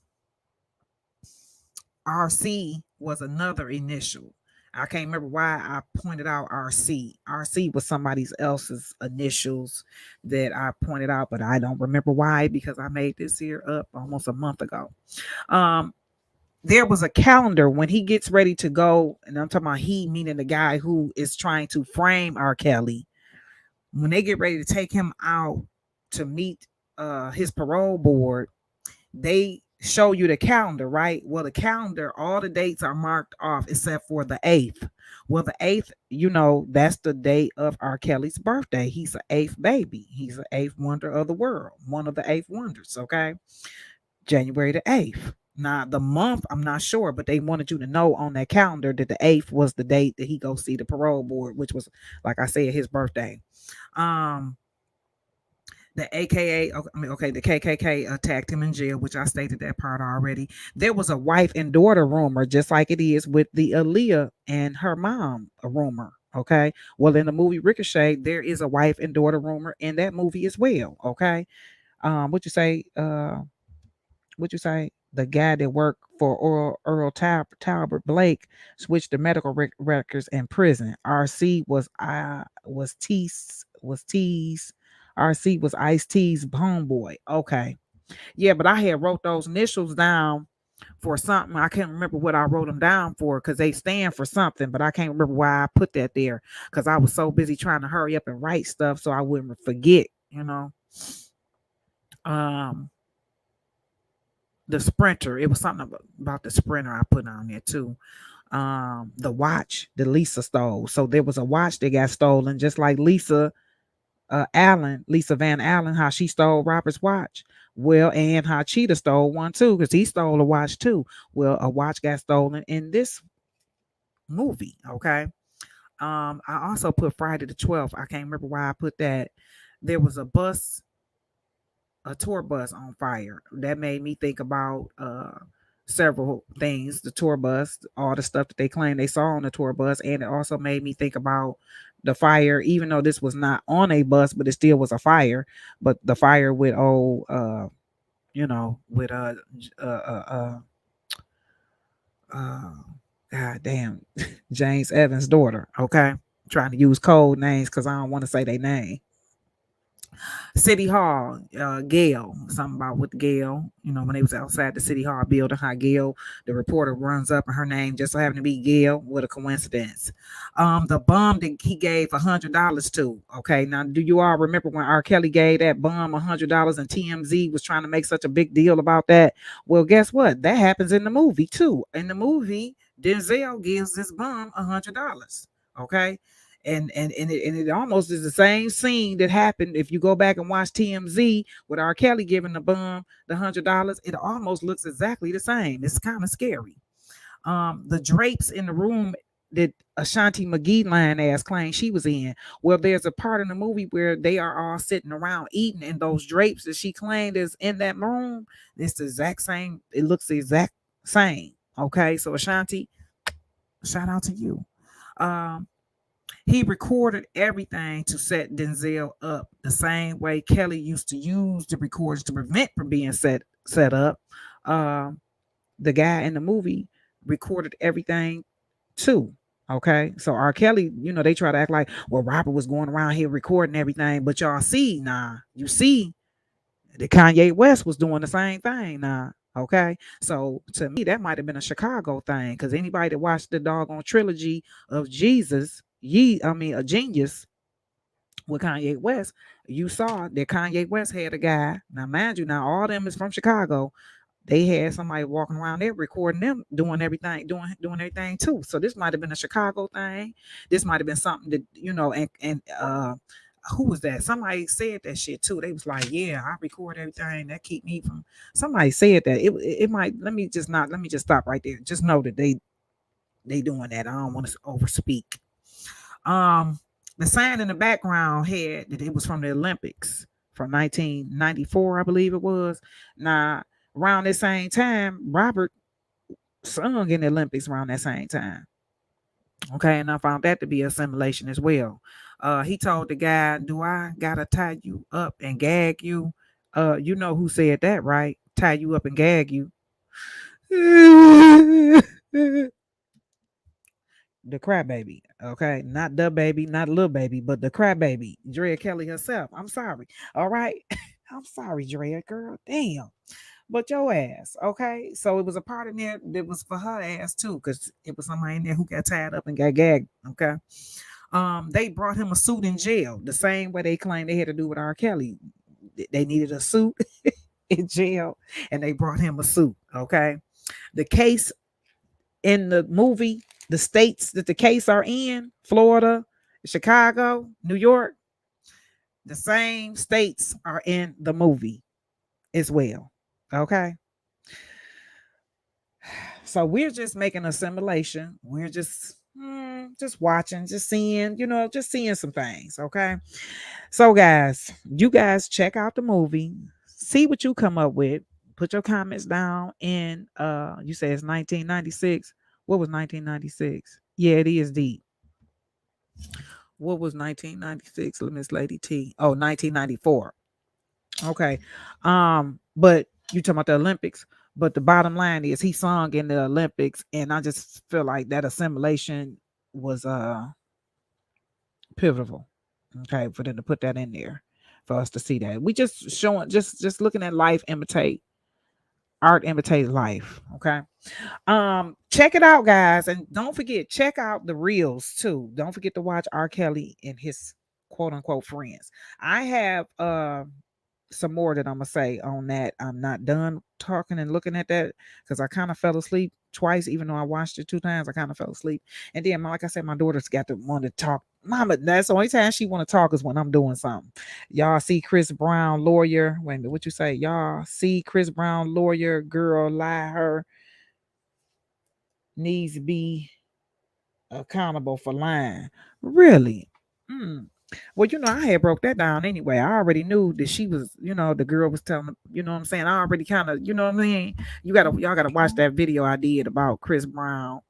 RC was another initial. I can't remember why I pointed out RC. RC was somebody else's initials that I pointed out, but I don't remember why because I made this here up almost a month ago. Um, there was a calendar when he gets ready to go, and I'm talking about he, meaning the guy who is trying to frame R. Kelly. When they get ready to take him out to meet his parole board, they show you the calendar, right? Well, the calendar, all the dates are marked off except for the 8th. Well, the 8th, that's the day of R. Kelly's birthday. He's an eighth baby. He's an eighth wonder of the world, one of the eighth wonders, okay? January the 8th. Now, the month, I'm not sure, but they wanted you to know on that calendar that the 8th was the date that he go see the parole board, which was, like I said, his birthday. Um, the AKA, the KKK attacked him in jail, which I stated that part already. There was a wife and daughter rumor, just like it is with the Aaliyah and her mom, a rumor. Okay. Well, in the movie Ricochet, there is a wife and daughter rumor in that movie as well. Okay. What you say? What you say? The guy that worked for Talbot Blake switched the medical records in prison. RC was T's RC was Ice T's homeboy. Okay. Yeah, but I had wrote those initials down for something. I can't remember what I wrote them down for because they stand for something, but I can't remember why I put that there because I was so busy trying to hurry up and write stuff so I wouldn't forget, Um, the Sprinter. It was something about the Sprinter I put on there too. The watch that Lisa stole. So there was a watch that got stolen, just like Lisa Van Allen, how she stole Robert's watch. Well, and how Cheetah stole one too, because he stole a watch too. Well, a watch got stolen in this movie. Okay. I also put Friday the 12th. I can't remember why I put that. There was a tour bus on fire. That made me think about several things. The tour bus, all the stuff that they claim they saw on the tour bus, and it also made me think about the fire, even though this was not on a bus, but it still was a fire. But the fire with with uh god damn James Evans' daughter. Okay. Trying to use code names because I don't want to say their name. City Hall, Gail, something about with Gail, when they was outside the City Hall building, how Gail, the reporter runs up and her name just so happened to be Gail. What a coincidence. The bum that he gave $100 to. Okay, now do you all remember when R. Kelly gave that bum $100 and TMZ was trying to make such a big deal about that? Well, guess what? That happens in the movie too. In the movie, Denzel gives this bum $100. Okay, and it almost is the same scene that happened. If you go back and watch TMZ with R. Kelly giving the bum the $100, it almost looks exactly the same. It's kind of scary. The drapes in the room that Ashanti McGee line ass claimed she was in. Well, there's a part in the movie where they are all sitting around eating, and those drapes that she claimed is in that room, it's the exact same. It looks the exact same. Okay, so Ashanti, shout out to you. Um, he recorded everything to set Denzel up the same way Kelly used to use the recorders to prevent from being set up. Um, the guy in the movie recorded everything too. Okay, so R. Kelly, they try to act like, well, Robert was going around here recording everything, but y'all see, you see that Kanye West was doing the same thing. Okay, so to me, that might have been a Chicago thing because anybody that watched the doggone trilogy of Jesus, a genius with Kanye West, you saw that Kanye West had a guy. Now, mind you, now all them is from Chicago. They had somebody walking around there recording them doing everything, doing everything too. So this might have been a Chicago thing. This might have been something that and who was that? Somebody said that shit too. They was like, "Yeah, I record everything. That keep me from." Somebody said that it might. Let me just stop right there. Just know that they doing that. I don't want to overspeak. Um, the sign in the background had that it was from the Olympics from 1994, I believe it was. Now, around the same time, Robert sung in the Olympics around that same time. Okay, and I found that to be assimilation as well. He told the guy, "Do I gotta tie you up and gag you?" You know who said that, right? Tie you up and gag you. The crybaby, okay, not the baby, not little baby, but the crybaby, Drea Kelly herself. I'm sorry. All right, I'm sorry, Drea, girl. Damn. But your ass, okay? So it was a part in there that was for her ass too, because it was somebody in there who got tied up and got gagged. Okay. They brought him a suit in jail, the same way they claimed they had to do with R. Kelly. They needed a suit. in jail, and they brought him a suit. Okay, the case in the movie, the states that the case are in, Florida, Chicago, New York, the same states are in the movie as well. Okay. So we're just making a simulation. We're just watching, just seeing, just seeing some things. Okay. So guys, you guys check out the movie, see what you come up with. Put your comments down in you say it's 1996. What was 1996? Yeah, it is deep. What was 1996? Miss Lady T. Oh, 1994. Okay. But you talking about the Olympics. But the bottom line is he sung in the Olympics, and I just feel like that assimilation was pivotal. Okay, for them to put that in there for us to see that. We just showing just looking at life imitate art imitates life. Okay. Check it out, guys, and don't forget, check out the reels too. Don't forget to watch R. Kelly and his quote unquote friends. I have some more that I'm gonna say on that. I'm not done talking and looking at that because I kind of fell asleep twice, even though I watched it two times. I kind of fell asleep, and then, like I said, my daughter's got to want to talk. Mama, that's the only time she want to talk is when I'm doing something. Y'all see Chris Brown lawyer? Wait a minute, what you say? Y'all see Chris Brown lawyer girl lie her needs to be accountable for lying. Really? Mm. Well, I had broke that down anyway. I already knew that she was, the girl was telling, what I'm saying. I already kind of, what I mean. Y'all gotta watch that video I did about Chris Brown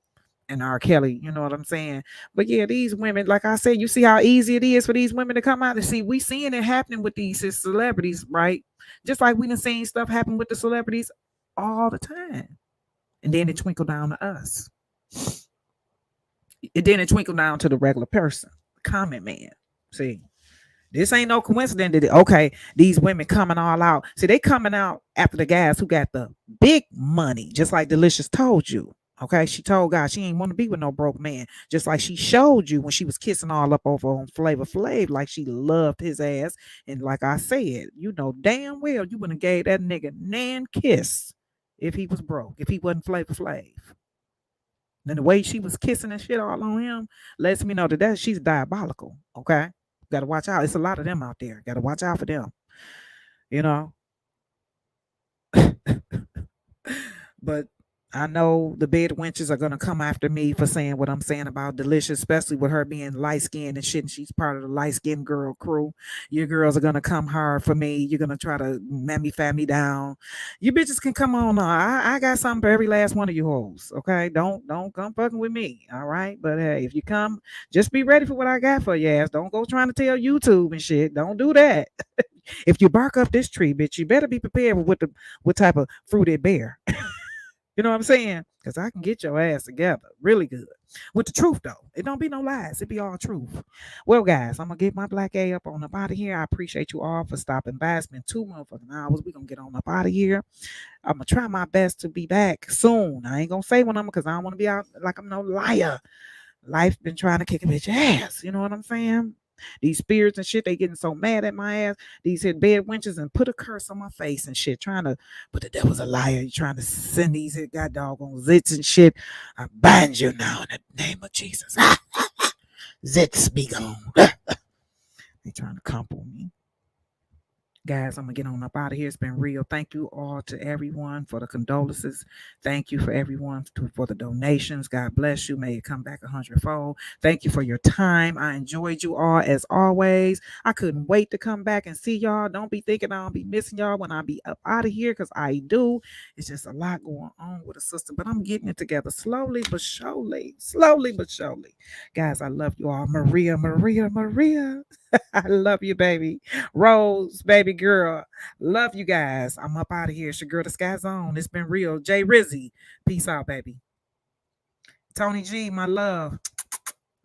and R. Kelly. You know what I'm saying? But yeah, these women, like I said, you see how easy it is for these women to come out and see. We seeing it happening with these celebrities, right? Just like we done seen stuff happen with the celebrities all the time, and then it twinkle down to us. And then it twinkle down to the regular person, comment man. See, this ain't no coincidence that okay, these women coming all out. See, they coming out after the guys who got the big money, just like Delicious told you. Okay, she told God she ain't want to be with no broke man, just like she showed you when she was kissing all up over on Flavor Flav, like she loved his ass. And like I said, damn well you wouldn't have gave that nigga nan kiss if he was broke, if he wasn't Flavor Flav. And the way she was kissing and shit all on him lets me know that she's diabolical. Okay, gotta watch out. It's a lot of them out there. Gotta watch out for them. You know. But I know the bed wenches are gonna come after me for saying what I'm saying about Delicious, especially with her being light skinned and shit. And she's part of the light skinned girl crew. You girls are gonna come hard for me. You're gonna try to fat me down. You bitches can come on. I got something for every last one of you hoes. Okay, don't come fucking with me. All right, but hey, if you come, just be ready for what I got for your ass. Don't go trying to tell YouTube and shit. Don't do that. If you bark up this tree, bitch, you better be prepared with what type of fruit it bear. You know what I'm saying? Because I can get your ass together really good. With the truth, though. It don't be no lies. It be all truth. Well, guys, I'm going to get my black A up on up out of here. I appreciate you all for stopping by. It's been 2 motherfucking hours. We're going to get on up out of here. I'm going to try my best to be back soon. I ain't going to say when I'm because I don't want to be out like I'm no liar. Life been trying to kick a bitch ass. You know what I'm saying? These spirits and shit, they getting so mad at my ass. These hit bed wenches and put a curse on my face and shit, trying to, but the devil's a liar. You trying to send these hit god doggone zits and shit. I bind you now in the name of Jesus. Zits be gone. They trying to compo me. Guys, I'm gonna get on up out of here. It's been real. Thank you all to everyone for the condolences. Thank you for everyone for the donations. God bless you. May it come back 100-fold. Thank you for your time. I enjoyed you all as always. I couldn't wait to come back and see y'all. Don't be thinking I'll be missing y'all when I be up out of here, because I do. It's just a lot going on with a sister, but I'm getting it together slowly but surely. Slowly but surely. Guys, I love you all. Maria. I love you, baby. Rose, baby girl. Love you guys. I'm up out of here. It's your girl, the SkkyZone. It's been real. Jay Rizzy. Peace out, baby. Tony G, my love.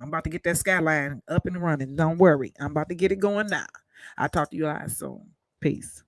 I'm about to get that skyline up and running. Don't worry. I'm about to get it going now. I'll talk to you guys soon. Peace.